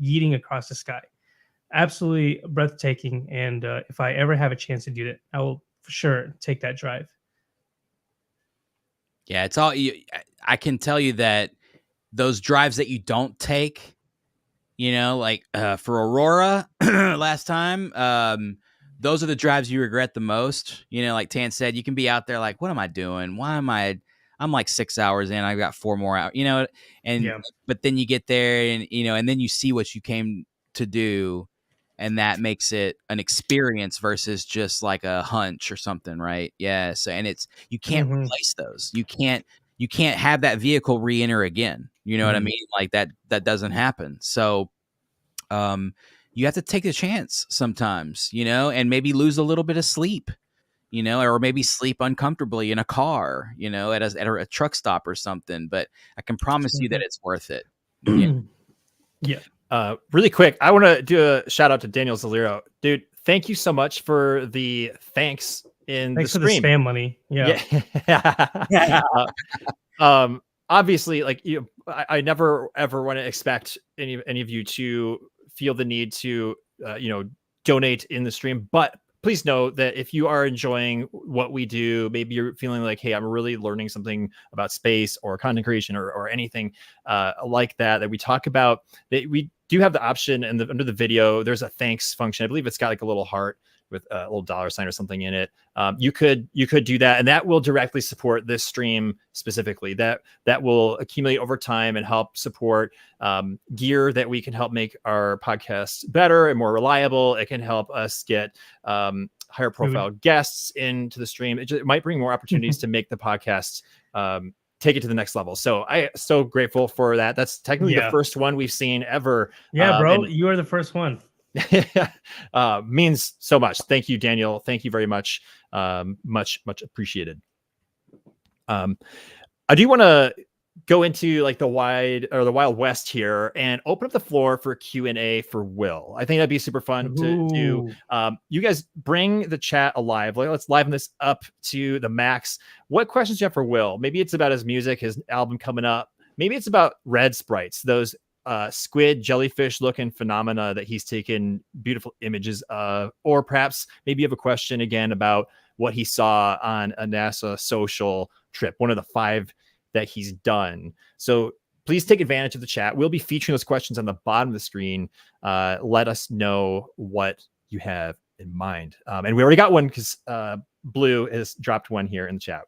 yeeting across the sky. Absolutely breathtaking. And if I ever have a chance to do that, I will for sure take that drive. Yeah, it's all. I can tell you that those drives that you don't take, like for Aurora last time, those are the drives you regret the most. Like Tan said, you can be out there like, what am I doing? Why am I? I'm like 6 hours in. I've got 4 more out. And but then you get there and and then you see what you came to do, and that makes it an experience versus just like a hunch or something, right? Yeah. So and you can't replace those. You can't have that vehicle re-enter again. You know what I mean? Like that doesn't happen. So you have to take a chance sometimes, and maybe lose a little bit of sleep, or maybe sleep uncomfortably in a car, at a truck stop or something. But I can promise you that it's worth it. Yeah. Really quick, I want to do a shout out to Daniel Zalero. Dude, thank you so much for the thanks in Thanks the for stream. the spam money. Yeah. Obviously, like I never ever want to expect any of you to feel the need to donate in the stream, but please know that if you are enjoying what we do, maybe you're feeling like, hey, I'm really learning something about space or content creation or anything like that we talk about, that we do have the option under the video. There's a thanks function. I believe it's got like a little heart with a little dollar sign or something in it. You could do that, and that will directly support this stream specifically. That will accumulate over time and help support gear that we can help make our podcast better and more reliable. It can help us get higher profile guests into the stream. It might bring more opportunities to make the podcast take it to the next level. So I so grateful for that. That's technically the first one we've seen ever. Yeah, bro, you are the first one. Means so much. Thank you, Daniel. Thank you very much. Much appreciated. I do want to go into like the Wild West here and open up the floor for Q&A for Will. I think that'd be super fun to do. You guys bring the chat alive. Let's liven this up to the max. What questions do you have for Will? Maybe it's about his music, his album coming up. Maybe it's about red sprites, those squid jellyfish looking phenomena that he's taken beautiful images of, or perhaps maybe you have a question again about what he saw on a NASA social trip, one of the 5 that he's done. So please take advantage of the chat. We'll be featuring those questions on the bottom of the screen. Let us know what you have in mind. And we already got one because Blue has dropped one here in the chat.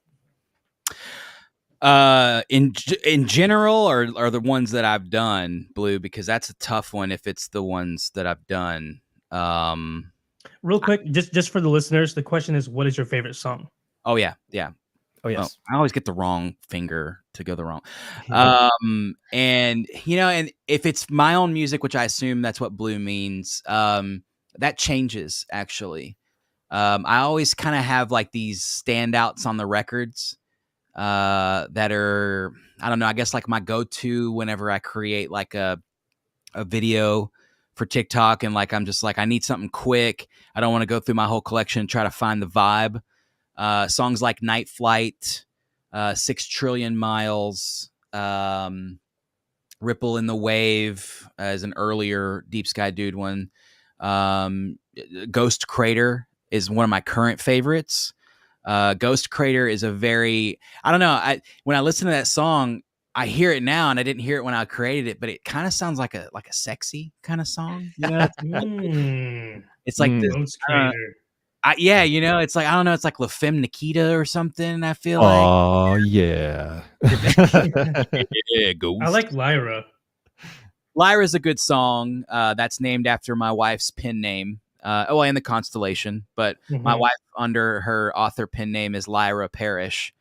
In general, or the ones that I've done, Blue, because that's a tough one if it's the ones that I've done. Real quick, just for the listeners, the question is, what is your favorite song? Oh yeah. Oh yes. I always get the wrong finger to go the wrong. And and if it's my own music, which I assume that's what Blue means, that changes actually. I always kind of have like these standouts on the records that are, I don't know, I guess like my go-to whenever I create like a video for TikTok, and like I'm just like, I need something quick. I don't want to go through my whole collection and try to find the vibe. Songs like Night Flight, 6 Trillion Miles, Ripple in the Wave as an earlier Deep Sky Dude one. Ghost Crater is one of my current favorites. Ghost Crater is a very, I don't know, when I listen to that song, I hear it now, and I didn't hear it when I created it, but it kind of sounds like a sexy kind of song. It's like this, Ghost Crater. yeah, it's like, I don't know, it's like La Femme Nikita or something, I feel like. Oh, yeah. Yeah, Ghost. I like Lyra. Lyra's a good song. That's named after my wife's pen name. And the constellation, but my wife, under her author pen name, is Lyra Parrish.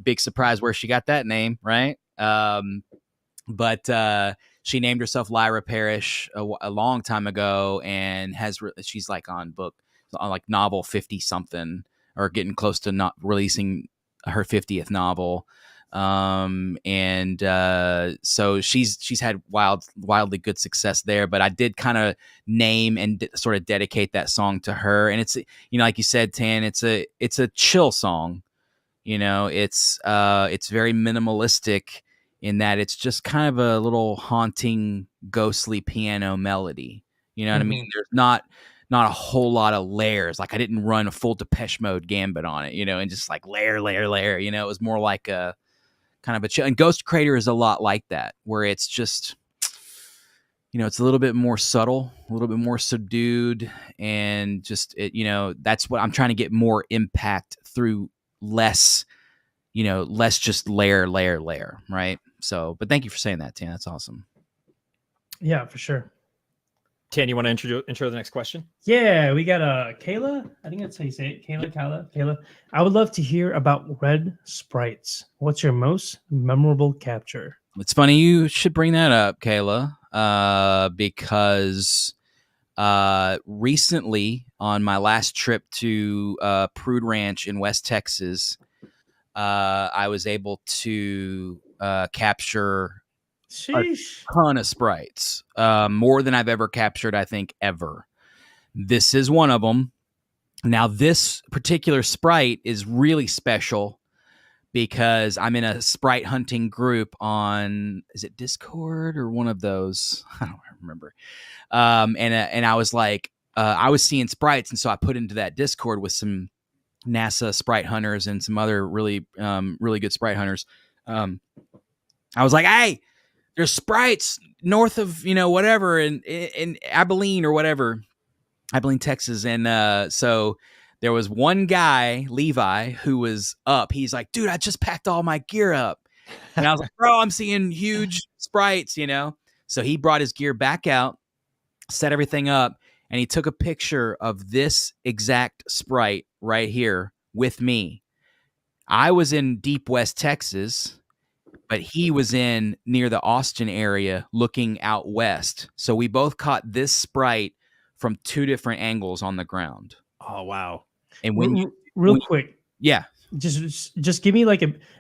Big surprise where she got that name, right? But she named herself Lyra Parrish a long time ago, and she's like on like novel 50 something, or getting close to not releasing her 50th novel. So she's had wildly good success there, but I did kind of name and sort of dedicate that song to her. And it's, like you said, Tan, it's a chill song. It's very minimalistic in that it's just kind of a little haunting, ghostly piano melody. You know what I mean? There's not a whole lot of layers. Like I didn't run a full Depeche Mode gambit on it, and just like layer. It was more like a kind of a chill. And Ghost Crater is a lot like that, where it's just, it's a little bit more subtle, a little bit more subdued, and just that's what I'm trying to get more impact through less just layer, right? So, but thank you for saying that, Tan. That's awesome. Yeah, for sure. Tan, you want to intro the next question? Yeah, we got Kayla. I think that's how you say it. Kayla. I would love to hear about red sprites. What's your most memorable capture? It's funny you should bring that up, Kayla, because recently on my last trip to Prude Ranch in West Texas, I was able to capture a ton of sprites, more than I've ever captured, I think, ever. This is one of them. Now, this particular sprite is really special because I'm in a sprite hunting group on, is it Discord or one of those? I don't remember. And I was like, I was seeing sprites, and so I put into that Discord with some NASA sprite hunters and some other really good sprite hunters. I was like, hey, there's sprites north of, whatever, in Abilene or whatever, Abilene, Texas. And so there was one guy, Levi, who was up. He's like, dude, I just packed all my gear up. And I was like, bro, I'm seeing huge sprites, So he brought his gear back out, set everything up, and he took a picture of this exact sprite right here with me. I was in deep West Texas, but he was in near the Austin area looking out west. So we both caught this sprite from two different angles on the ground. Oh, wow. And when quick. Yeah. Just give me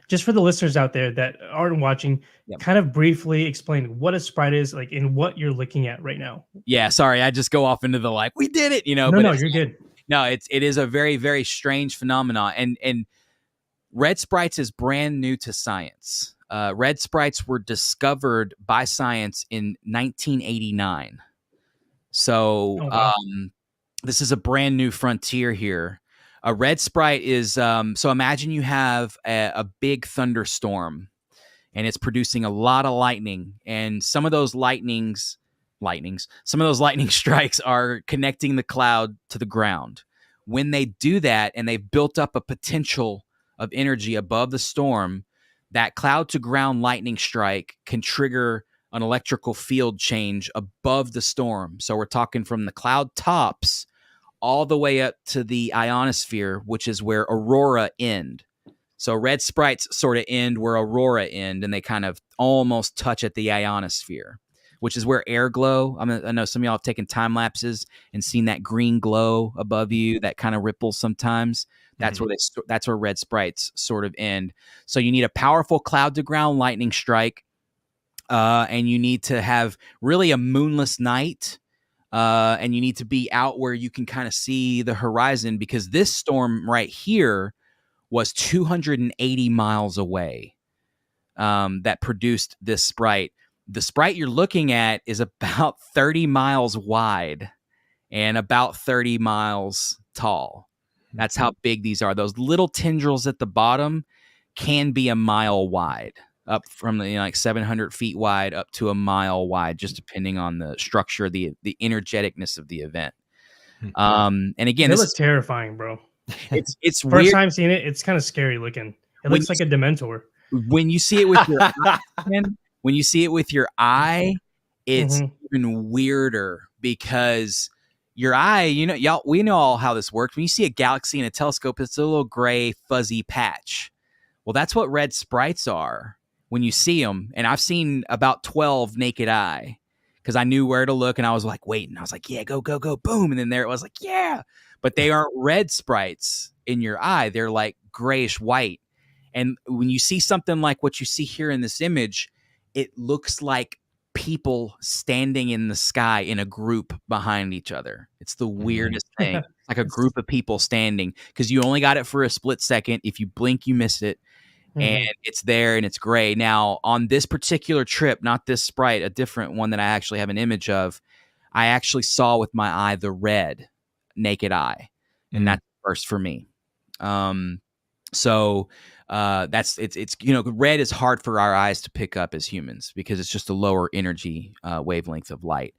just for the listeners out there that aren't watching, kind of briefly explain what a sprite is, like, and what you're looking at right now. Yeah, sorry, I just go off into the we did it, No, but you're good. No, it is a very, very strange phenomenon, and red sprites is brand new to science. Red sprites were discovered by science in 1989. So this is a brand new frontier here. A red sprite is, so imagine you have a big thunderstorm and it's producing a lot of lightning, and some of those lightning strikes are connecting the cloud to the ground. When they do that and they've built up a potential of energy above the storm, that cloud to ground lightning strike can trigger an electrical field change above the storm. So we're talking from the cloud tops all the way up to the ionosphere, which is where aurora end. So red sprites sort of end where aurora end, and they kind of almost touch at the ionosphere, which is where air glow. I know some of y'all have taken time lapses and seen that green glow above you that kind of ripples sometimes. That's that's where red sprites sort of end. So you need a powerful cloud to ground lightning strike, and you need to have really a moonless night, and you need to be out where you can kind of see the horizon, because this storm right here was 280 miles away, that produced this sprite. The sprite you're looking at is about 30 miles wide and about 30 miles tall. That's how big these are. Those little tendrils at the bottom can be a mile wide, up from like 700 feet wide up to a mile wide, just depending on the structure, the energeticness of the event. And again, this is terrifying, bro. It's first weird. time seeing it. It's kind of scary looking. It looks like a Dementor. When you see it with your eye, when you see it with your eye, it's even weirder, because your eye, y'all, we know all how this works. When you see a galaxy in a telescope, it's a little gray, fuzzy patch. Well, that's what red sprites are when you see them. And I've seen about 12 naked eye, because I knew where to look, and I was like, waiting. I was like, yeah, go, boom. And then there it was like, yeah. But they aren't red sprites in your eye. They're like grayish white. And when you see something like what you see here in this image, it looks like people standing in the sky in a group behind each other. It's the weirdest thing. It's like a group of people standing, because you only got it for a split second. If you blink, you miss it. And it's there and it's gray. Now, on this particular trip, not this sprite, a different one that I actually have an image of, I actually saw with my eye the red naked eye. And that's first for me. So that's it's red is hard for our eyes to pick up as humans because it's just a lower energy wavelength of light.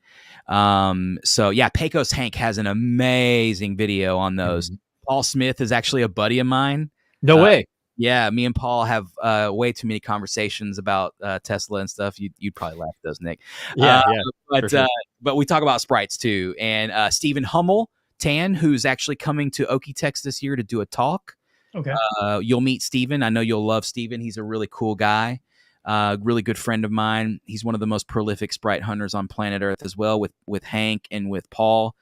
So yeah, Pecos Hank has an amazing video on those. Paul Smith is actually a buddy of mine. No way. Yeah, me and Paul have way too many conversations about Tesla and stuff. You'd probably laugh at those, Nick. Yeah, but we talk about sprites too. And Stephen Hummel Tan, who's actually coming to Okie-Tex this year to do a talk. Okay. You'll meet Stephen. I know you'll love Stephen. He's a really cool guy. Really good friend of mine. He's one of the most prolific sprite hunters on planet Earth as well, with Hank and with Paul.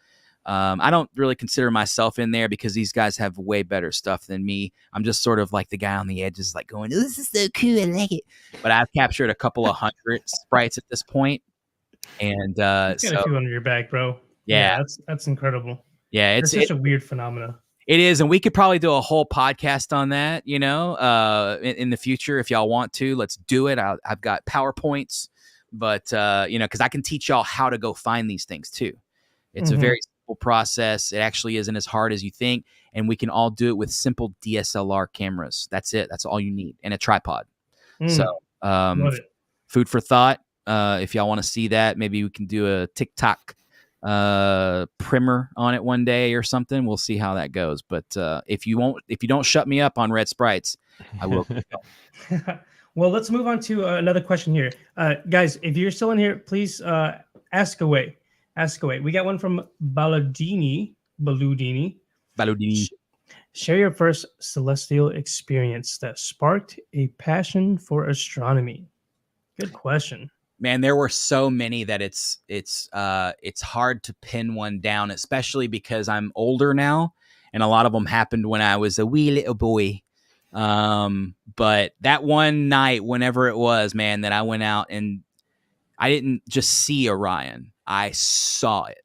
I don't really consider myself in there because these guys have way better stuff than me. I'm just sort of like the guy on the edges, like going, "This is so cool, I like it." But I've captured a couple of 100 sprites at this point, and you got a few under your back, bro. Yeah, that's incredible. Yeah, it's such a weird phenomenon. It is, and we could probably do a whole podcast on that, in the future if y'all want to. Let's do it. I've got PowerPoints, but because I can teach y'all how to go find these things too. It's a very simple process. It actually isn't as hard as you think, and we can all do it with simple DSLR cameras. That's it. That's all you need, and a tripod. So, food for thought. If y'all want to see that, maybe we can do a TikTok primer on it one day or something. We'll see how that goes. But if you don't shut me up on red sprites, I will. Well, let's move on to another question here, guys. If you're still in here, please ask away. We got one from Baludini. Share your first celestial experience that sparked a passion for astronomy. Good question. Man, there were so many that it's hard to pin one down, especially because I'm older now, and a lot of them happened when I was a wee little boy. But that one night, whenever it was, man, that I went out and I didn't just see Orion, I saw it.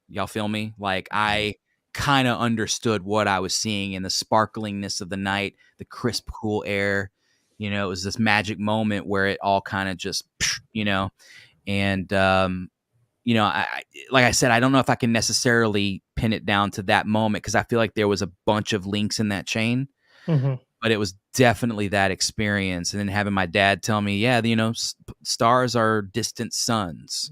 Y'all feel me? Like I kind of understood what I was seeing in the sparklingness of the night, the crisp, cool air. It was this magic moment where it all kind of just, and, I like I said, I don't know if I can necessarily pin it down to that moment because I feel like there was a bunch of links in that chain, but it was definitely that experience. And then having my dad tell me, yeah, stars are distant suns.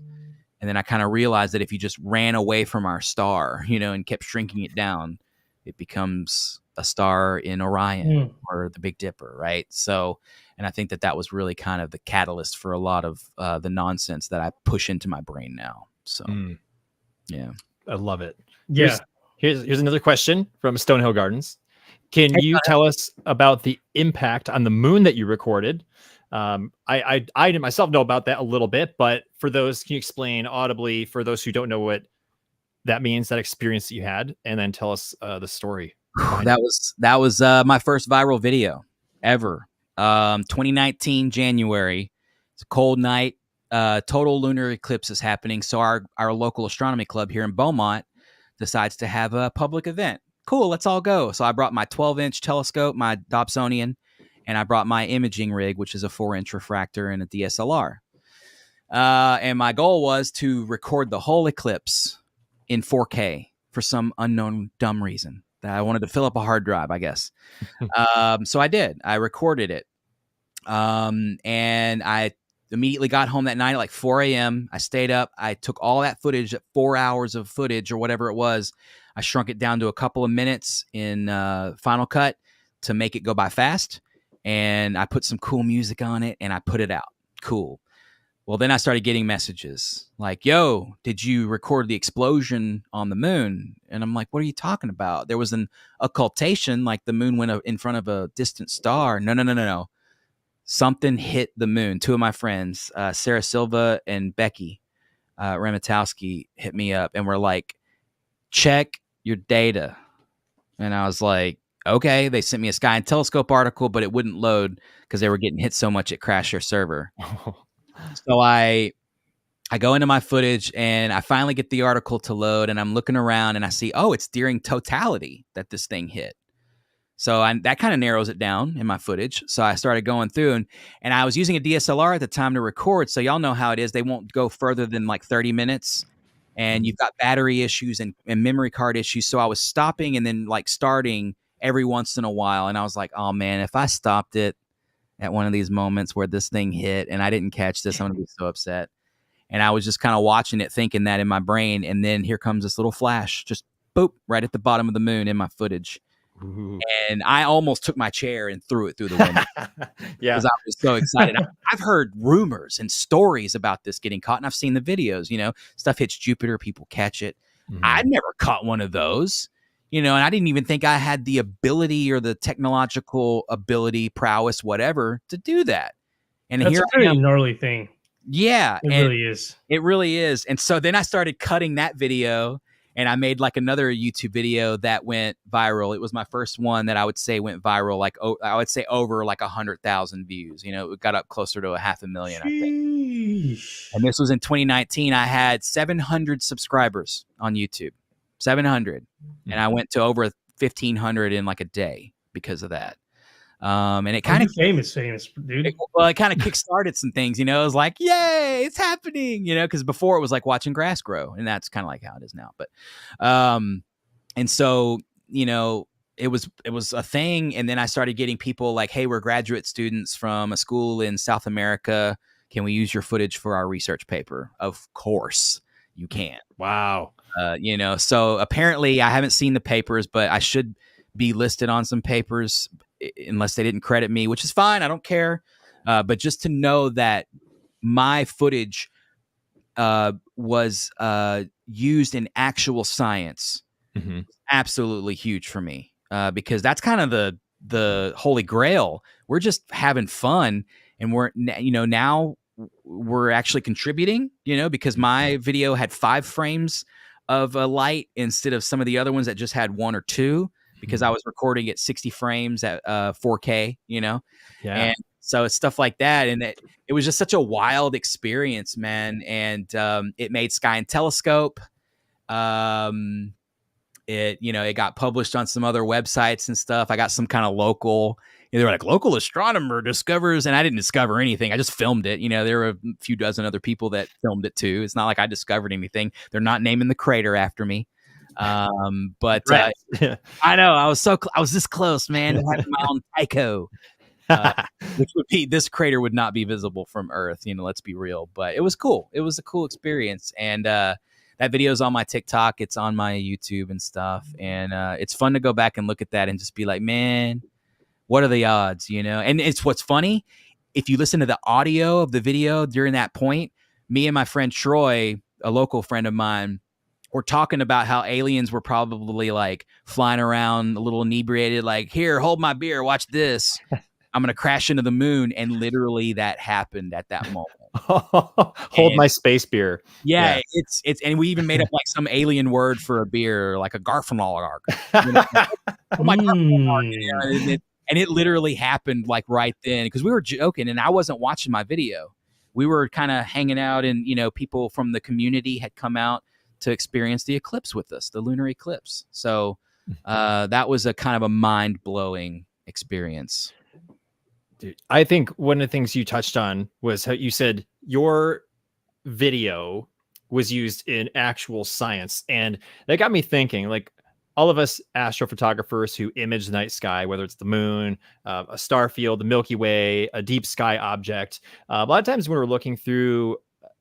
And then I kind of realized that if you just ran away from our star, and kept shrinking it down, it becomes a star in Orion or the Big Dipper, right? So, and I think that was really kind of the catalyst for a lot of the nonsense that I push into my brain now. So, yeah. I love it. Yeah. Here's another question from Stonehill Gardens. Can you tell us about the impact on the moon that you recorded? I myself know about that a little bit, but for those, can you explain audibly for those who don't know what that means, that experience that you had, and then tell us the story? That was my first viral video ever. 2019 January. It's a cold night. Total lunar eclipse is happening. So our local astronomy club here in Beaumont decides to have a public event. Cool, let's all go. So I brought my 12-inch telescope, my Dobsonian, and I brought my imaging rig, which is a 4-inch refractor and a DSLR. And my goal was to record the whole eclipse in 4K for some unknown dumb reason. I wanted to fill up a hard drive, I guess. So I did. I recorded it. And I immediately got home that night at like 4 a.m. I stayed up. I took all that footage, 4 hours of footage or whatever it was. I shrunk it down to a couple of minutes in Final Cut to make it go by fast. And I put some cool music on it and I put it out. Cool. Well, then I started getting messages like, yo, did you record the explosion on the moon? And I'm like, what are you talking about? There was an occultation, like the moon went in front of a distant star. No. Something hit the moon. Two of my friends, Sarah Silva and Becky Remitowski, hit me up and were like, check your data. And I was like, okay. They sent me a Sky and Telescope article, but it wouldn't load because they were getting hit so much it crashed their server. So I go into my footage and I finally get the article to load, and I'm looking around and I see, oh, it's during totality that this thing hit. So that kind of narrows it down in my footage. So I started going through, and I was using a DSLR at the time to record. So y'all know how it is. They won't go further than like 30 minutes. And you've got battery issues and memory card issues. So I was stopping and then like starting every once in a while. And I was like, oh man, if I stopped it at one of these moments where this thing hit and I didn't catch this, I'm going to be so upset. And I was just kind of watching it, thinking that in my brain. And then here comes this little flash, just boop, right at the bottom of the moon in my footage. Ooh. And I almost took my chair and threw it through the window. Yeah, because I was so excited. I've heard rumors and stories about this getting caught, and I've seen the videos. Stuff hits Jupiter, people catch it. I'd never caught one of those. And I didn't even think I had the ability or the technological ability, prowess, whatever, to do that. And that's here a pretty gnarly thing. Yeah, it really is. It really is. And so then I started cutting that video. And I made like another YouTube video that went viral. It was my first one that I would say went viral. Like I would say over like 100,000 views. It got up closer to 500,000, I think. And this was in 2019. I had 700 subscribers on YouTube, 700, and I went to over 1,500 in like a day because of that. And it kind of famous, dude. It kind of kickstarted some things, It was like, yay, it's happening, because before it was like watching grass grow, and that's kind of like how it is now. But, and so, it was a thing. And then I started getting people like, hey, we're graduate students from a school in South America. Can we use your footage for our research paper? Of course you can. Wow. So apparently I haven't seen the papers, but I should be listed on some papers unless they didn't credit me, which is fine. I don't care. But just to know that my footage was used in actual science, absolutely huge for me, because that's kind of the holy grail. We're just having fun, and we're now we're actually contributing, because my video had 5 frames of a light instead of some of the other ones that just had 1 or 2. Because I was recording at 60 frames at 4K, Yeah. And so it's stuff like that. And it was just such a wild experience, man. And it made Sky and Telescope. It got published on some other websites and stuff. I got some kind of local, they were like, local astronomer discovers, and I didn't discover anything. I just filmed it. There were a few dozen other people that filmed it too. It's not like I discovered anything. They're not naming the crater after me. But I know I was this close, man, to having my own Tycho, which would be, this crater would not be visible from Earth, let's be real. But it was cool. It was a cool experience. And that video is on my TikTok. It's on my YouTube and stuff. And it's fun to go back and look at that and just be like, man, what are the odds, And it's what's funny, if you listen to the audio of the video during that point, me and my friend Troy, a local friend of mine, we're talking about how aliens were probably like flying around a little inebriated, like, here, hold my beer, watch this. I'm going to crash into the moon. And literally that happened at that moment. Hold my space beer. Yeah, it's, and we even made up like some alien word for a beer, like a Garfinol. Oh my God. And it literally happened like right then, because we were joking and I wasn't watching my video. We were kind of hanging out, and, people from the community had come out to experience the eclipse with us, the lunar eclipse. So that was a kind of a mind-blowing experience. Dude, I think one of the things you touched on was how you said your video was used in actual science. And that got me thinking, like, all of us astrophotographers who image the night sky, whether it's the moon, a star field, the Milky Way, a deep sky object, a lot of times when we're looking through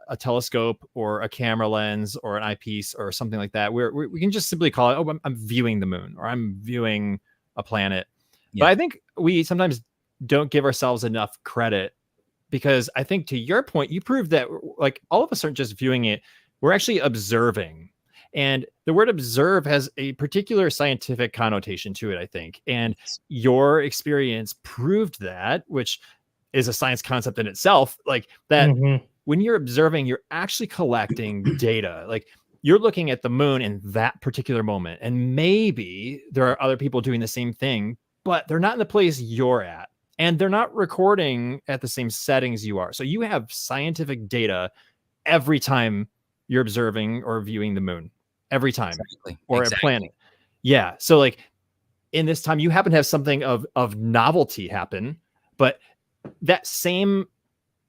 a telescope or a camera lens or an eyepiece or something like that, we can just simply call it, oh, I'm viewing the moon, or I'm viewing a planet. Yeah. But I think we sometimes don't give ourselves enough credit, because I think, to your point, you proved that, like, all of us aren't just viewing it, we're actually observing. And the word observe has a particular scientific connotation to it, I think. And your experience proved that, which is a science concept in itself, like that. When you're observing, you're actually collecting data. Like, you're looking at the moon in that particular moment, and maybe there are other people doing the same thing, but they're not in the place you're at, and they're not recording at the same settings you are. So you have scientific data every time you're observing or viewing the moon, every time, or a planet. Yeah. So like in this time, you happen to have something of novelty happen, but that same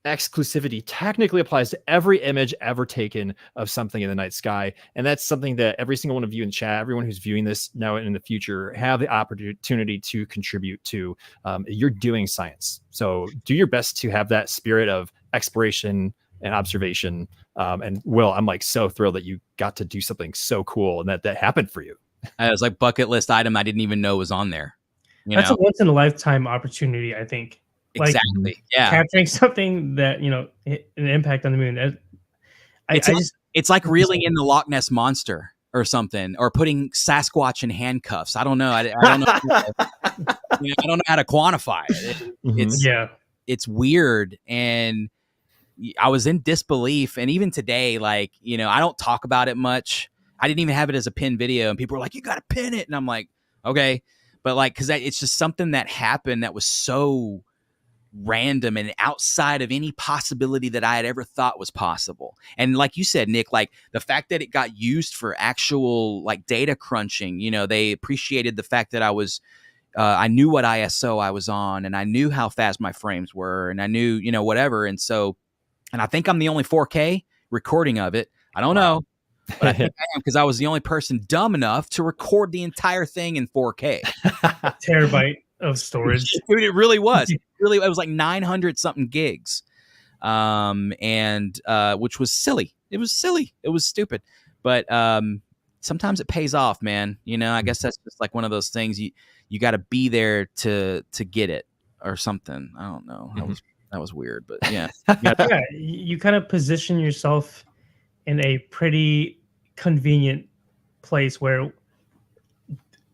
exclusivity technically applies to every image ever taken of something in the night sky. And that's something that every single one of you in chat, everyone who's viewing this now and in the future, have the opportunity to contribute to. You're doing science. So do your best to have that spirit of exploration and observation. And Will, I'm like so thrilled that you got to do something so cool and that happened for you. It was like bucket list item I didn't even know was on there. That's a once in a lifetime opportunity, I think. Like, exactly. Yeah. Capturing something that, you know, an impact on the moon. It's like reeling in the Loch Ness monster or something, or putting Sasquatch in handcuffs. I don't know. I don't know. I don't know how to quantify it. It's weird. And I was in disbelief. And even today, like, you know, I don't talk about it much. I didn't even have it as a pin video, and people were like, you got to pin it. And I'm like, okay. But like, cause it's just something that happened that was so random and outside of any possibility that I had ever thought was possible. And like you said, Nick, like the fact that it got used for actual like data crunching, you know, they appreciated the fact that I knew what ISO I was on, and I knew how fast my frames were, and I knew, you know, whatever. And so, and I think I'm the only 4K recording of it. I don't know, but I think I am, because I was the only person dumb enough to record the entire thing in 4K. Terabyte of storage. Dude, it really was. It was like 900 something gigs. Which was silly. It was silly. It was stupid. But sometimes it pays off, man. You know, I guess that's just like one of those things you got to be there to get it or something. I don't know. That was weird, but yeah. Yeah, you kind of position yourself in a pretty convenient place where,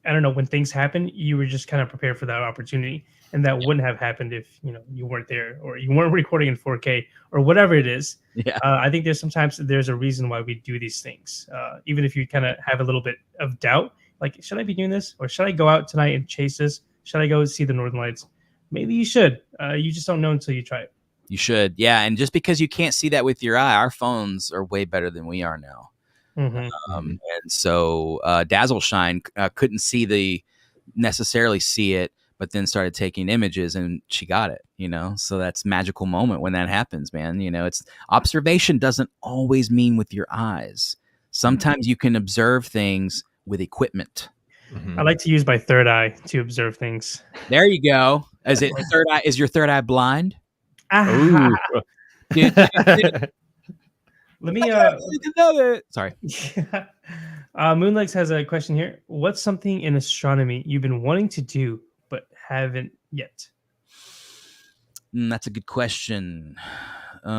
I don't know, when things happen, you were just kind of prepared for that opportunity, and that wouldn't have happened if, you know, you weren't there, or you weren't recording in 4K or whatever it is. Yeah. I think there's a reason why we do these things. Even if you kind of have a little bit of doubt, like, should I be doing this, or should I go out tonight and chase this? Should I go see the Northern Lights? Maybe you should. You just don't know until you try it. You should. Yeah. And just because you can't see that with your eye, our phones are way better than we are now. And so Dazzle Shine couldn't necessarily see it, but then started taking images, and she got it, you know. So that's magical moment when that happens, man. You know, it's observation doesn't always mean with your eyes. Sometimes you can observe things with equipment. I like to use my third eye to observe things. There you go. Is it third eye? Is your third eye blind? Dude. Let me sorry. Moonlegs has a question here. What's something in astronomy you've been wanting to do but haven't yet? That's a good question. You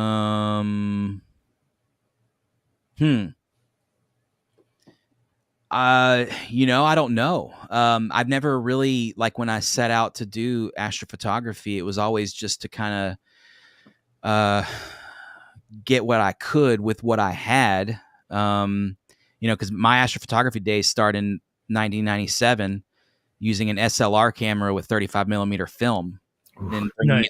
know, I don't know. I've never really, like, when I set out to do astrophotography, it was always just to kind of get what I could with what I had. You know, because my astrophotography days start in 1997 using an SLR camera with 35 millimeter film, and then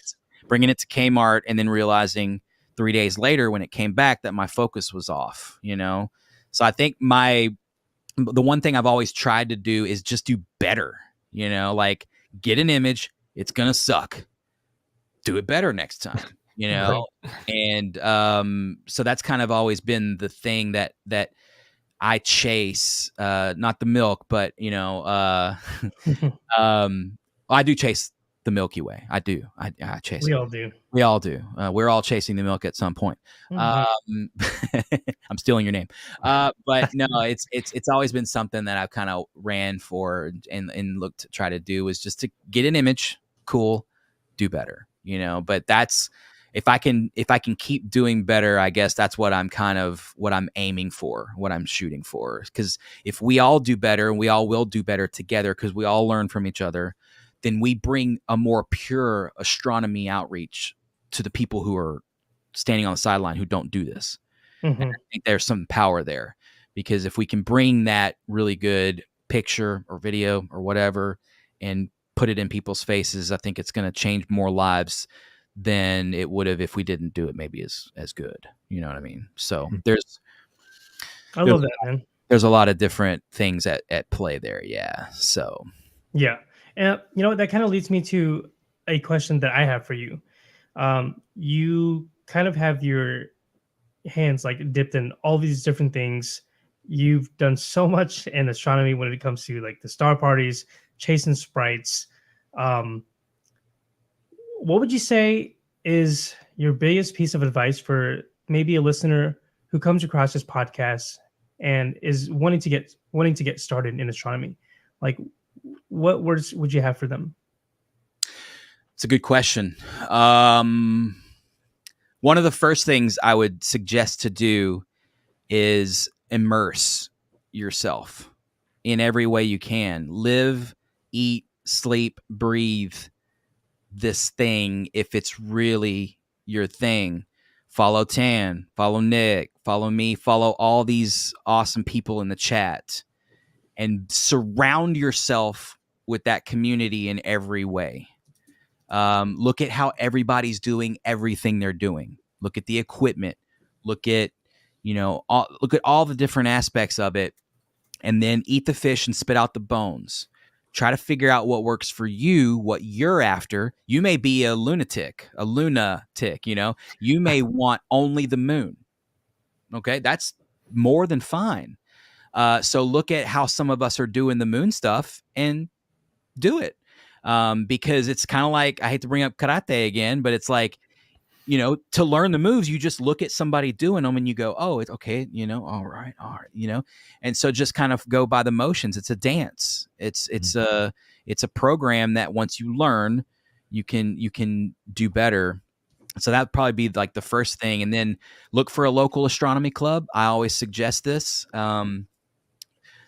bringing it to Kmart, and then realizing 3 days later when it came back that my focus was off, you know? So I think the one thing I've always tried to do is just do better, you know, like get an image, it's going to suck. Do it better next time, you know? And so that's kind of always been the thing that I chase, not the milk, but, you know, I do chase the Milky Way. I do. I chase it. We all do. We all do. We're all chasing the milk at some point. I'm stealing your name. But no, it's always been something that I've kind of ran for and looked to try to do, is just to get an image, cool, do better, you know. But that's, if I can keep doing better, I guess that's what I'm aiming for, what I'm shooting for. Because if we all do better, and we all will do better together, because we all learn from each other, then we bring a more pure astronomy outreach to the people who are standing on the sideline who don't do this. And I think there's some power there, because if we can bring that really good picture or video or whatever and put it in people's faces, I think it's going to change more lives than it would have if we didn't do it maybe as good. You know what I mean? So I love that, man. there's a lot of different things at play there. Yeah. So Yeah. And that kind of leads me to a question that I have for you. You kind of have your hands like dipped in all these different things. You've done so much in astronomy when it comes to like the star parties, chasing sprites. What would you say is your biggest piece of advice for maybe a listener who comes across this podcast and is wanting to get started in astronomy? Like, what words would you have for them? it's a good question. One of the first things I would suggest to do is immerse yourself in every way you can. Live, eat, sleep, breathe this thing if it's really your thing. Follow Tan, follow Nick, follow me, follow all these awesome people in the chat, and surround yourself with that community in every way. Look at how everybody's doing everything they're doing. Look at the equipment. Look at all the different aspects of it, and then eat the fish and spit out the bones. Try to figure out what works for you, what you're after. You may be a lunatic. You may want only the moon. Okay, that's more than fine. So look at how some of us are doing the moon stuff and do it. Because it's kind of like, I hate to bring up karate again, but it's like, to learn the moves, you just look at somebody doing them and you go, oh, it's okay. All right. And so just kind of go by the motions. It's a dance. It's a program that once you learn, you can do better. So that'd probably be like the first thing. And then look for a local astronomy club. I always suggest this.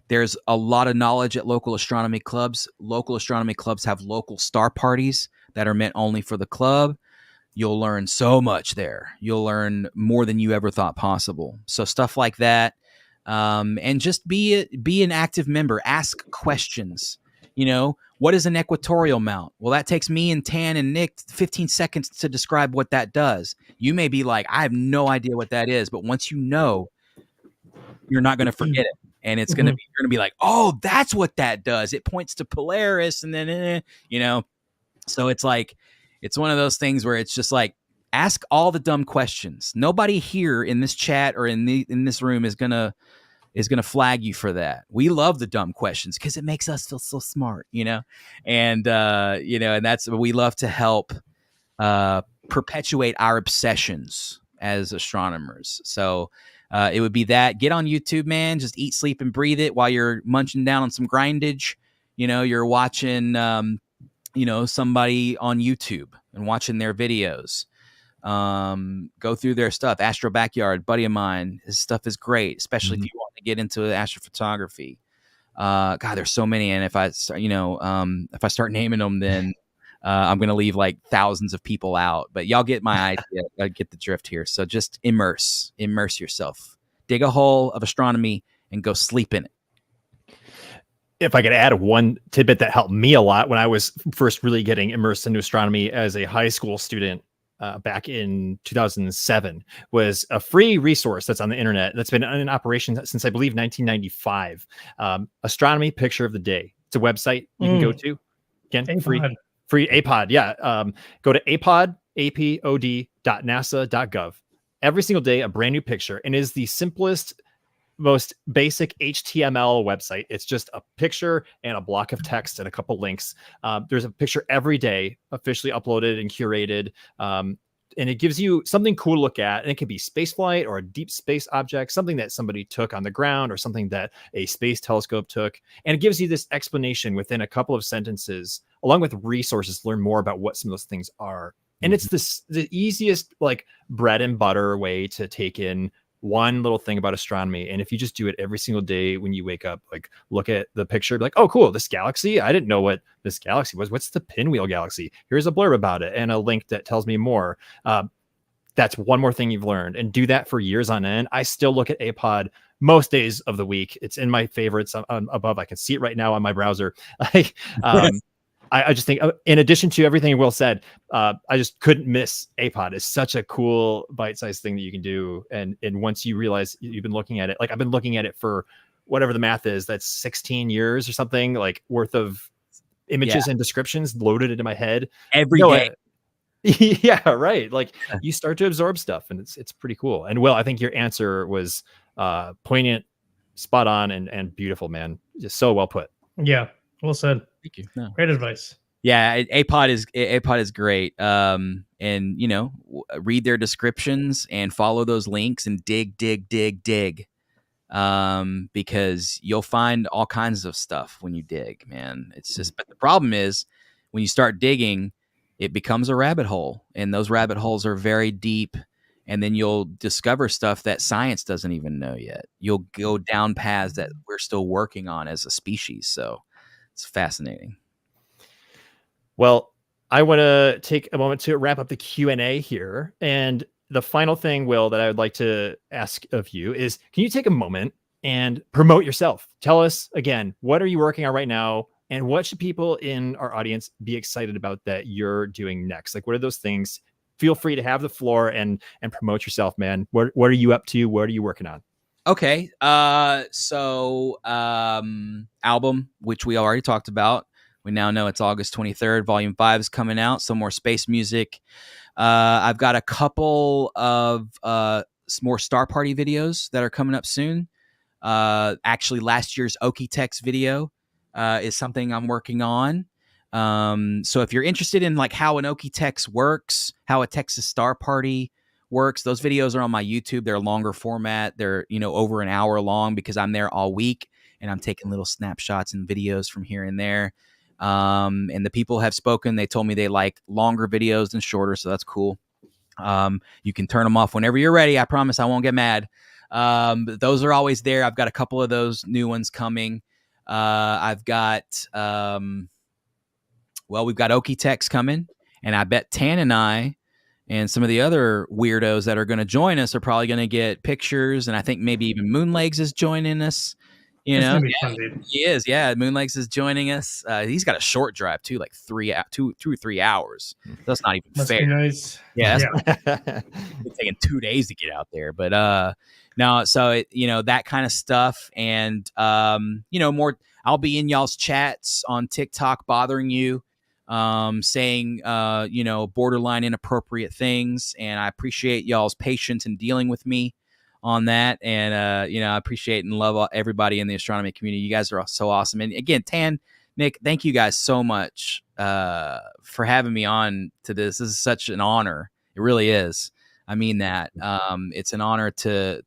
There's a lot of knowledge at local astronomy clubs. Local astronomy clubs have local star parties that are meant only for the club. You'll learn so much there. You'll learn more than you ever thought possible. So stuff like that. And just be an active member. Ask questions. What is an equatorial mount? Well, that takes me and Tan and Nick 15 seconds to describe what that does. You may be like, I have no idea what that is. But once you know, you're not going to forget it. And it's going to be, you're going to be like, oh, that's what that does. It points to Polaris. And then, so it's like, it's one of those things where it's just like, ask all the dumb questions. Nobody here in this chat or in this room is gonna flag you for that. We love the dumb questions because it makes us feel so smart, and that's, we love to help perpetuate our obsessions as astronomers. So it would be that. Get on YouTube, man. Just eat, sleep, and breathe it while you're munching down on some grindage. You're watching somebody on YouTube and watching their videos. Go through their stuff. Astro Backyard, buddy of mine, his stuff is great, especially if you want to get into astrophotography. God, there's so many, and if I start naming them, then I'm gonna leave like thousands of people out. But y'all get my idea. I get the drift here. So just immerse yourself. Dig a hole of astronomy and go sleep in it. If I could add one tidbit that helped me a lot when I was first really getting immersed into astronomy as a high school student back in 2007, was a free resource that's on the internet that's been in operation since I believe 1995. Astronomy Picture of the Day. It's a website you can go to. Again, APOD. free APOD. Yeah. Go to apod.nasa.gov. Every single day, a brand new picture, and is the simplest, most basic HTML website. It's just a picture and a block of text and a couple links. There's a picture every day, officially uploaded and curated. And it gives you something cool to look at. And it could be spaceflight or a deep space object, something that somebody took on the ground or something that a space telescope took. And it gives you this explanation within a couple of sentences, along with resources to learn more about what some of those things are. And it's the easiest, like, bread and butter way to take in one little thing about astronomy. And if you just do it every single day when you wake up, like, look at the picture, be like, oh, cool, this galaxy, I didn't know what this galaxy was. What's the Pinwheel Galaxy? Here's a blurb about it and a link that tells me more. that's one more thing you've learned, and do that for years on end. I still look at APOD most days of the week. It's in my favorites above. I can see it right now on my browser. Like, I just think, in addition to everything Will said, I just couldn't miss APOD. It's such a cool bite-sized thing that you can do. And once you realize you've been looking at it, like I've been looking at it for whatever the math is, that's 16 years or something, like worth of images and descriptions loaded into my head every day. Yeah, right. Like you start to absorb stuff, and it's pretty cool. And Will, I think your answer was poignant, spot on, and beautiful, man. Just so well put. Yeah, well said. Thank you. No. Great advice. Yeah, APOD is great. And you know, read their descriptions and follow those links and dig. Because you'll find all kinds of stuff when you dig, man. It's just, but the problem is when you start digging, it becomes a rabbit hole, and those rabbit holes are very deep. And then you'll discover stuff that science doesn't even know yet. You'll go down paths that we're still working on as a species. So it's fascinating. Well, I want to take a moment to wrap up the Q&A here. And the final thing, Will, that I would like to ask of you is, can you take a moment and promote yourself? Tell us again, what are you working on right now? And what should people in our audience be excited about that you're doing next? Like, what are those things? Feel free to have the floor and promote yourself, man. What are you up to? What are you working on? Okay. So album, which we already talked about. We now know it's August 23rd. Volume 5 is coming out. Some more space music. I've got a couple of more Star Party videos that are coming up soon. Actually, last year's Okitex video is something I'm working on. So if you're interested in like how an Okitex works, how a Texas Star Party works, those videos are on my YouTube. They're longer format. They're, you know, over an hour long because I'm there all week and I'm taking little snapshots and videos from here and there. And the people have spoken. They told me they like longer videos than shorter, so that's cool. You can turn them off whenever you're ready. I promise I won't get mad. But those are always there. I've got a couple of those new ones coming. I've got, we've got Okitex coming, and I bet Tan and I and some of the other weirdos that are going to join us are probably going to get pictures, and I think maybe even Moonlegs is joining us. You know, Fun, dude. he is. Yeah, Moonlegs is joining us. He's got a short drive too, like 2 or 3 hours. That's not even Must fair. be nice. Yeah, it's taking 2 days to get out there. But no, so it, you know, that kind of stuff, and you know, more. I'll be in y'all's chats on TikTok, bothering you, saying you know, borderline inappropriate things, and I appreciate y'all's patience in dealing with me on that. And you know, I appreciate and love everybody in the astronomy community. You guys are so awesome. And again, Tan, Nick, thank you guys so much for having me on to this. This is such an honor. It really is. I mean that. It's an honor to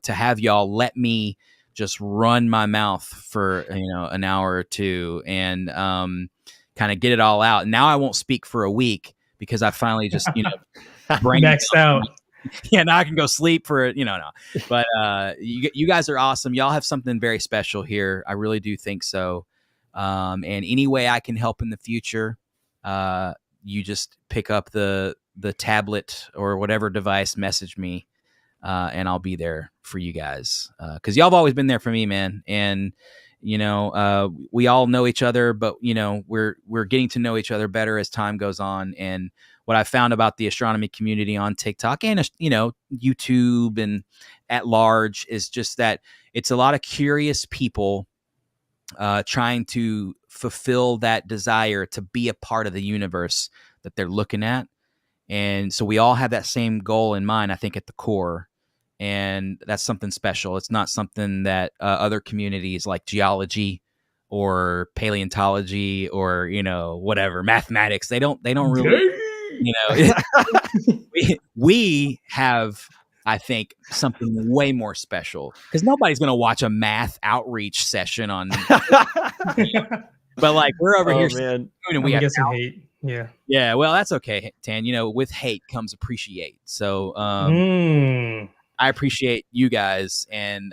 have y'all let me just run my mouth for, you know, an hour or two and kind of get it all out. Now I won't speak for a week because I finally just, you know, maxed out. Yeah, now I can go sleep for, you know, no. But you guys are awesome. Y'all have something very special here. I really do think so. And any way I can help in the future, you just pick up the tablet or whatever device, message me, and I'll be there for you guys. Because y'all have always been there for me, man. And you know, we all know each other, but you know, we're getting to know each other better as time goes on. And what I found about the astronomy community on TikTok and, you know, YouTube and at large is just that it's a lot of curious people trying to fulfill that desire to be a part of the universe that they're looking at. And so we all have that same goal in mind, I think, at the core. And that's something special. It's not something that other communities like geology or paleontology or, you know, whatever, mathematics, they don't really, you know, we have, I think, something way more special because nobody's going to watch a math outreach session on, but like we're over here man. And we have some hate. Yeah. Yeah. Well, that's okay, Tan. You know, with hate comes appreciate. So, I appreciate you guys and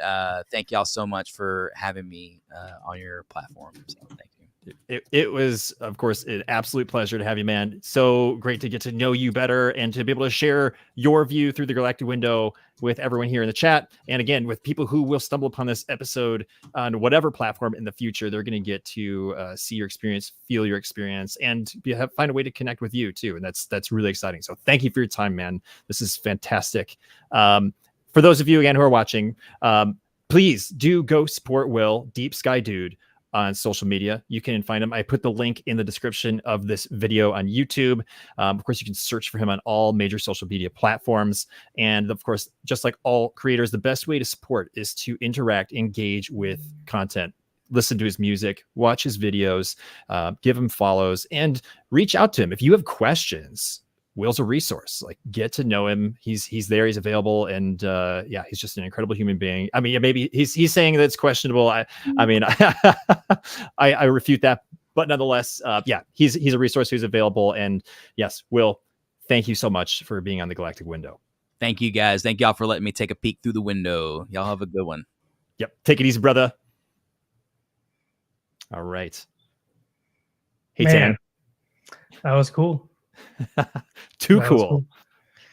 thank y'all so much for having me on your platform. So thank you. It was, of course, an absolute pleasure to have you, man. So great to get to know you better and to be able to share your view through the Galactic Window with everyone here in the chat. And again, with people who will stumble upon this episode on whatever platform in the future, they're going to get to see your experience, feel your experience, and find a way to connect with you too. And that's really exciting. So thank you for your time, man. This is fantastic. For those of you, again, who are watching, please do go support Will, Deep Sky Dude, on social media. You can find him. I put the link in the description of this video on YouTube. Of course, you can search for him on all major social media platforms. And of course, just like all creators, the best way to support is to interact, engage with content, listen to his music, watch his videos, give him follows, and reach out to him. If you have questions, Will's a resource. Like, get to know him. He's there. He's available, and yeah, he's just an incredible human being. I mean, maybe he's saying that it's questionable. I mean, I refute that, but nonetheless, yeah, he's a resource who's available. And yes, Will, thank you so much for being on the Galactic Window. Thank you, guys. Thank y'all for letting me take a peek through the window. Y'all have a good one. Yep. Take it easy, brother. All right. Hey, Man, Tan. that was cool. Too cool.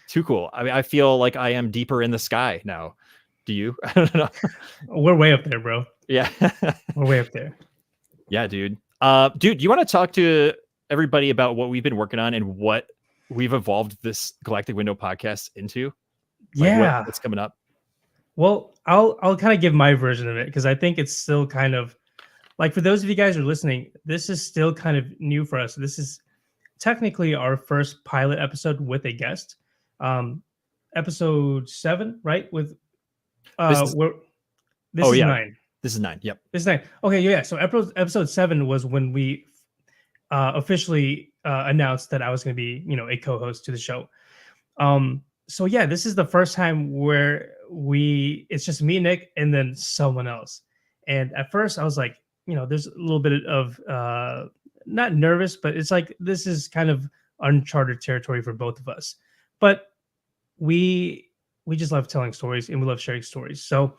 Too cool. I mean, I feel like I am deeper in the sky now. Do you? I don't know. We're way up there, bro. Yeah. We're way up there. Yeah, dude. Dude, you want to talk to everybody about what we've been working on and what we've evolved this Galactic Window podcast into? Like, Yeah. what's coming up? Well, I'll kind of give my version of it because I think it's still kind of like, for those of you guys who are listening, this is still kind of new for us. This is technically our first pilot episode with a guest. Episode 7, right? With this is 9. This is 9. Yep. This is 9. Okay, yeah. So episode 7 was when we officially announced that I was going to be, a co-host to the show. So yeah, this is the first time where it's just me, Nick, and then someone else. And at first I was like, there's a little bit of not nervous, but it's like, this is kind of uncharted territory for both of us. But we just love telling stories and we love sharing stories. So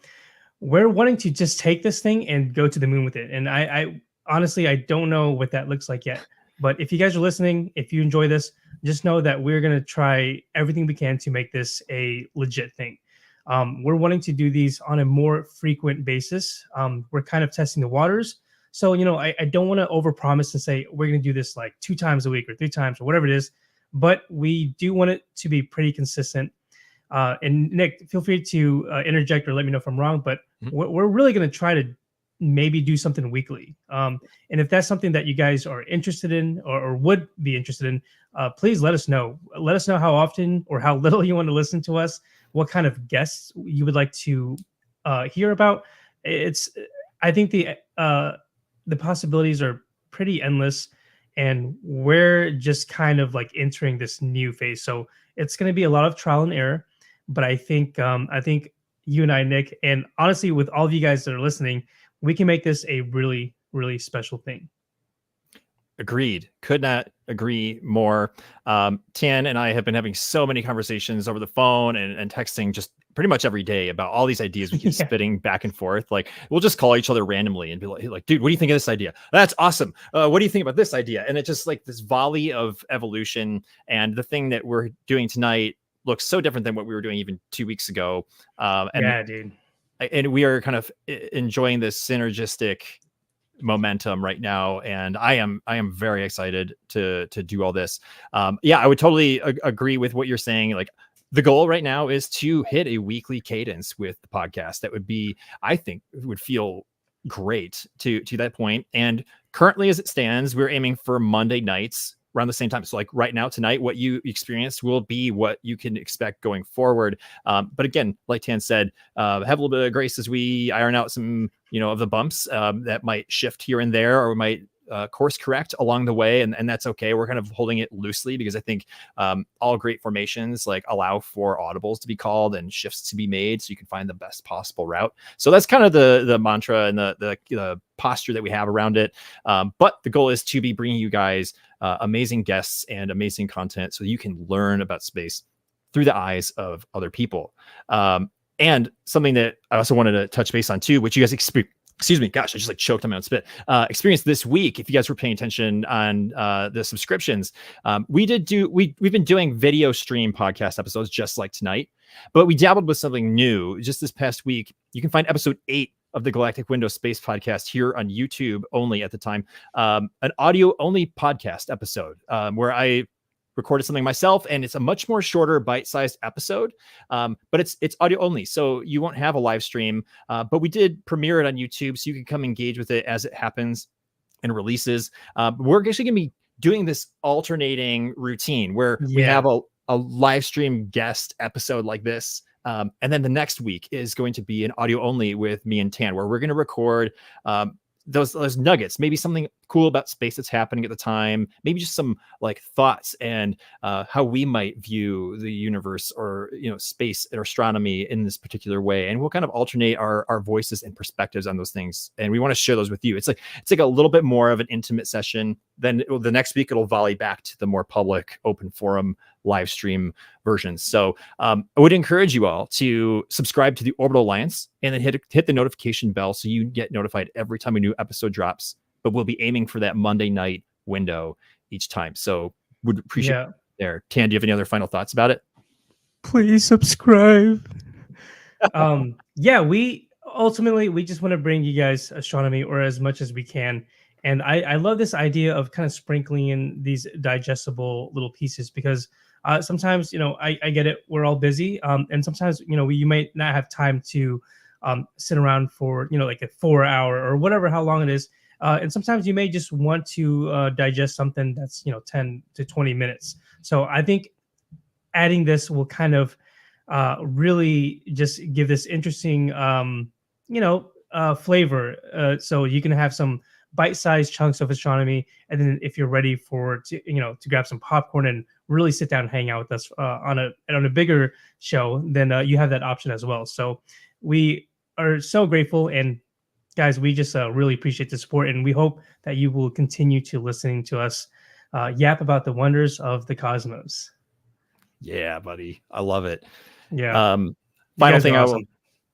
we're wanting to just take this thing and go to the moon with it. And I honestly, I don't know what that looks like yet. But if you guys are listening, if you enjoy this, just know that we're going to try everything we can to make this a legit thing. We're wanting to do these on a more frequent basis. We're kind of testing the waters. So, I don't want to overpromise and say we're going to do this like 2 times a week or 3 times or whatever it is. But we do want it to be pretty consistent. And Nick, feel free to interject or let me know if I'm wrong. But we're really going to try to maybe do something weekly. And if that's something that you guys are interested in or would be interested in, please let us know. Let us know how often or how little you want to listen to us, what kind of guests you would like to hear about. I think the possibilities are pretty endless, and we're just kind of like entering this new phase. So it's going to be a lot of trial and error, but I think you and I, Nick, and honestly, with all of you guys that are listening, we can make this a really, really special thing. Agreed. Could not agree more. Tan and I have been having so many conversations over the phone and texting just pretty much every day about all these ideas we keep spitting back and forth. Like, we'll just call each other randomly and be like, dude, what do you think of this idea? That's awesome. What do you think about this idea? And it's just like this volley of evolution. And the thing that we're doing tonight looks so different than what we were doing even 2 weeks ago. Yeah, dude. And we are kind of enjoying this synergistic momentum right now, and I am very excited to do all this. Yeah, I would totally agree with what you're saying. Like, the goal right now is to hit a weekly cadence with the podcast. That would be, I think, would feel great to that point. And currently, as it stands, we're aiming for Monday nights around the same time. So like right now, tonight, what you experienced will be what you can expect going forward. But again, like Tan said, have a little bit of grace as we iron out some, of the bumps that might shift here and there, or might course correct along the way. And that's okay. We're kind of holding it loosely because I think all great formations like allow for audibles to be called and shifts to be made so you can find the best possible route. So that's kind of the mantra and the posture that we have around it. But the goal is to be bringing you guys amazing guests and amazing content so you can learn about space through the eyes of other people. And something that I also wanted to touch base on too, which you guys excuse me, gosh, I just like choked on my own spit. Experience this week, if you guys were paying attention on the subscriptions, we've been doing video stream podcast episodes just like tonight, but we dabbled with something new just this past week. You can find episode 8 of the Galactic Window Space podcast here on YouTube only at the time, an audio only podcast episode where I recorded something myself, and it's a much more shorter bite-sized episode, but it's audio only, so you won't have a live stream, but we did premiere it on YouTube, so you can come engage with it as it happens and releases. We're actually going to be doing this alternating routine where we have a live stream guest episode like this, and then the next week is going to be an audio only with me and Tan, where we're going to record those nuggets, maybe something cool about space that's happening at the time, maybe just some like thoughts and how we might view the universe or space and astronomy in this particular way, and we'll kind of alternate our voices and perspectives on those things, and we want to share those with you. It's like a little bit more of an intimate session. Then the next week it'll volley back to the more public open forum live stream versions. So I would encourage you all to subscribe to the Orbital Alliance and then hit the notification bell so you get notified every time a new episode drops. But we'll be aiming for that Monday night window each time. So would appreciate it there. Tan, do you have any other final thoughts about it? Please subscribe. We ultimately just want to bring you guys astronomy, or as much as we can. And I love this idea of kind of sprinkling in these digestible little pieces, because sometimes, I get it. We're all busy. And sometimes, you might not have time to sit around for, like a 4 hour or whatever, how long it is. And sometimes you may just want to digest something that's, 10 to 20 minutes. So I think adding this will kind of really just give this interesting, flavor. So you can have some bite-sized chunks of astronomy, and then if you're ready to grab some popcorn and really sit down and hang out with us on a bigger show, then you have that option as well. So we are so grateful, and guys, we just really appreciate the support, and we hope that you will continue to listening to us yap about the wonders of the cosmos. Yeah, buddy, I love it. Yeah. Final thing, awesome.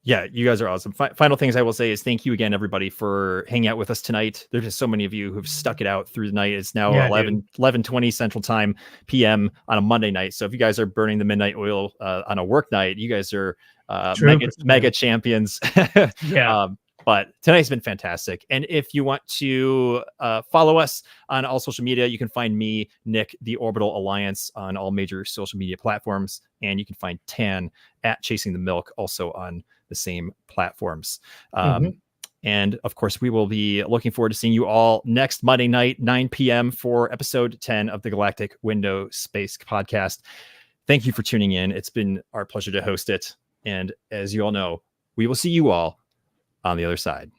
You guys are awesome. Final things I will say is thank you again, everybody, for hanging out with us tonight. There's just so many of you who've stuck it out through the night. It's now 11:20 Central Time PM on a Monday night. So if you guys are burning the midnight oil on a work night, you guys are mega champions. But tonight's been fantastic. And if you want to follow us on all social media, you can find me, Nick, the Orbital Alliance, on all major social media platforms. And you can find Tan at Chasing the Milk, also on the same platforms. And of course, we will be looking forward to seeing you all next Monday night, 9 p.m. for episode 10 of the Galactic Window Space podcast. Thank you for tuning in. It's been our pleasure to host it. And as you all know, we will see you all on the other side.